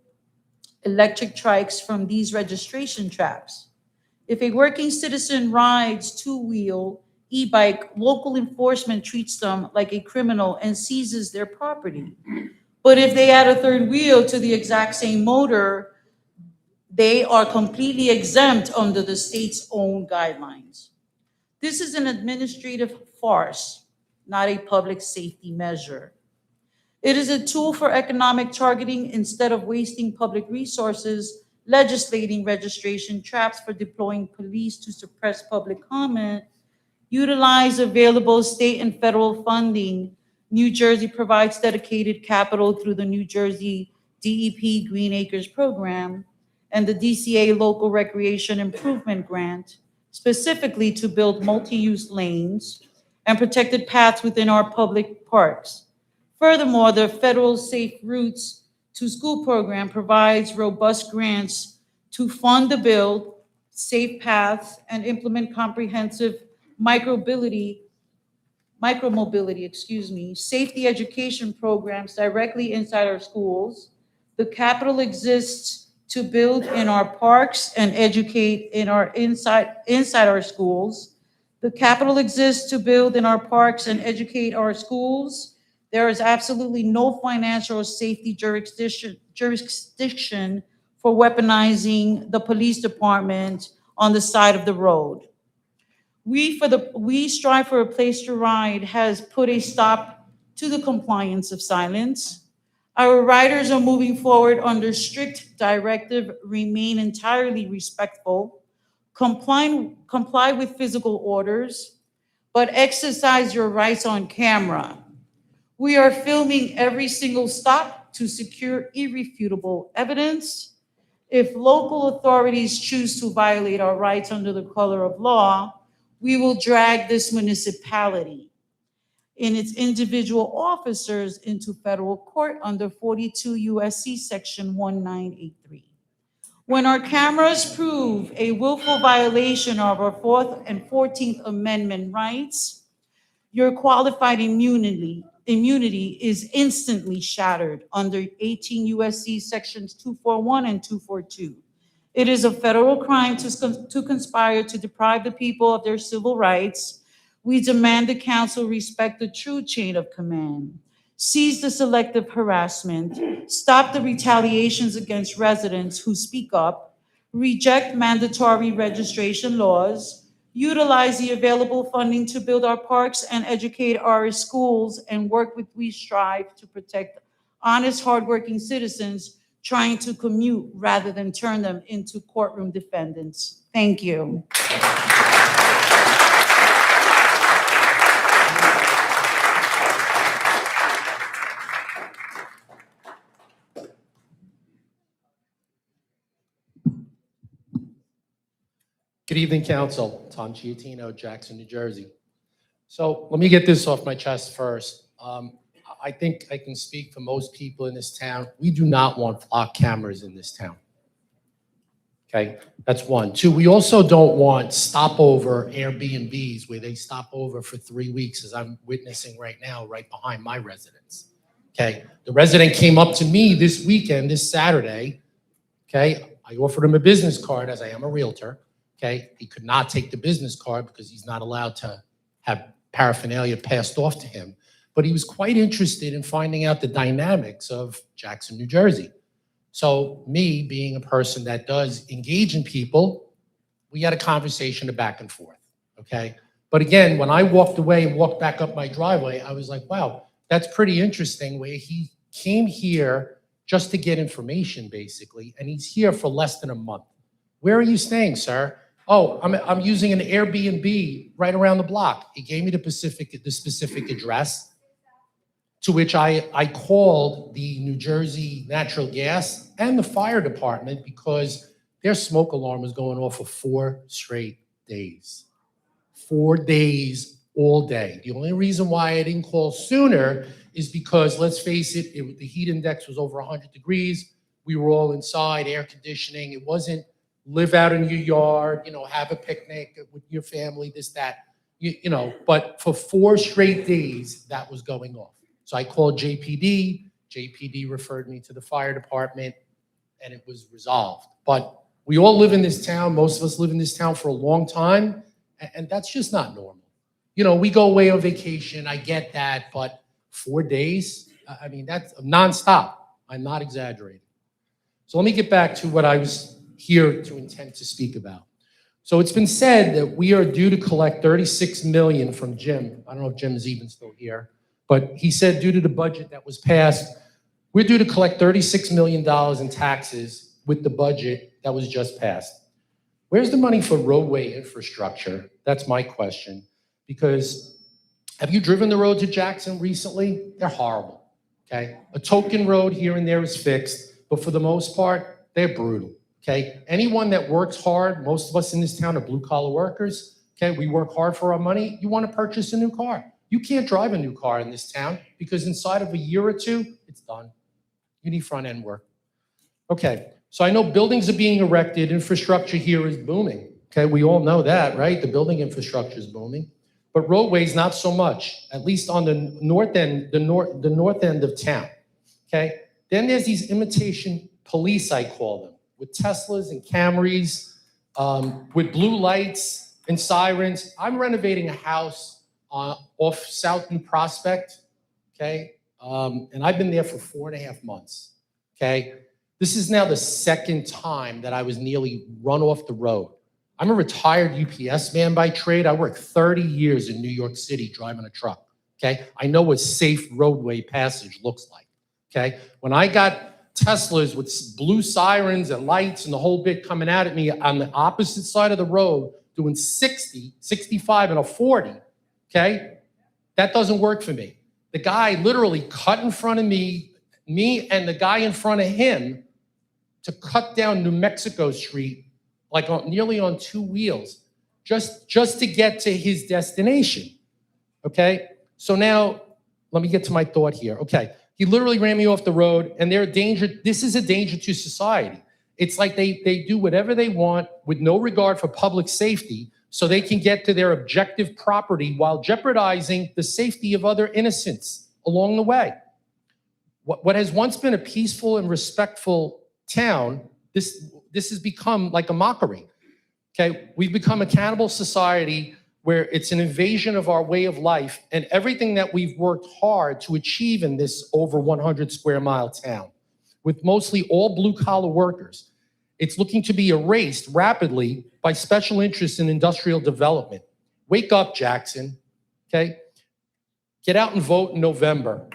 electric trikes from these registration traps. If a working citizen rides two-wheel e-bike, local enforcement treats them like a criminal and seizes their property. But if they add a third wheel to the exact same motor, they are completely exempt under the state's own guidelines. This is an administrative farce, not a public safety measure. It is a tool for economic targeting instead of wasting public resources, legislating registration traps for deploying police to suppress public comment. Utilize available state and federal funding. New Jersey provides dedicated capital through the New Jersey DEP Green Acres Program and the DCA Local Recreation Improvement Grant, specifically to build multi-use lanes and protected paths within our public parks. Furthermore, the Federal Safe Routes to School program provides robust grants to fund the build, safe paths, and implement comprehensive micromobility, safety education programs directly inside our schools. The capital exists to build in our parks and educate in our inside our schools. The capital exists to build in our parks and educate our schools. There is absolutely no financial or safety jurisdiction for weaponizing the police department on the side of the road. We Strive for a Place to Ride has put a stop to the compliance of silence. Our riders are moving forward under strict directive, remain entirely respectful, comply with physical orders, but exercise your rights on camera. We are filming every single stop to secure irrefutable evidence. If local authorities choose to violate our rights under the color of law, we will drag this municipality and its individual officers into federal court under 42 USC Section 1983. When our cameras prove a willful violation of our 4th and 14th Amendment rights, your qualified immunity is instantly shattered under 18 USC Sections 241 and 242. It is a federal crime to conspire to deprive the people of their civil rights. We demand the council respect the true chain of command, cease the selective harassment, stop the retaliations against residents who speak up, reject mandatory registration laws, utilize the available funding to build our parks and educate our schools, and work with We Strive to protect honest, hardworking citizens trying to commute rather than turn them into courtroom defendants. Thank you. Good evening, Council. Tom Chiatino, Jackson, New Jersey. So let me get this off my chest first. I think I can speak for most people in this town. We do not want flock cameras in this town. Okay, that's one. Two, we also don't want stopover Airbnbs where they stop over for 3 weeks, as I'm witnessing right now, right behind my residence. Okay, the resident came up to me this weekend, this Saturday. Okay, I offered him a business card as I am a realtor. Okay, he could not take the business card because he's not allowed to have paraphernalia passed off to him. But he was quite interested in finding out the dynamics of Jackson, New Jersey. So me, being a person that does engage in people, we had a conversation back and forth, okay? But again, when I walked away and walked back up my driveway, I was like, wow, that's pretty interesting where he came here just to get information, basically, and he's here for less than a month. Where are you staying, sir? Oh, I'm using an Airbnb right around the block. He gave me the specific address, to which I called the New Jersey Natural Gas and the fire department because their smoke alarm was going off for 4 straight days. 4 days, all day. The only reason why I didn't call sooner is because, let's face it, the heat index was over 100 degrees. We were all inside, air conditioning. It wasn't live out in your yard, have a picnic with your family, this, that, but for 4 straight days, that was going off. So I called JPD. JPD referred me to the fire department, and it was resolved. But we all live in this town. Most of us live in this town for a long time, and that's just not normal. We go away on vacation. I get that, but 4 days? I mean, that's nonstop. I'm not exaggerating. So let me get back to what I was here to intend to speak about. So it's been said that we are due to collect $36 million from Jim. I don't know if Jim is even still here. But he said due to the budget that was passed, we're due to collect $36 million in taxes with the budget that was just passed. Where's the money for roadway infrastructure? That's my question. Because have you driven the road to Jackson recently? They're horrible, okay? A token road here and there is fixed, but for the most part, they're brutal, okay? Anyone that works hard, most of us in this town are blue-collar workers, okay? We work hard for our money. You want to purchase a new car. You can't drive a new car in this town because inside of a year or two, it's done. You need front end work. Okay, so I know buildings are being erected, infrastructure here is booming. Okay, we all know that, right? The building infrastructure is booming, but roadways not so much, at least on the north end, the north end of town. Okay, then there's these imitation police, I call them, with Teslas and Camrys, with blue lights. and sirens. I'm renovating a house off Southern Prospect, okay? And I've been there for 4.5 months, okay? This is now the second time that I was nearly run off the road. I'm a retired UPS man by trade. I worked 30 years in New York City driving a truck, okay? I know what safe roadway passage looks like, okay? When I got Teslas with blue sirens and lights and the whole bit coming out at me on the opposite side of the road doing 60, 65 and a 40, okay? That doesn't work for me. The guy literally cut in front of me and the guy in front of him to cut down New Mexico Street like nearly on 2 wheels just to get to his destination, okay? So now, let me get to my thought here. Okay, he literally ran me off the road and they're a danger. This is a danger to society. It's like they do whatever they want with no regard for public safety so they can get to their objective property while jeopardizing the safety of other innocents along the way. What has once been a peaceful and respectful town, this has become like a mockery, okay? We've become a cannibal society where it's an invasion of our way of life and everything that we've worked hard to achieve in this over 100 square mile town with mostly all blue collar workers. It's looking to be erased rapidly by special interests in industrial development. Wake up, Jackson, okay? Get out and vote in November.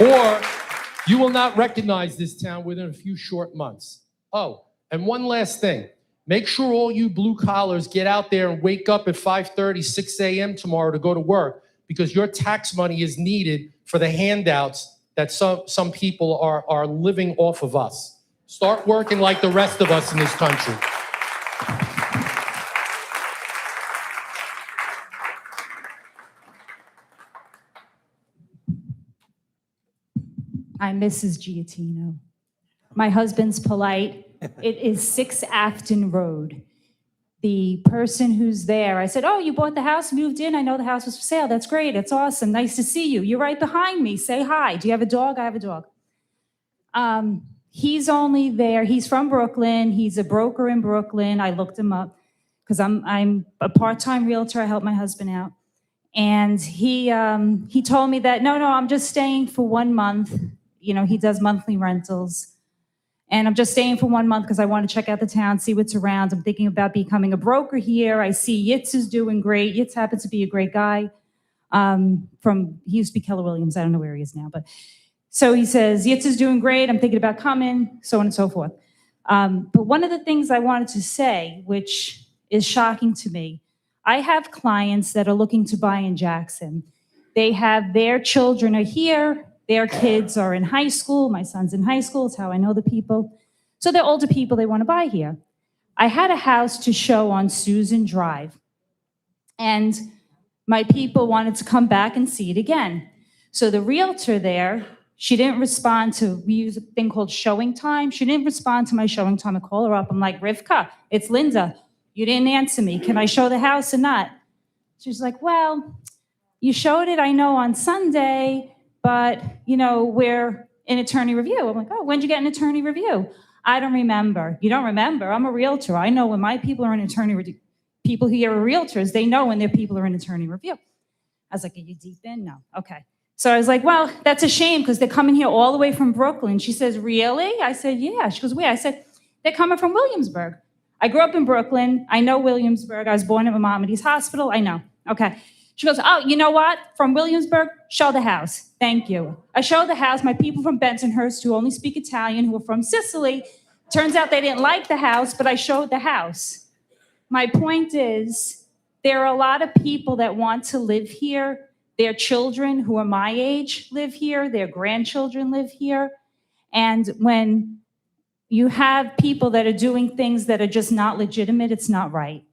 Or you will not recognize this town within a few short months. Oh, and one last thing. Make sure all you blue collars get out there and wake up at 5:30, 6 a.m. tomorrow to go to work because your tax money is needed for the handouts that some people are living off of us. Start working like the rest of us in this country. I'm Mrs. Giattino. My husband's polite. It is 6 Afton Road. The person who's there, I said, oh, you bought the house, moved in. I know the house was for sale. That's great. It's awesome. Nice to see you. You're right behind me. Say hi. Do you have a dog? I have a dog. He's only there. He's from Brooklyn. He's a broker in Brooklyn. I looked him up because I'm a part-time realtor. I help my husband out. And he told me that, no, I'm just staying for 1 month. You know, he does monthly rentals. And I'm just staying for 1 month because I want to check out the town, see what's around. I'm thinking about becoming a broker here. I see Yitz is doing great. Yitz happens to be a great guy. He used to be Keller Williams. I don't know where he is now. But so he says, Yitz is doing great. I'm thinking about coming, so on and so forth. But one of the things I wanted to say, which is shocking to me, I have clients that are looking to buy in Jackson. They have their children are here. Their kids are in high school. My son's in high school. It's how I know the people. So they're older people. They want to buy here. I had a house to show on Susan Drive. And my people wanted to come back and see it again. So the realtor there, she didn't respond to, we use a thing called showing time. She didn't respond to my showing time. I call her up. I'm like, Rivka, it's Linda. You didn't answer me. Can I show the house or not? She's like, well, you showed it, I know, on Sunday, but, you know, we're in attorney review. I'm like, oh, when'd you get an attorney review? I don't remember. You don't remember? I'm a realtor. I know when my people are in attorney review. People here are realtors. They know when their people are in attorney review. I was like, are you deep in? No. Okay. So I was like, well, that's a shame because they're coming here all the way from Brooklyn. She says, really? I said, yeah. She goes, where? I said, they're coming from Williamsburg. I grew up in Brooklyn. I know Williamsburg. I was born at Maimonides Hospital. I know. Okay. She goes, oh, you know what? From Williamsburg, show the house. Thank you. I showed the house. My people from Bensonhurst who only speak Italian, who are from Sicily, turns out they didn't like the house, but I showed the house. My point is, there are a lot of people that want to live here. Their children who are my age live here. Their grandchildren live here. And when you have people that are doing things that are just not legitimate, it's not right.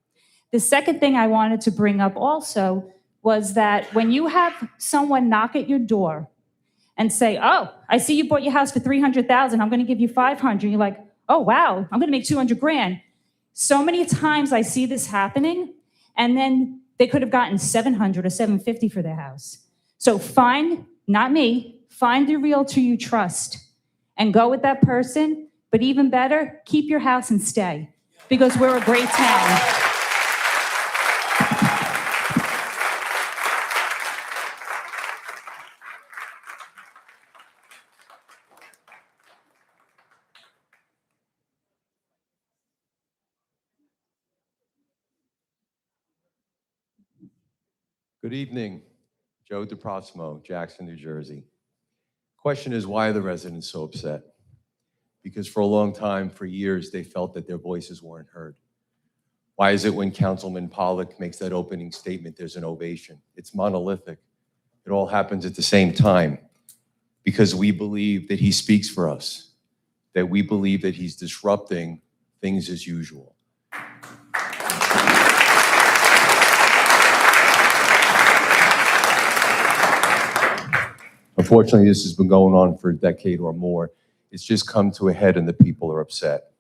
The second thing I wanted to bring up also was that when you have someone knock at your door and say, oh, I see you bought your house for $300,000, I'm going to give you $500. You're like, oh, wow, I'm going to make $200,000. So many times I see this happening, and then they could have gotten $700 or $750 for their house. So find, not me, find the realtor you trust and go with that person. But even better, keep your house and stay, because we're a great town. Good evening. Joe DeProsimo, Jackson, New Jersey. Question is, why are the residents so upset? Because for a long time, for years, they felt that their voices weren't heard. Why is it when Councilman Pollock makes that opening statement, there's an ovation? It's monolithic. It all happens at the same time because we believe that he speaks for us, that we believe that he's disrupting things as usual. Unfortunately, this has been going on for a decade or more. It's just come to a head and the people are upset.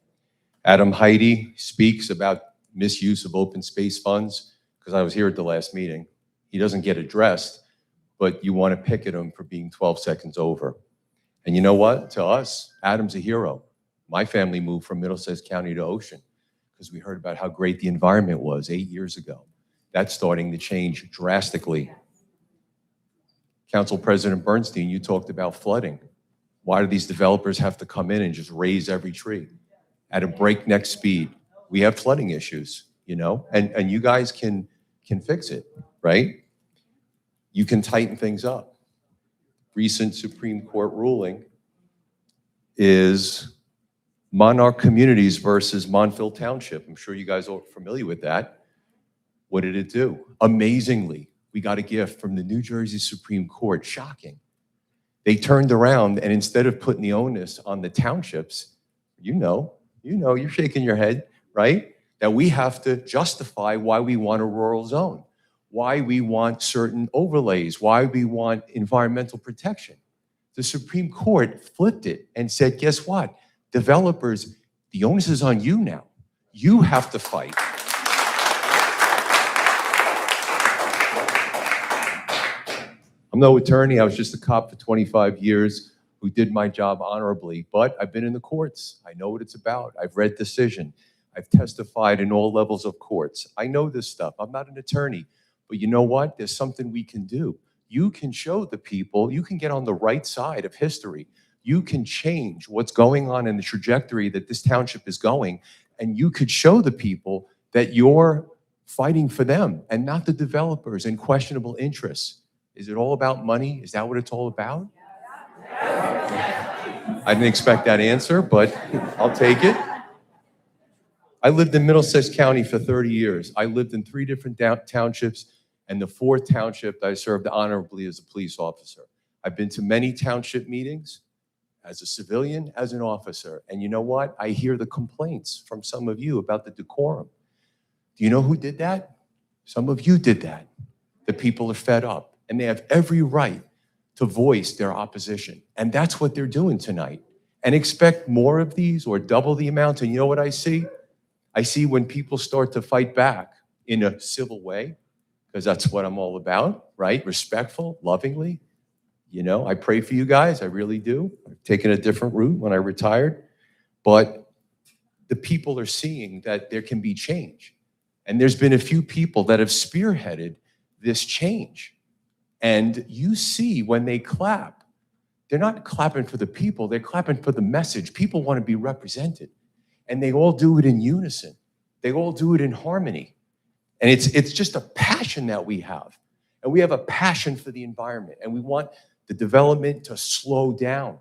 Adam Heidi speaks about misuse of open space funds, because I was here at the last meeting. He doesn't get addressed, but you want to pick at him for being 12 seconds over. And you know what? To us, Adam's a hero. My family moved from Middlesex County to Ocean because we heard about how great the environment was 8 years ago. That's starting to change drastically. Council President Bernstein, you talked about flooding. Why do these developers have to come in and just raise every tree at a breakneck speed? We have flooding issues, you know, and you guys can fix it, right? You can tighten things up. Recent Supreme Court ruling is Monarch Communities versus Montville Township. I'm sure you guys are familiar with that. What did it do? Amazingly, we got a gift from the New Jersey Supreme Court. Shocking. They turned around and instead of putting the onus on the townships, you're shaking your head, right? That we have to justify why we want a rural zone, why we want certain overlays, why we want environmental protection. The Supreme Court flipped it and said, guess what? Developers, the onus is on you now. You have to fight. I'm no attorney. I was just a cop for 25 years who did my job honorably, but I've been in the courts. I know what it's about. I've read decision. I've testified in all levels of courts. I know this stuff. I'm not an attorney, but you know what? There's something we can do. You can show the people, you can get on the right side of history. You can change what's going on in the trajectory that this township is going, and you could show the people that you're fighting for them and not the developers and questionable interests. Is it all about money? Is that what it's all about? I didn't expect that answer, but I'll take it. I lived in Middlesex County for 30 years. I lived in 3 different townships, and the 4th township I served honorably as a police officer. I've been to many township meetings as a civilian, as an officer. And you know what? I hear the complaints from some of you about the decorum. Do you know who did that? Some of you did that. The people are fed up. And they have every right to voice their opposition. And that's what they're doing tonight. And expect more of these or double the amount. And you know what I see? I see when people start to fight back in a civil way, because that's what I'm all about, right? Respectful, lovingly. You know, I pray for you guys. I really do. I've taken a different route when I retired. But the people are seeing that there can be change. And there's been a few people that have spearheaded this change. And you see when they clap, they're not clapping for the people, they're clapping for the message. People want to be represented. And they all do it in unison. They all do it in harmony. And it's just a passion that we have. And we have a passion for the environment. And we want the development to slow down.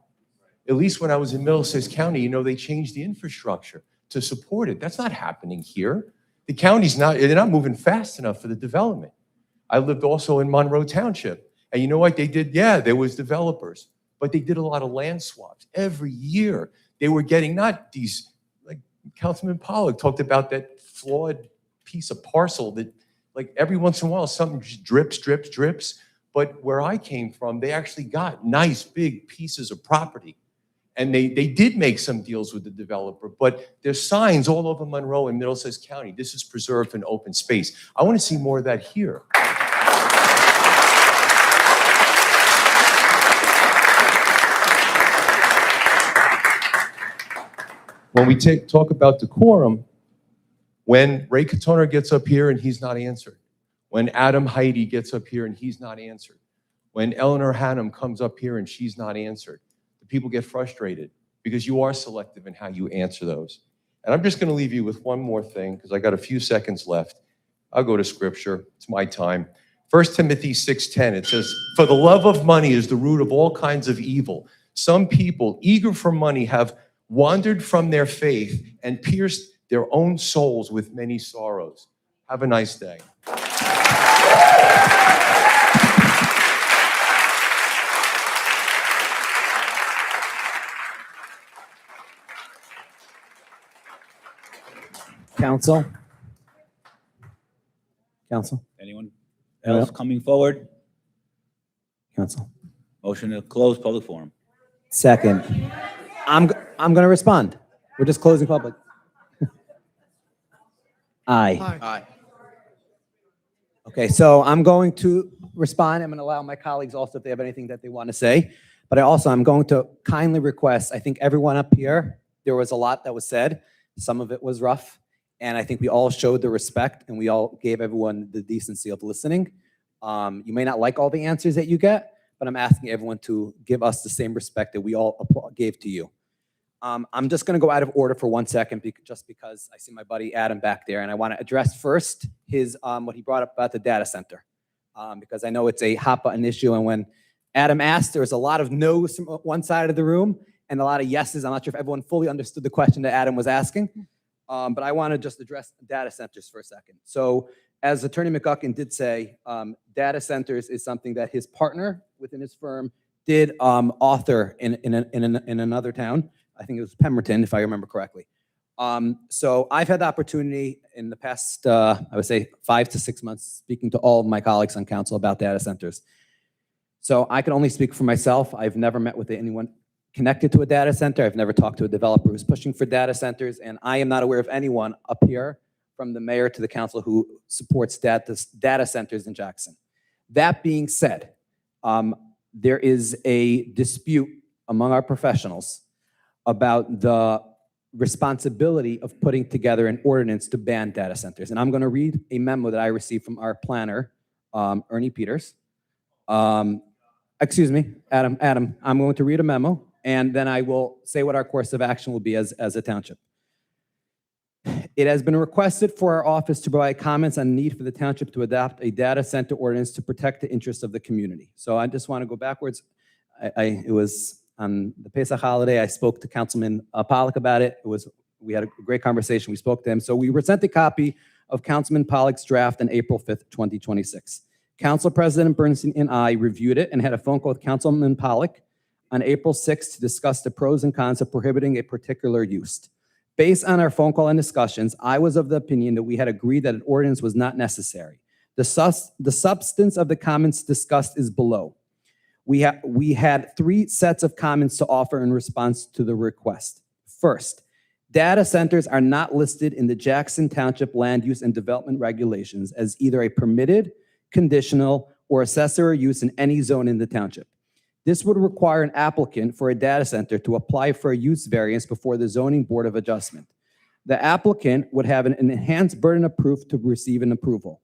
At least when I was in Middlesex County, you know, they changed the infrastructure to support it. That's not happening here. The county's they're not moving fast enough for the development. I lived also in Monroe Township. And you know what they did? Yeah, there was developers, but they did a lot of land swaps. Every year, they were getting not these, like Councilman Pollock talked about that flawed piece of parcel that like every once in a while, something just drips. But where I came from, they actually got nice big pieces of property. And they did make some deals with the developer, but there's signs all over Monroe and Middlesex County. This is preserved and open space. I want to see more of that here. when we talk about decorum, when Ray Katoner gets up here and he's not answered, when Adam Heidi gets up here and he's not answered, when Eleanor Hannum comes up here and she's not answered, the people get frustrated because you are selective in how you answer those. And I'm just going to leave you with one more thing because I got a few seconds left. I'll go to scripture. It's my time. 1 Timothy 6:10, it says, "For the love of money is the root of all kinds of evil. Some people, eager for money, have wandered from their faith and pierced their own souls with many sorrows." Have a nice day. Council? Council? Anyone else coming forward? Council? Motion to close public forum. Second. I'm going to respond. We're just closing public. Aye. Aye. Okay, so I'm going to respond. I'm going to allow my colleagues also if they have anything that they want to say. But I'm going to kindly request, I think everyone up here, there was a lot that was said. Some of it was rough. And I think we all showed the respect and we all gave everyone the decency of listening. You may not like all the answers that you get, but I'm asking everyone to give us the same respect that we all gave to you. I'm just going to go out of order for 1 second just because I see my buddy Adam back there, and I want to address first his what he brought up about the data center, because I know it's a hot button issue. And when Adam asked, there was a lot of no's from one side of the room and a lot of yeses. I'm not sure if everyone fully understood the question that Adam was asking, but I want to just address data centers for a second. So as Attorney McGuckin did say, data centers is something that his partner within his firm did author in another town. I think it was Pemberton, if I remember correctly. So I've had the opportunity in the past, I would say 5 to 6 months, speaking to all of my colleagues on council about data centers. So I can only speak for myself. I've never met with anyone connected to a data center. I've never talked to a developer who's pushing for data centers, and I am not aware of anyone up here from the mayor to the council who supports data centers in Jackson. That being said, there is a dispute among our professionals about the responsibility of putting together an ordinance to ban data centers. And I'm going to read a memo that I received from our planner, Ernie Peters. Excuse me, Adam, I'm going to read a memo, and then I will say what our course of action will be as a township. It has been requested for our office to provide comments on the need for the township to adopt a data center ordinance to protect the interests of the community. So I just want to go backwards. It was on the Pesach holiday. I spoke to Councilman Pollack about it. We had a great conversation. We spoke to him. So we were sent a copy of Councilman Pollack's draft on April 5th, 2026. Council President Bernstein and I reviewed it and had a phone call with Councilman Pollack on April 6th to discuss the pros and cons of prohibiting a particular use. Based on our phone call and discussions, I was of the opinion that we had agreed that an ordinance was not necessary. The substance of the comments discussed is below. We had 3 sets of comments to offer in response to the request. First, data centers are not listed in the Jackson Township Land Use and Development Regulations as either a permitted, conditional, or accessory use in any zone in the township. This would require an applicant for a data center to apply for a use variance before the Zoning Board of Adjustment. The applicant would have an enhanced burden of proof to receive an approval.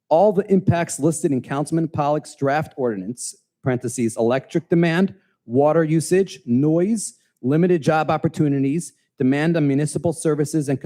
All the impacts listed in Councilman Pollack's draft ordinance, parentheses, electric demand, water usage, noise, limited job opportunities, demand on municipal services, and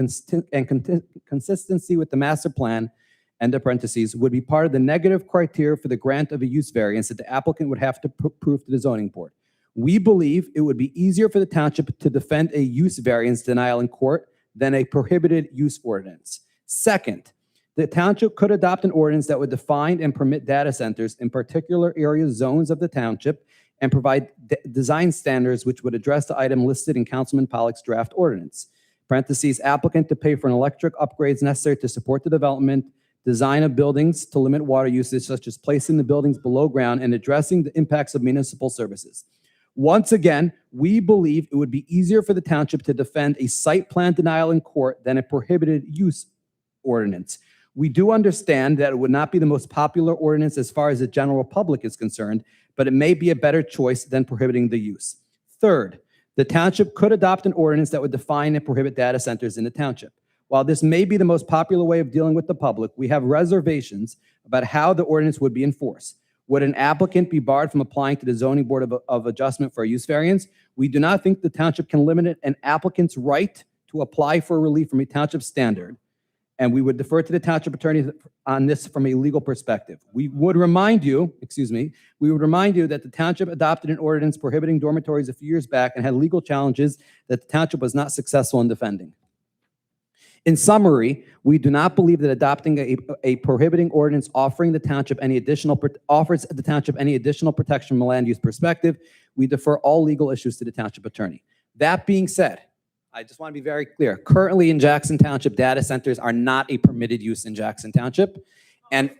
consistency with the master plan, and the parentheses, would be part of the negative criteria for the grant of a use variance that the applicant would have to prove to the zoning board. We believe it would be easier for the township to defend a use variance denial in court than a prohibited use ordinance. Second, the township could adopt an ordinance that would define and permit data centers in particular area zones of the township and provide design standards which would address the item listed in Councilman Pollack's draft ordinance. Parentheses, applicant to pay for an electric upgrades necessary to support the development, design of buildings to limit water usage, such as placing the buildings below ground and addressing the impacts of municipal services. Once again, we believe it would be easier for the township to defend a site plan denial in court than a prohibited use ordinance. We do understand that it would not be the most popular ordinance as far as the general public is concerned, but it may be a better choice than prohibiting the use. Third, The township could adopt an ordinance that would define and prohibit data centers in the township. While this may be the most popular way of dealing with the public, we have reservations about how the ordinance would be enforced. Would an applicant be barred from applying to the zoning board of adjustment for a use variance? We do not think the township can limit an applicant's right to apply for relief from a township standard, and we would defer to the township attorney on this from a legal perspective. We would remind you that the township adopted an ordinance prohibiting dormitories a few years back and had legal challenges that the township was not successful in defending. In summary, we do not believe that adopting a prohibiting ordinance offers the township any additional protection from a land use perspective. We defer all legal issues to the township attorney. That being said, I just want to be very clear. Currently in Jackson Township, data centers are not a permitted use in Jackson Township. And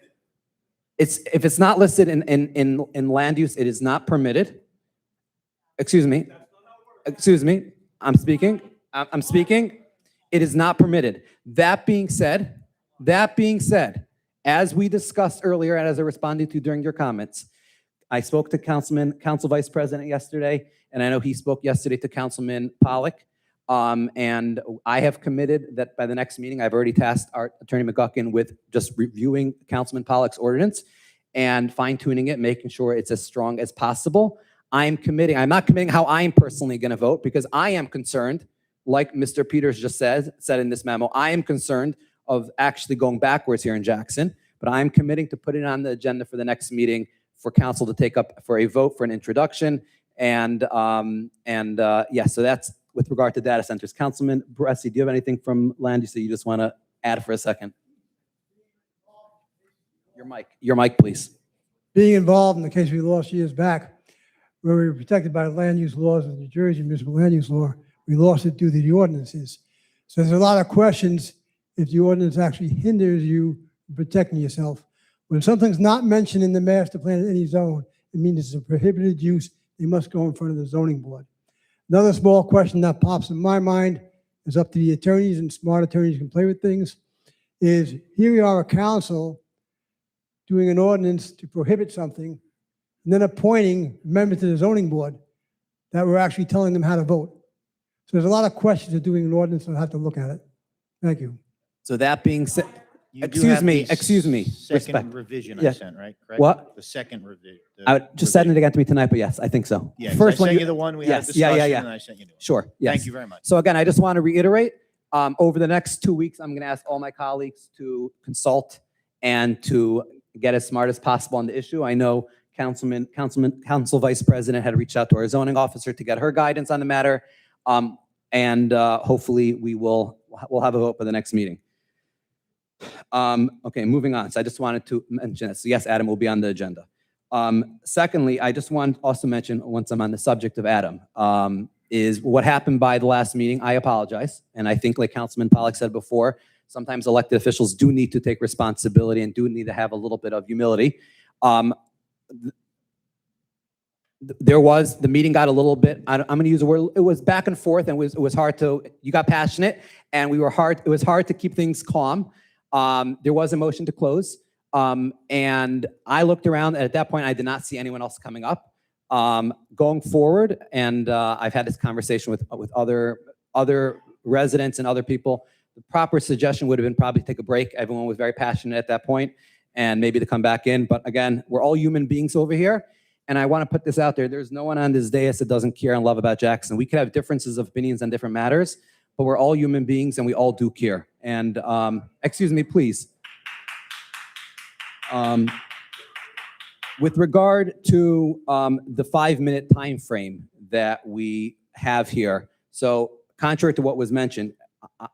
if it's not listed in land use, it is not permitted. Excuse me. I'm speaking. It is not permitted. That being said, as we discussed earlier and as I responded to during your comments, I spoke to Council Vice President yesterday, and I know he spoke yesterday to Councilman Pollock. And I have committed that by the next meeting, I've already tasked our Attorney McGuckin with just reviewing Councilman Pollock's ordinance and fine-tuning it, making sure it's as strong as possible. I'm not committing how I'm personally going to vote because I am concerned, like Mr. Peters just said in this memo, I am concerned of actually going backwards here in Jackson, but I'm committing to put it on the agenda for the next meeting for council to take up for a vote for an introduction. So that's with regard to data centers. Councilman Baresi, do you have anything from land use that you just want to add for a second? Your mic, please. Being involved in the case we lost years back, where we were protected by land use laws of New Jersey, municipal land use law, we lost it due to the ordinances. So there's a lot of questions if the ordinance actually hinders you from protecting yourself. When something's not mentioned in the master plan in any zone, it means it's a prohibited use. They must go in front of the zoning board. Another small question that pops in my mind is up to the attorneys, and smart attorneys can play with things, is here we are a council doing an ordinance to prohibit something and then appointing members to the zoning board that we're actually telling them how to vote. So there's a lot of questions of doing an ordinance, and I'll have to look at it. Thank you. So that being said, You do have the excuse me. Second revision I Yeah. sent, right? Correct? What? The second revision. Just sending it again to me tonight, but yes, I think so. Yeah, 'cause First I one, sent you the one we had a discussion, and I sent you the one. Sure, yes. Thank you very much. So again, I just want to reiterate, over the next 2 weeks, I'm going to ask all my colleagues to consult and to get as smart as possible on the issue. I know Council Vice President had reached out to our zoning officer to get her guidance on the matter. Hopefully we'll have a vote for the next meeting. Okay, moving on. So I just wanted to mention this. So yes, Adam will be on the agenda. Secondly, I just want to also mention, once I'm on the subject of Adam, is what happened by the last meeting. I apologize. And I think like Councilman Pollock said before, sometimes elected officials do need to take responsibility and do need to have a little bit of humility. The meeting got a little bit, I'm going to use a word, it was back and forth, and it was hard to, you got passionate, and it was hard to keep things calm. There was a motion to close, and I looked around, and at that point, I did not see anyone else coming up. Going forward, and I've had this conversation with other residents and other people, the proper suggestion would have been probably take a break. Everyone was very passionate at that point, and maybe to come back in. But again, we're all human beings over here. And I want to put this out there. There's no one on this dais that doesn't care and love about Jackson. We could have differences of opinions on different matters, but we're all human beings and we all do care. And excuse me, please. With regard to the 5-minute time frame that we have here, so contrary to what was mentioned,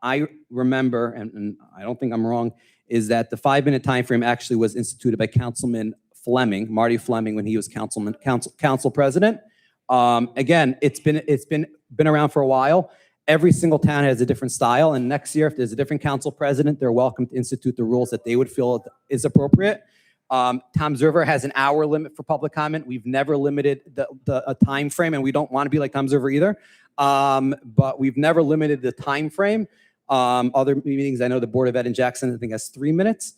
I remember, and I don't think I'm wrong, is that the 5-minute time frame actually was instituted by Councilman Fleming, Marty Fleming, when he was council president. Again, it's been around for a while. Every single town has a different style, and next year, if there's a different council president, they're welcome to institute the rules that they would feel is appropriate. Tom's River has an hour limit for public comment. We've never limited a time frame, and we don't want to be like Tom's River either. But we've never limited the time frame. Other meetings, I know the Board of Ed in Jackson, I think, has 3 minutes.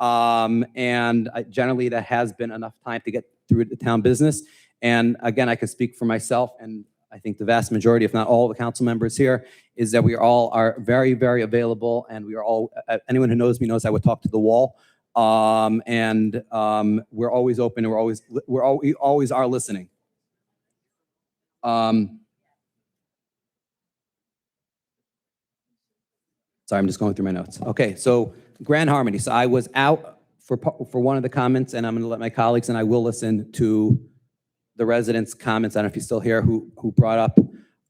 Generally that has been enough time to get through the town business. And again, I can speak for myself, and I think the vast majority, if not all the council members here, is that we all are very, very available, and we are all, anyone who knows me knows I would talk to the wall. We're always open, and we always are listening. Sorry, I'm just going through my notes. Okay, so Grand Harmony. So I was out for one of the comments, and I'm going to let my colleagues, and I will listen to the residents' comments. I don't know if he's still here, who brought up,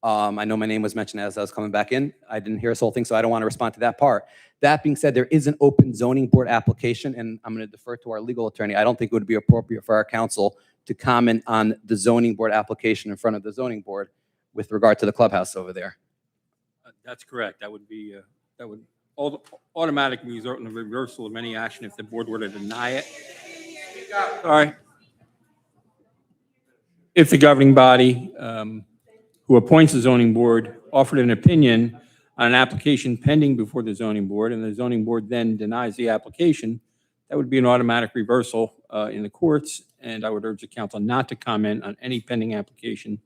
I know my name was mentioned as I was coming back in. I didn't hear this whole thing, so I don't want to respond to that part. That being said, there is an open zoning board application, and I'm going to defer to our legal attorney. I don't think it would be appropriate for our council to comment on the zoning board application in front of the zoning board with regard to the clubhouse over there. That's correct. That would be, that would automatically result in a reversal of any action if the board were to deny it. Sorry. If the governing body who appoints the zoning board offered an opinion on an application pending before the zoning board, and the zoning board then denies the application, that would be an automatic reversal in the courts, and I would urge the council not to comment on any pending application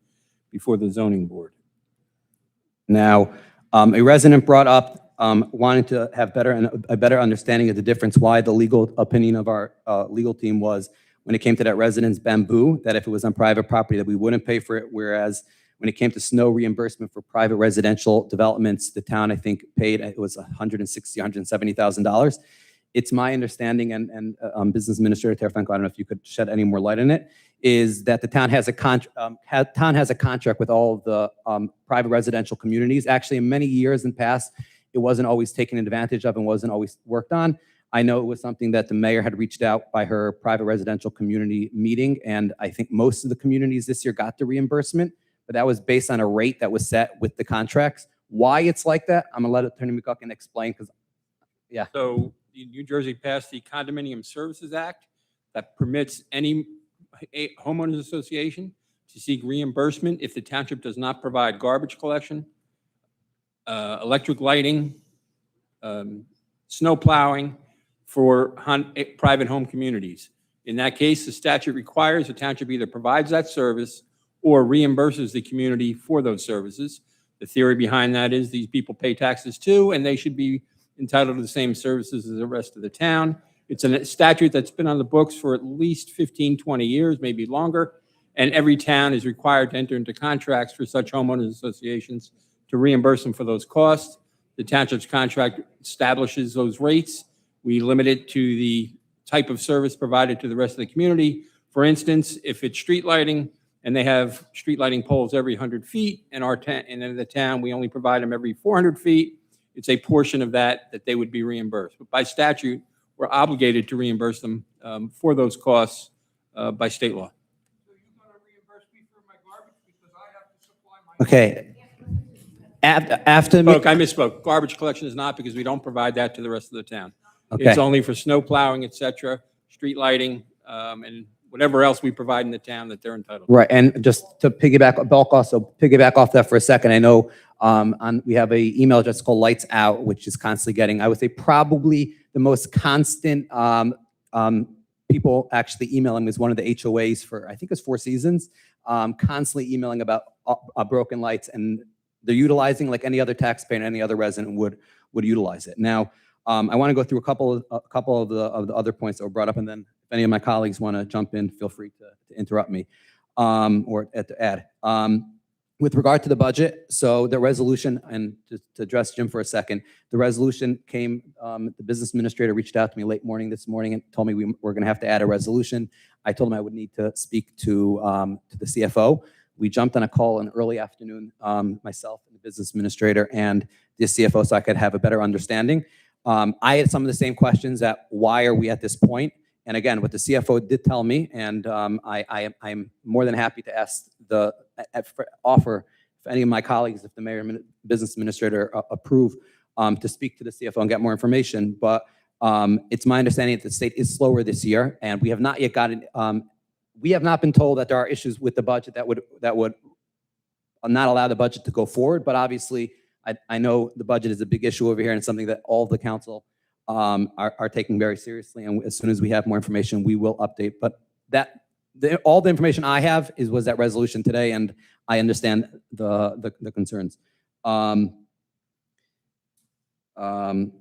before the zoning board. Now, a resident brought up wanting to have a better understanding of the difference, why the legal opinion of our legal team was when it came to that residence bamboo, that if it was on private property that we wouldn't pay for it, whereas when it came to snow reimbursement for private residential developments, the town, I think, paid, it was $160,000, $170,000. It's my understanding, and Business Administrator Terfenko, I don't know if you could shed any more light on it, is that the town has a contract with all of the private residential communities. Actually, in many years in past, it wasn't always taken advantage of and wasn't always worked on. I know it was something that the mayor had reached out by her private residential community meeting, and I think most of the communities this year got the reimbursement, but that was based on a rate that was set with the contracts. Why it's like that, I'm gonna let Attorney McGuckin explain, because, yeah. So New Jersey passed the Condominium Services Act that permits any homeowners association to seek reimbursement if the township does not provide garbage collection, electric lighting, snow plowing for private home communities. In that case, the statute requires the township either provides that service or reimburses the community for those services. The theory behind that is these people pay taxes too, and they should be entitled to the same services as the rest of the town. It's a statute that's been on the books for at least 15, 20 years, maybe longer, and every town is required to enter into contracts for such homeowners associations to reimburse them for those costs. The township's contract establishes those rates. We limit it to the type of service provided to the rest of the community. For instance, if it's street lighting and they have street lighting poles every 100 feet, and in the town, we only provide them every 400 feet, it's a portion of that they would be reimbursed. But by statute, we're obligated to reimburse them for those costs by state law. Okay. After I misspoke. Garbage collection is not, because we don't provide that to the rest of the town. Okay. It's only for snow plowing, et cetera, street lighting, and whatever else we provide in the town that they're entitled to. Right, and just to piggyback off that for a second, I know we have an email address called Lights Out, which is constantly getting, I would say, probably the most constant people actually emailing is one of the HOAs for, I think it's 4 Seasons, constantly emailing about broken lights, and they're utilizing like any other taxpayer and any other resident would utilize it. Now, I want to go through a couple of the other points that were brought up, and then if any of my colleagues want to jump in, feel free to interrupt me or to add. With regard to the budget, so the resolution, and to address Jim for a second, the resolution came, the business administrator reached out to me late morning this morning and told me we were going to have to add a resolution. I told him I would need to speak to the CFO. We jumped on a call in early afternoon, myself and the business administrator and the CFO, so I could have a better understanding. I had some of the same questions that why are we at this point? And again, what the CFO did tell me, and I'm more than happy to ask offer if any of my colleagues, if the mayor and business administrator approve, to speak to the CFO and get more information. But it's my understanding that the state is slower this year, and we have not yet gotten. We have not been told that there are issues with the budget that would not allow the budget to go forward. But obviously, I know the budget is a big issue over here, and it's something that all of the council are taking very seriously. And as soon as we have more information, we will update. But all the information I have was that resolution today, and I understand the concerns.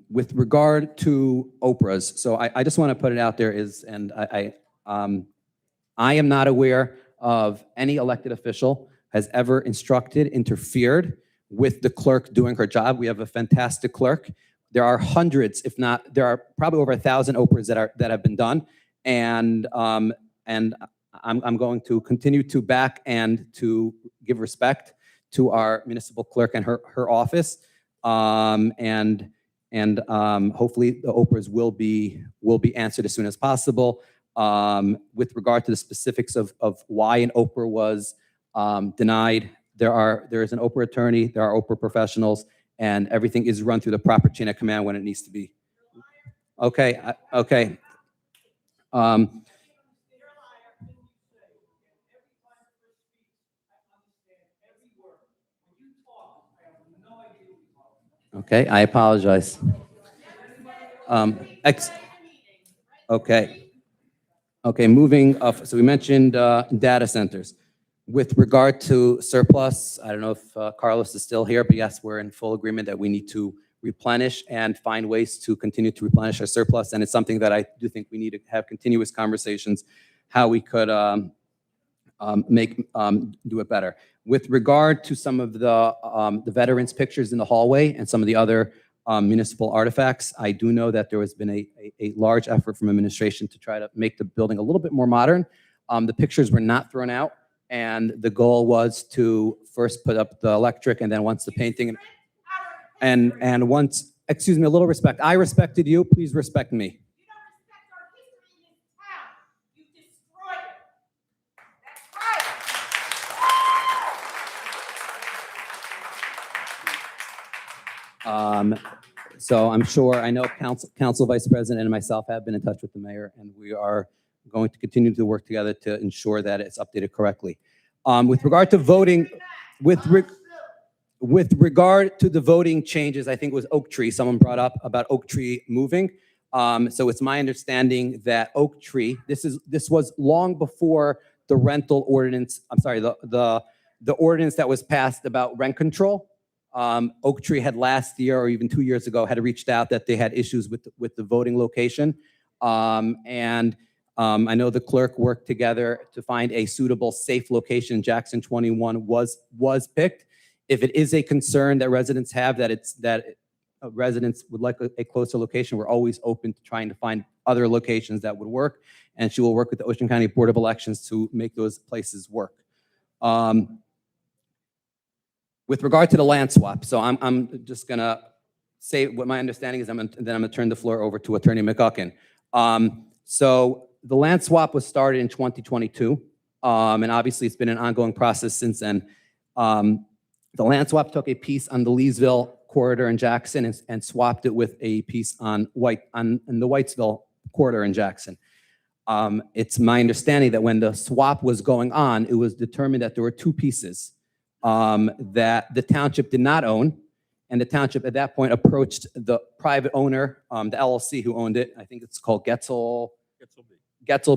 With regard to Oprah's, so I just want to put it out there I am not aware of any elected official has ever instructed, interfered with the clerk doing her job. We have a fantastic clerk. There are hundreds, if not, there are probably over 1,000 Oprahs that have been done, and I'm going to continue to back and to give respect to our municipal clerk and her office, and hopefully the Oprahs will be answered as soon as possible. With regard to the specifics of why an Oprah was denied, there is an Oprah attorney, there are Oprah professionals, and everything is run through the proper chain of command when it needs to be. Okay, okay. Okay, I apologize. Okay. Okay, moving up. So we mentioned data centers. With regard to surplus, I don't know if Carlos is still here, but yes, we're in full agreement that we need to replenish and find ways to continue to replenish our surplus. And it's something that I do think we need to have continuous conversations, how we could do it better. With regard to some of the veterans' pictures in the hallway and some of the other municipal artifacts, I do know that there has been a large effort from administration to try to make the building a little bit more modern. The pictures were not thrown out, and the goal was to first put up the electric, and then once the painting, and once, excuse me, a little respect. I respected you, please respect me. So I'm sure, I know Council Vice President and myself have been in touch with the mayor, and we are going to continue to work together to ensure that it's updated correctly. With regard to voting, with regard to the voting changes, I think it was Oak Tree, someone brought up about Oak Tree moving. So it's my understanding that Oak Tree, this was long before the rental ordinance, I'm sorry, the ordinance that was passed about rent control. Oak Tree had last year or even 2 years ago had reached out that they had issues with the voting location. I know the clerk worked together to find a suitable, safe location. Jackson 21 was picked. If it is a concern that residents have that residents would like a closer location, we're always open to trying to find other locations that would work. And she will work with the Ocean County Board of Elections to make those places work. With regard to the land swap, so I'm just gonna say what my understanding is, then I'm gonna turn the floor over to Attorney McGuckin. So the land swap was started in 2022, and obviously it's been an ongoing process since then. The land swap took a piece on the Leesville corridor in Jackson and swapped it with a piece on the Whitesville corridor in Jackson. It's my understanding that when the swap was going on, it was determined that there were two pieces that the township did not own, and the township at that point approached the private owner, the LLC who owned it. I think it's called Getzel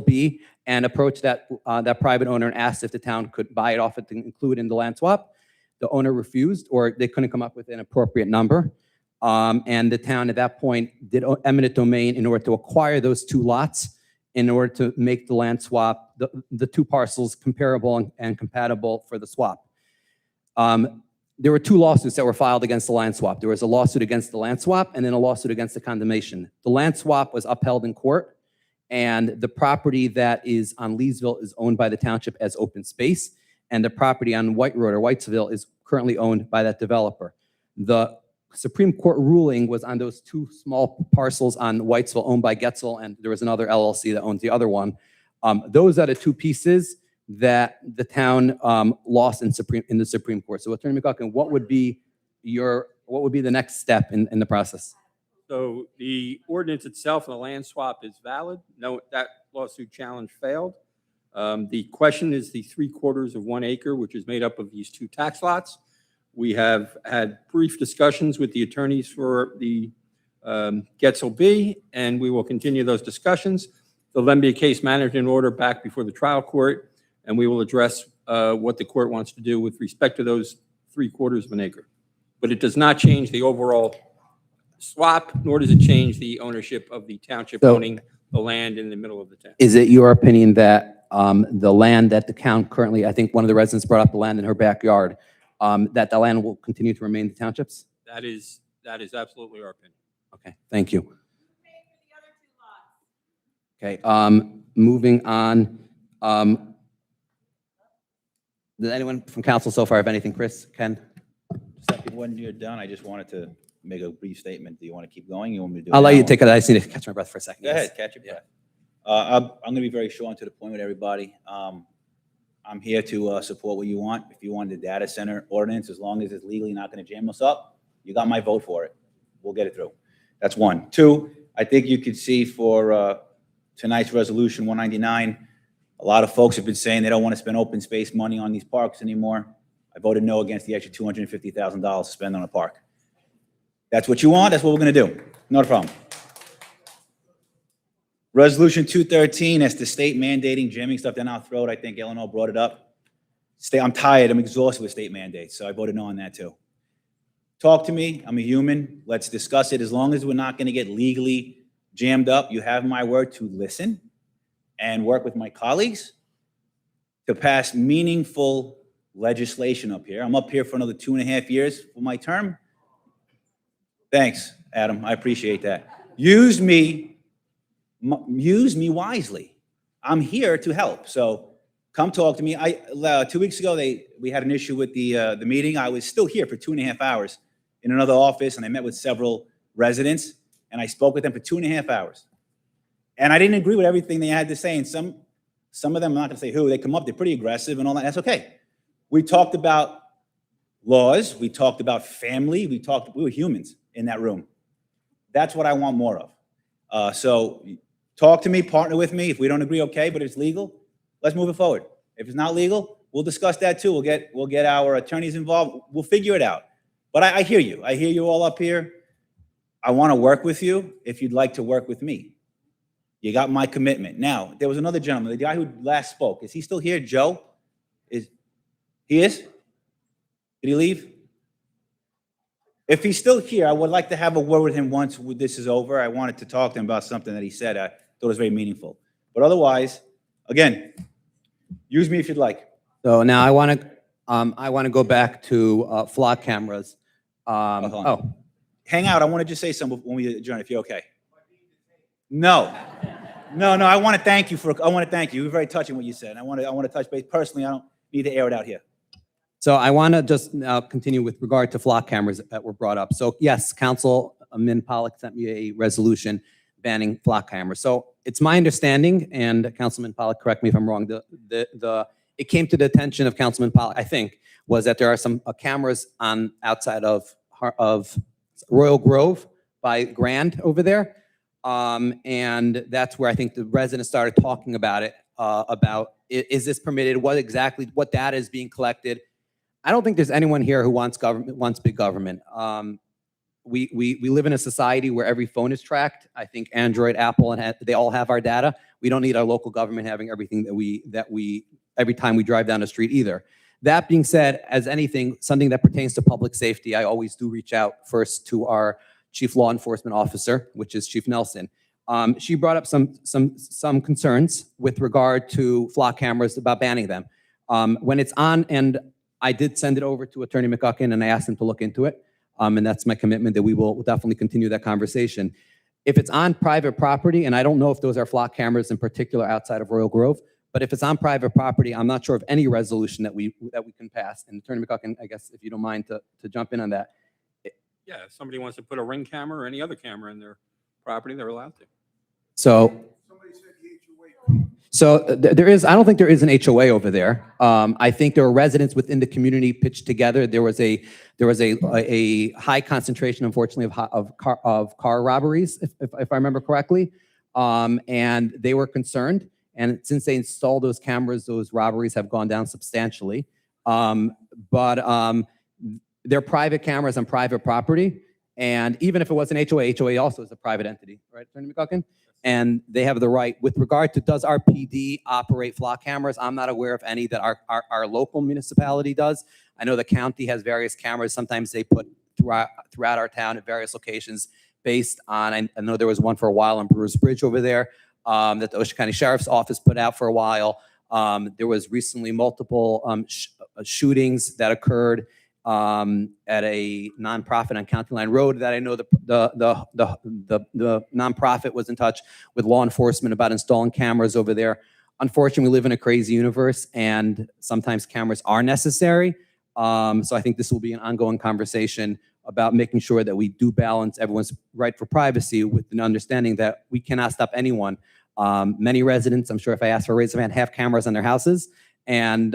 B, and approached that private owner and asked if the town could buy it off it to include in the land swap. The owner refused, or they couldn't come up with an appropriate number. And the town at that point did eminent domain in order to acquire those two lots in order to make the land swap, the two parcels comparable and compatible for the swap. There were two lawsuits that were filed against the land swap. There was a lawsuit against the land swap and then a lawsuit against the condemnation. The land swap was upheld in court, and the property that is on Leesville is owned by the township as open space, and the property on White Road or Whitesville is currently owned by that developer. The Supreme Court ruling was on those two small parcels on Whitesville owned by Getzel, and there was another LLC that owns the other one. Those are the two pieces that the town lost in the Supreme Court. So Attorney McGuckin, what would be the next step in the process? So the ordinance itself and the land swap is valid. No, that lawsuit challenge failed. The question is the 3/4 of 1 acre, which is made up of these two tax lots. We have had brief discussions with the attorneys for the Getzel B, and we will continue those discussions. There'll then be a case management order back before the trial court, and we will address what the court wants to do with respect to those 3/4 of an acre. But it does not change the overall swap, nor does it change the ownership of the township So- owning the land in the middle of the town. Is it your opinion that the land that the town currently, I think one of the residents brought up the land in her backyard, that the land will continue to remain the township's? That is absolutely our opinion. Okay, thank you. Okay, moving on. Does anyone from council so far have anything? Chris, Ken? When you're done, I just wanted to make a brief statement. Do you want to keep going? You want me to do it I'll let now? you take it. I just need to catch my breath for a second. Go ahead, catch your breath. I'm going to be very short and to the point with everybody. I'm here to support what you want. If you want the data center ordinance, as long as it's legally not going to jam us up, you got my vote for it. We'll get it through. That's one. Two, I think you could see for tonight's resolution 199, a lot of folks have been saying they don't want to spend open space money on these parks anymore. I voted no against the extra $250,000 to spend on a park. That's what you want. That's what we're going to do. Not a problem. Resolution 213, that's the state mandating jamming stuff down our throat. I think Eleanor brought it up. I'm tired. I'm exhausted with state mandates, so I voted no on that too. Talk to me. I'm a human. Let's discuss it. As long as we're not going to get legally jammed up, you have my word to listen and work with my colleagues to pass meaningful legislation up here. I'm up here for another 2.5 years for my term. Thanks, Adam. I appreciate that. Use me wisely. I'm here to help. So come talk to me. 2 weeks ago, we had an issue with the meeting. I was still here for 2.5 hours in another office, and I met with several residents, and I spoke with them for 2.5 hours. And I didn't agree with everything they had to say. And some of them, I'm not going to say who, they come up, they're pretty aggressive and all that. That's okay. We talked about laws. We talked about family. We were humans in that room. That's what I want more of. So talk to me, partner with me. If we don't agree, okay, but if it's legal, let's move it forward. If it's not legal, we'll discuss that too. We'll get our attorneys involved. We'll figure it out. But I hear you. I hear you all up here. I want to work with you if you'd like to work with me. You got my commitment. Now, there was another gentleman, the guy who last spoke. Is he still here? Joe? He is? Did he leave? If he's still here, I would like to have a word with him once this is over. I wanted to talk to him about something that he said. I thought it was very meaningful. But otherwise, again, use me if you'd like. So now I want to go back to flock cameras. Hang out. I want to just say something when we adjourn, if you're okay. No. I want to thank you. You were very touching what you said. I want to touch base personally. I don't need to air it out here. So I want to just now continue with regard to flock cameras that were brought up. So yes, Councilman Pollock sent me a resolution banning flock cameras. So it's my understanding, and Councilman Pollock, correct me if I'm wrong, it came to the attention of Councilman Pollock, I think, was that there are some cameras on outside of Royal Grove by Grand over there. And that's where I think the residents started talking about it, is this permitted? What data is being collected? I don't think there's anyone here who wants big government. We live in a society where every phone is tracked. I think Android, Apple, and they all have our data. We don't need our local government having everything that we every time we drive down the street either. That being said, as anything, something that pertains to public safety, I always do reach out first to our Chief Law Enforcement Officer, which is Chief Nelson. She brought up some concerns with regard to flock cameras about banning them. When it's on, and I did send it over to Attorney McGuckin and I asked him to look into it. And that's my commitment that we will definitely continue that conversation. If it's on private property, and I don't know if those are flock cameras in particular outside of Royal Grove, but if it's on private property, I'm not sure of any resolution that we can pass. And Attorney McGuckin, I guess if you don't mind to jump in on that. Yeah, if somebody wants to put a Ring camera or any other camera in their property, they're allowed to. So there is, I don't think there is an HOA over there. I think there are residents within the community pitched together. There was a high concentration, unfortunately, of car robberies, if I remember correctly. And they were concerned. And since they installed those cameras, those robberies have gone down substantially. But they're private cameras on private property. And even if it was an HOA, HOA also is a private entity, right, Attorney McGuckin? and they have the right. With regard to does our PD operate flock cameras, I'm not aware of any that our local municipality does. I know the county has various cameras. Sometimes they put throughout our town at various locations based on, I know there was one for a while on Brewers Bridge over there that the Ocean County Sheriff's Office put out for a while. There was recently multiple shootings that occurred at a nonprofit on County Line Road that I know the nonprofit was in touch with law enforcement about installing cameras over there. Unfortunately, we live in a crazy universe, and sometimes cameras are necessary. So I think this will be an ongoing conversation about making sure that we do balance everyone's right for privacy with an understanding that we cannot stop anyone. Many residents, I'm sure if I ask for a raise of hand, have cameras on their houses, and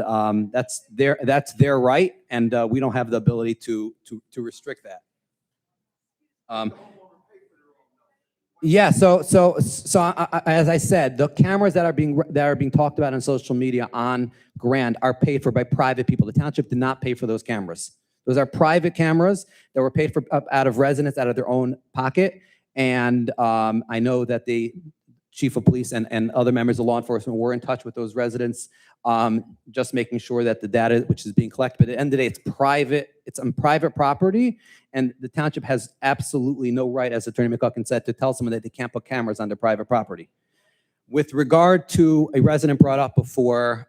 that's their right, and we don't have the ability to restrict that. Yeah. So as I said, the cameras that are being talked about on social media on Grand are paid for by private people. The township did not pay for those cameras. Those are private cameras that were paid for out of residents, out of their own pocket. And I know that the chief of police and other members of law enforcement were in touch with those residents, just making sure that the data which is being collected, but at the end of the day, it's private, it's on private property, and the township has absolutely no right, as Attorney McCucken said, to tell someone that they can't put cameras on their private property. With regard to a resident brought up before,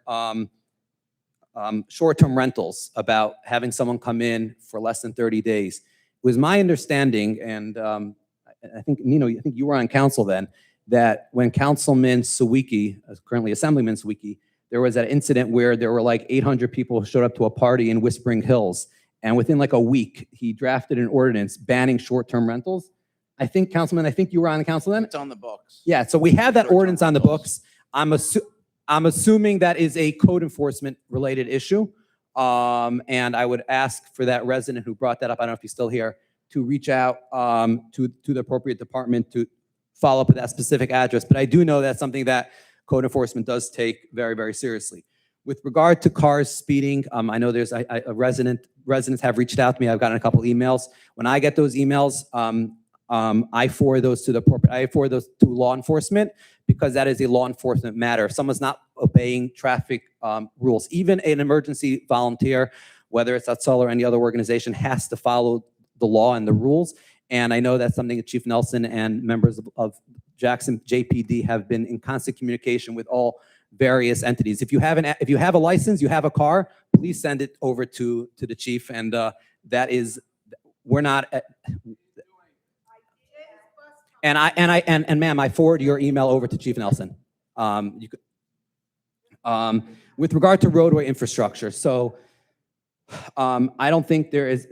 short-term rentals, about having someone come in for less than 30 days. It was my understanding, and I think, Nino, I think you were on council then, that when Councilman Sawicki, currently Assemblyman Sawicki, there was that incident where there were like 800 people who showed up to a party in Whispering Hills, and within like a week, he drafted an ordinance banning short-term rentals. I think, Councilman, I think you were on the council then? It's on the books. Yeah, so we have that ordinance on the books. I'm assuming that is a code enforcement related issue. And I would ask for that resident who brought that up, I don't know if he's still here, to reach out to the appropriate department to follow up with that specific address. But I do know that's something that code enforcement does take very, very seriously. With regard to cars speeding, I know there's residents have reached out to me. I've gotten a couple emails. When I get those emails, I forward those to law enforcement, because that is a law enforcement matter. If someone's not obeying traffic rules, even an emergency volunteer, whether it's Atzal or any other organization, has to follow the law and the rules. And I know that's something that Chief Nelson and members of Jackson JPD have been in constant communication with all various entities. If you have a license, you have a car, please send it over to the chief. And that is, we're not. And ma'am, I forward your email over to Chief Nelson. You could, with regard to roadway infrastructure, so I don't think there is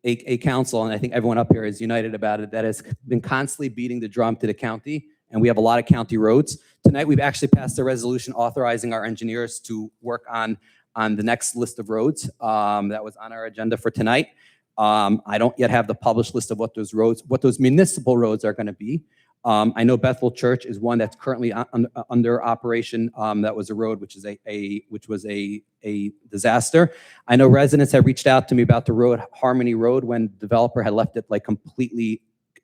a council, and I think everyone up here is united about it, that has been constantly beating the drum to the county, and we have a lot of county roads. Tonight, we've actually passed a resolution authorizing our engineers to work on the next list of roads that was on our agenda for tonight. I don't yet have the published list of what those municipal roads are going to be. I know Bethel Church is one that's currently under operation. That was a road which was a disaster. I know residents have reached out to me about the road, Harmony Road, when the developer had left it like completely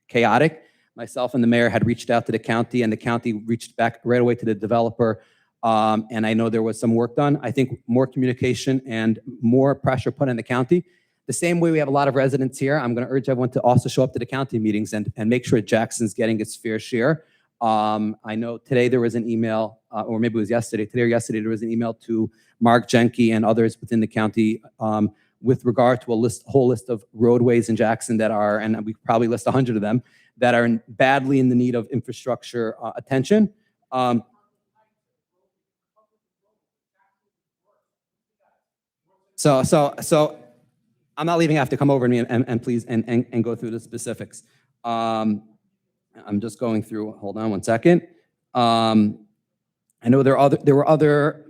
chaotic. Myself and the mayor had reached out to the county, and the county reached back right away to the developer. And I know there was some work done. I think more communication and more pressure put on the county. The same way we have a lot of residents here, I'm going to urge everyone to also show up to the county meetings and make sure Jackson's getting its fair share. I know today there was an email, or maybe it was yesterday, there was an email to Mark Jenke and others within the county with regard to a whole list of roadways in Jackson that are, and we probably list 100 of them, that are badly in the need of infrastructure attention. So I'm not leaving. I have to come over to me and please and go through the specifics. I'm just going through. Hold on one second. I know there were other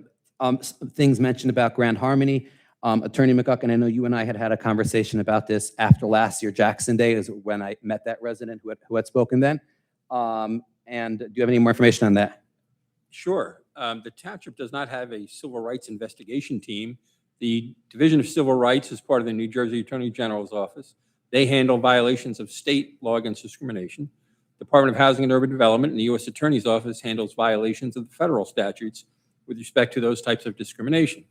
things mentioned about Grand Harmony. Attorney McCucken, I know you and I had a conversation about this after last year Jackson Day, is when I met that resident who had spoken then. And do you have any more information on that? Sure. The township does not have a civil rights investigation team. The Division of Civil Rights is part of the New Jersey Attorney General's office. They handle violations of state law against discrimination. Department of Housing and Urban Development and the U.S. Attorney's Office handles violations of the federal statutes with respect to those types of discrimination.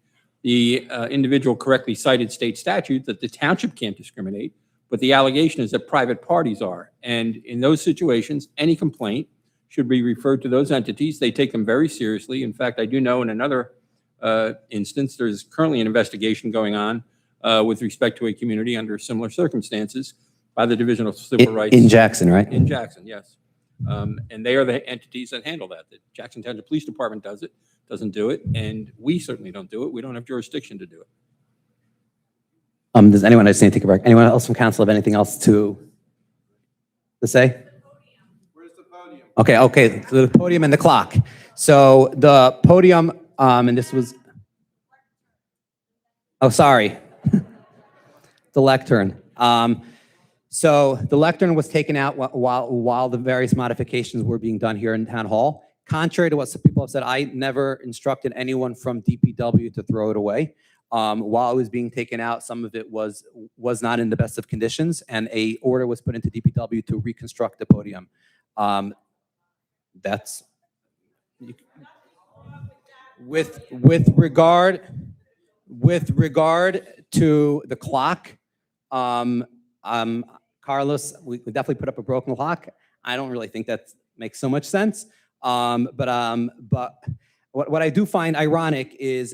The individual correctly cited state statute that the township can't discriminate, but the allegation is that private parties are. And in those situations, any complaint should be referred to those entities. They take them very seriously. In fact, I do know in another instance, there's currently an investigation going on with respect to a community under similar circumstances by the Division of Civil Rights. In Jackson, right? In Jackson, yes. And they are the entities that handle that. The Jackson Township Police Department doesn't do it, and we certainly don't do it. We don't have jurisdiction to do it. Does anyone else need to take a break? Anyone else from council have anything else to say? Where's the podium? Okay, so the podium and the clock. So the podium, and this was, oh, sorry. The lectern. So the lectern was taken out while the various modifications were being done here in Town Hall. Contrary to what some people have said, I never instructed anyone from DPW to throw it away. While it was being taken out, some of it was not in the best of conditions, and a order was put into DPW to reconstruct the podium. That's with regard to the clock. Carlos, we definitely put up a broken clock. I don't really think that makes so much sense. But what I do find ironic is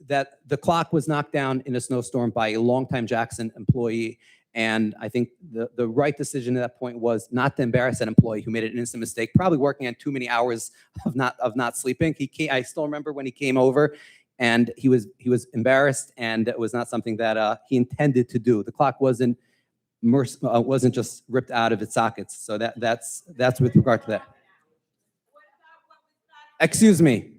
that the clock was knocked down in a snowstorm by a longtime Jackson employee. And I think the right decision at that point was not to embarrass that employee who made an innocent mistake, probably working on too many hours of not sleeping. I still remember when he came over and he was embarrassed, and it was not something that he intended to do. The clock wasn't just ripped out of its sockets. So that's with regard to that. Excuse me.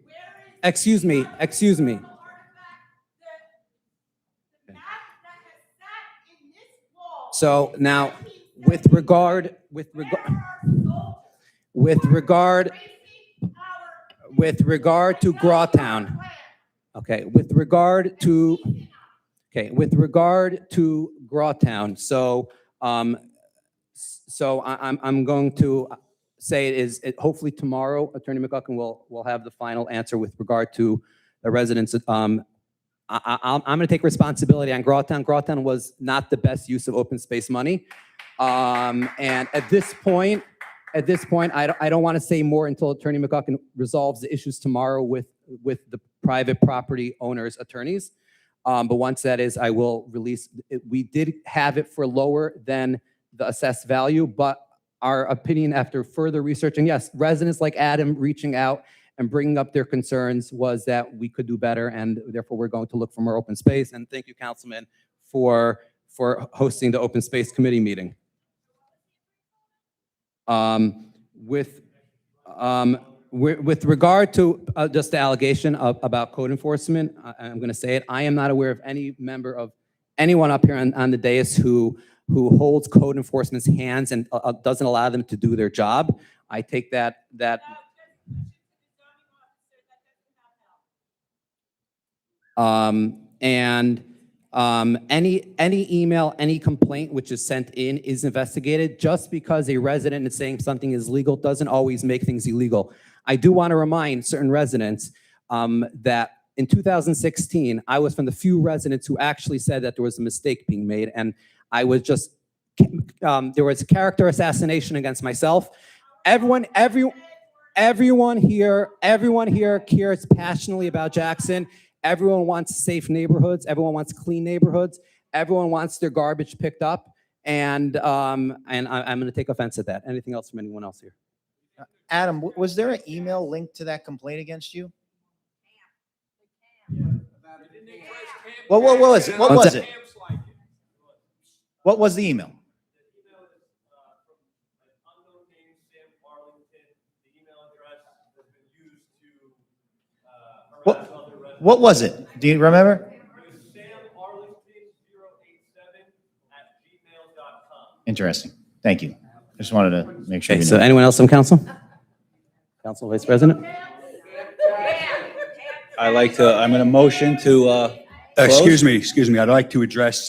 So now, with regard to Grawtown, okay, with regard to Grawtown, so I'm going to say hopefully tomorrow, Attorney McGuckin will have the final answer with regard to the residents. I'm going to take responsibility on Grawtown. Grawtown was not the best use of open space money. And at this point, I don't want to say more until Attorney McGuckin resolves the issues tomorrow with the private property owners' attorneys. But once that is, I will release it. We did have it for lower than the assessed value, but our opinion after further research, and yes, residents like Adam reaching out and bringing up their concerns, was that we could do better, and therefore we're going to look for more open space. And thank you, Councilman, for hosting the Open Space Committee meeting. With regard to just the allegation about code enforcement, I'm going to say it. I am not aware of any member of anyone up here on the dais who holds code enforcement's hands and doesn't allow them to do their job. I take that. Any email, any complaint which is sent in is investigated. Just because a resident is saying something is legal doesn't always make things illegal. I do want to remind certain residents that in 2016, I was from the few residents who actually said that there was a mistake being made, and I was just, there was character assassination against myself. Everyone here cares passionately about Jackson. Everyone wants safe neighborhoods. Everyone wants clean neighborhoods. Everyone wants their garbage picked up. And I'm going to take offense at that. Anything else from anyone else here? Adam, was there an email linked to that complaint against you? What was it? What was it? What was the email? What was it? Do you remember? Interesting. Thank you. Just wanted to make sure. Okay, so anyone else from council? Council Vice President? I'm going to motion to close. Excuse me. I'd like to address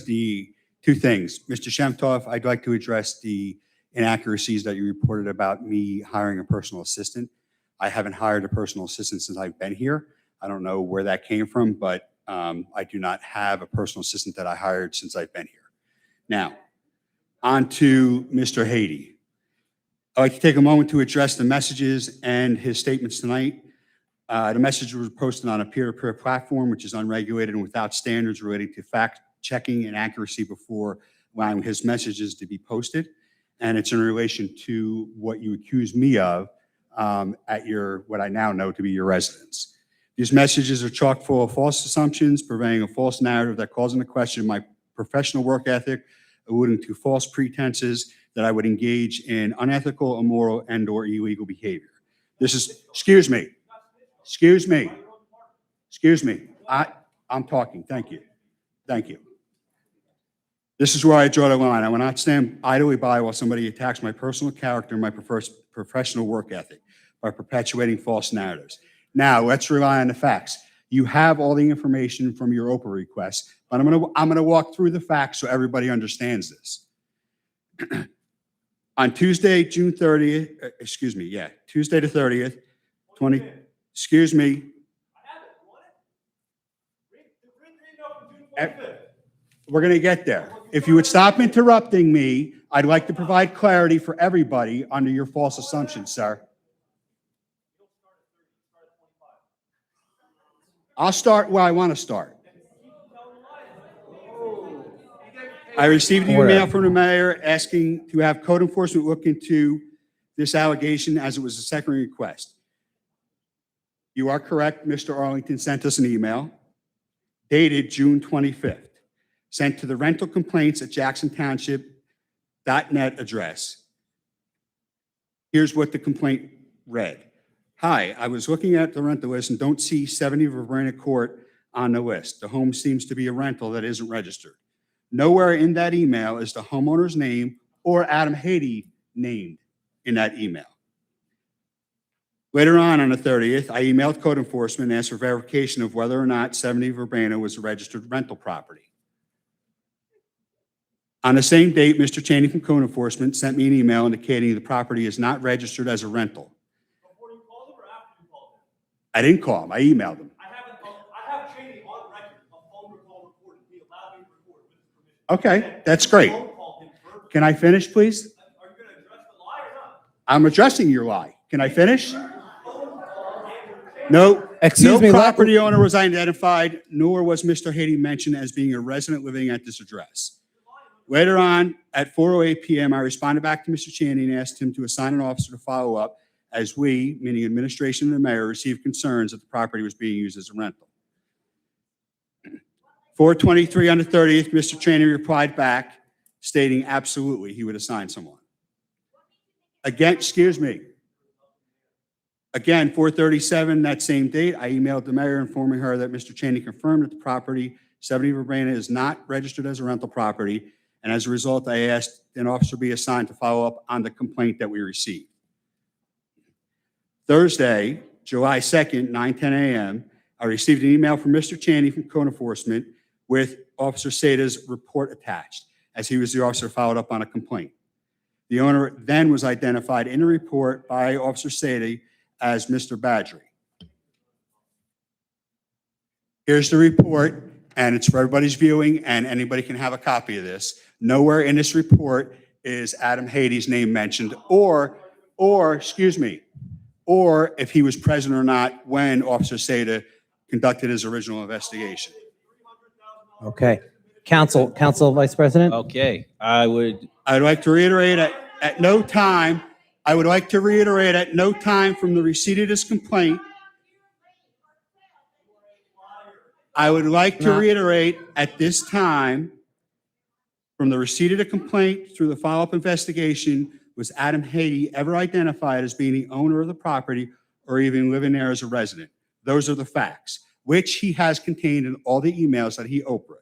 the Two things. Mr. Shemtoff, I'd like to address the inaccuracies that you reported about me hiring a personal assistant. I haven't hired a personal assistant since I've been here. I don't know where that came from, but I do not have a personal assistant that I hired since I've been here. Now, on to Mr. Haiti. I'd like to take a moment to address the messages and his statements tonight. The message was posted on a peer-to-peer platform, which is unregulated and without standards relating to fact-checking and accuracy before allowing his messages to be posted. And it's in relation to what you accuse me of at your, what I now know to be your residence. These messages are chock full of false assumptions, purveying a false narrative that calls into question my professional work ethic, alluding to false pretenses that I would engage in unethical, immoral, and/or illegal behavior. This is, excuse me. I'm talking. Thank you. Thank you. This is where I draw the line. I will not stand idly by while somebody attacks my personal character and my professional work ethic by perpetuating false narratives. Now, let's rely on the facts. You have all the information from your Oprah request, but I'm gonna walk through the facts so everybody understands this. On Tuesday, June 30th, Tuesday the 30th, we're going to get there. If you would stop interrupting me, I'd like to provide clarity for everybody under your false assumptions, sir. I'll start where I want to start. I received an email from the mayor asking to have code enforcement look into this allegation as it was a second request. You are correct. Mr. Arlington sent us an email dated June 25th, sent to the rental complaints at jacksontownship.net address. Here's what the complaint read. Hi, I was looking at the rental list and don't see 70 Verbrena Court on the list. The home seems to be a rental that isn't registered. Nowhere in that email is the homeowner's name or Adam Haiti named in that email. Later on the 30th, I emailed code enforcement and asked for verification of whether or not 70 Verbrena was a registered rental property. On the same date, Mr. Cheney from code enforcement sent me an email indicating the property is not registered as a rental. I didn't call him, I emailed him. I have Cheney on record, a phone call recorded. He allowed me to record with his permission. Okay, that's great. Can I finish, please? Are you going to address the lie or not? I'm addressing your lie. Can I finish? No, Excuse no me, property owner was identified, nor was Mr. Haiti mentioned as being a resident living at this address. Later on, at 4:08 p.m., I responded back to Mr. Cheney and asked him to assign an officer to follow up as we, meaning administration and the mayor, received concerns that the property was being used as a rental. 4:23 on the 30th, Mr. Cheney replied back stating absolutely he would assign someone. Again, excuse me. Again, 4:37 that same date, I emailed the mayor informing her that Mr. Cheney confirmed that the property, 70 Verbrena, is not registered as a rental property. And as a result, I asked an officer be assigned to follow up on the complaint that we received. Thursday, July 2nd, 9:10 a.m., I received an email from Mr. Cheney from code enforcement with Officer Sada's report attached, as he was the officer followed up on a complaint. The owner then was identified in a report by Officer Sada as Mr. Badgery. Here's the report, and it's for everybody's viewing, and anybody can have a copy of this. Nowhere in this report is Adam Haiti's name mentioned, or excuse me, or if he was present or not when Officer Sada conducted his original investigation. Okay. Council Vice President? Okay, I'd like to reiterate at no time, I would like to reiterate at no time from the receipt of this complaint, I would like to reiterate at this time, from the receipt of the complaint through the follow-up investigation, was Adam Haiti ever identified as being the owner of the property or even living there as a resident? Those are the facts, which he has contained in all the emails that he opened.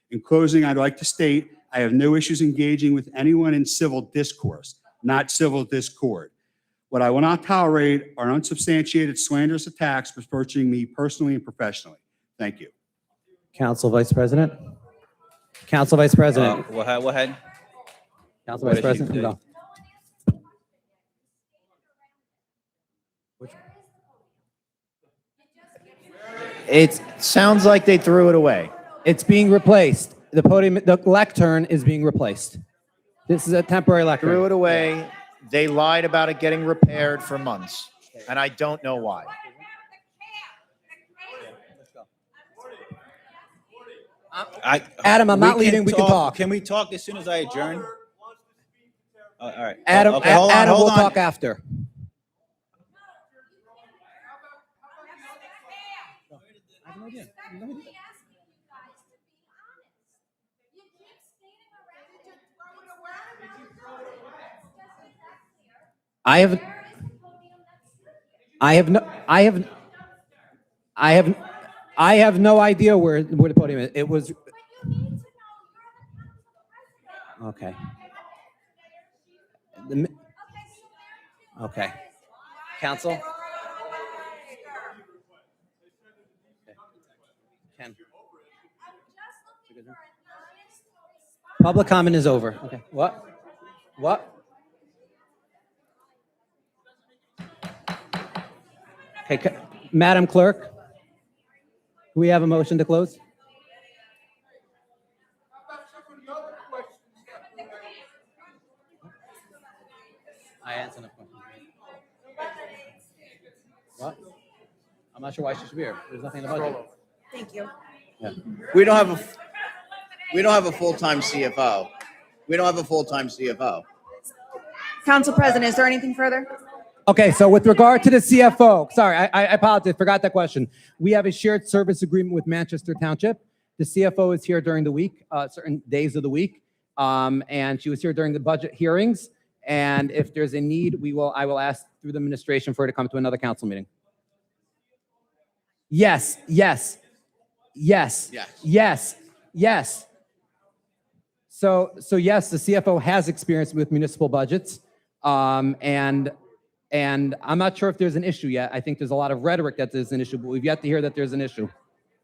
In closing, I'd like to state I have no issues engaging with anyone in civil discourse, not civil discord. What I will not tolerate are unsubstantiated slanderous attacks reproaching me personally and professionally. Thank you. Council Vice President? Council Vice President. Go ahead. Council What Vice did she President, say? go. It sounds like they threw it away. It's being replaced. The podium, the lectern is being replaced. This is a temporary lectern. Threw it away. They lied about it getting repaired for months, and I don't know why. Adam, I'm not leaving. We can talk. Can we talk as soon as I adjourn? All right. Adam, Okay, hold on, Adam, hold we'll on. talk after. I have no idea where the podium is. It was. Okay. Okay. Council? Ken. Public comment is over. Okay. What? Okay, Madam Clerk, do we have a motion to close? I answered the question. What? I'm not sure why she should be here. There's nothing in the budget. Thank you. Yeah. We don't have a full-time CFO. Council President, is there anything further? Okay, so with regard to the CFO, sorry, I apologize, forgot that question. We have a shared service agreement with Manchester Township. The CFO is here during the week, certain days of the week, and she was here during the budget hearings. And if there's a need, I will ask through the administration for her to come to another council meeting. Yes. So yes, the CFO has experience with municipal budgets, and I'm not sure if there's an issue yet. I think there's a lot of rhetoric that there's an issue, but we've yet to hear that there's an issue.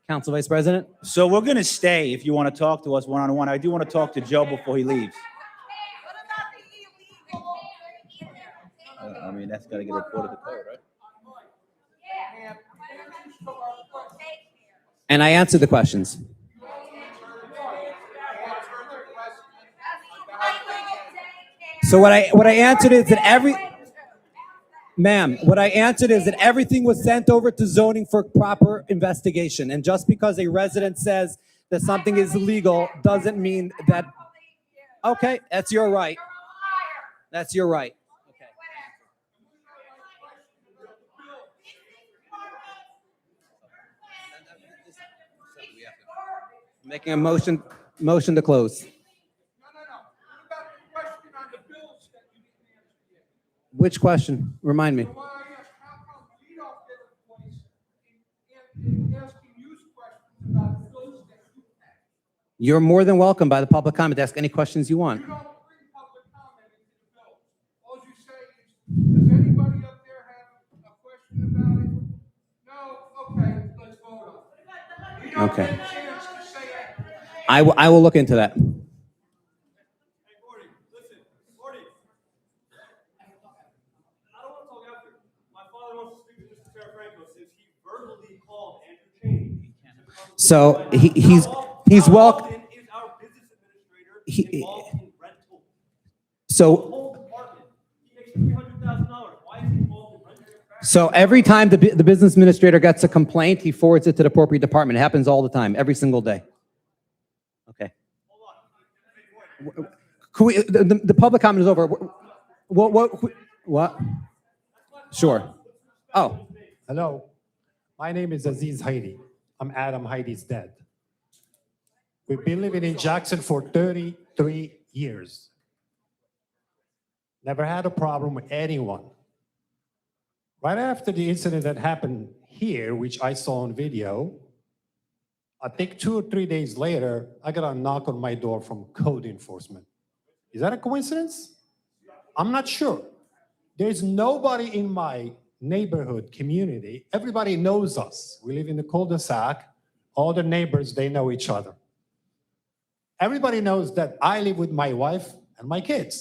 Council Vice President? So we're going to stay if you want to talk to us one-on-one. I do want to talk to Joe before he leaves. I mean, that's got to get reported to code, right? And I answered the questions. So what I answered is that everything was sent over to zoning for proper investigation. And just because a resident says that something is illegal doesn't mean that, okay, that's your right. That's your right. Okay. Making a motion to close. Which question? Remind me. You're more than welcome by the public comment to ask any questions you want. Okay. I will look into that. So he's welcome. So every time the business administrator gets a complaint, he forwards it to the appropriate department. It happens all the time, every single day. Okay. The public comment is over. What? Sure. Oh. Hello. My name is Aziz Heidi. I'm Adam Heidi's dad. We've been living in Jackson for 33 years. Never had a problem with anyone. Right after the incident that happened here, which I saw on video, I think 2 or 3 days later, I got a knock on my door from code enforcement. Is that a coincidence? I'm not sure. There's nobody in my neighborhood community. Everybody knows us. We live in the cul-de-sac. All the neighbors, they know each other. everybody knows that I live with my wife and my kids.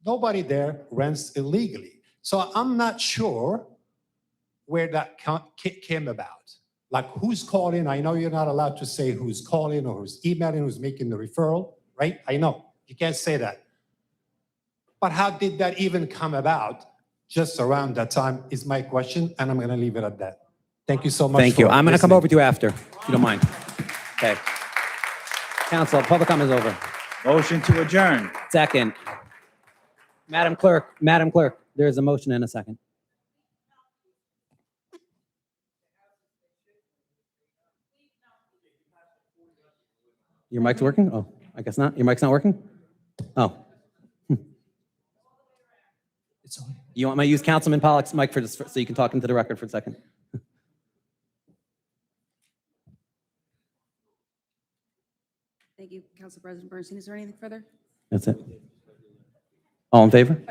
Nobody there rents illegally. So I'm not sure where that came about. Like who's calling? I know you're not allowed to say who's calling or who's emailing, who's making the referral, right? I know, you can't say that. But how did that even come about just around that time is my question, and I'm gonna leave it at that. Thank you so much. Thank you. for I'm going to come listening. over to you after, if you don't mind. Okay. Council, public comment is over. Motion to adjourn. Second. Madam Clerk, there's a motion and a second. Your mic's working? Oh, I guess not. Your mic's not working? Oh. You want me to use Councilman Pollock's mic for this, so you can talk into the record for a second? Thank you, Council President Bernstein. Is there anything further? That's it. All in favor?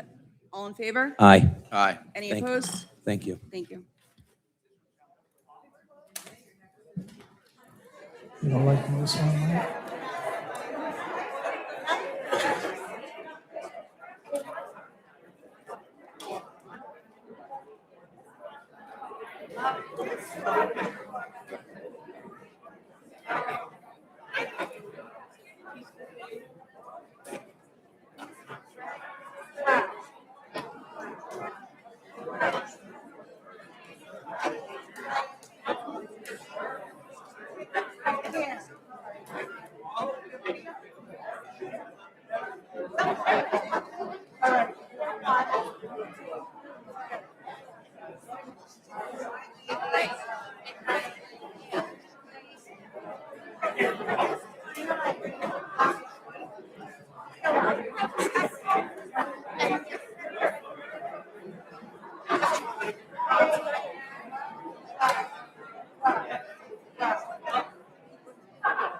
All in favor? Aye. Aye. Any Thank you. opposed? Thank you. Thank you. You don't like this one, right? Thank you.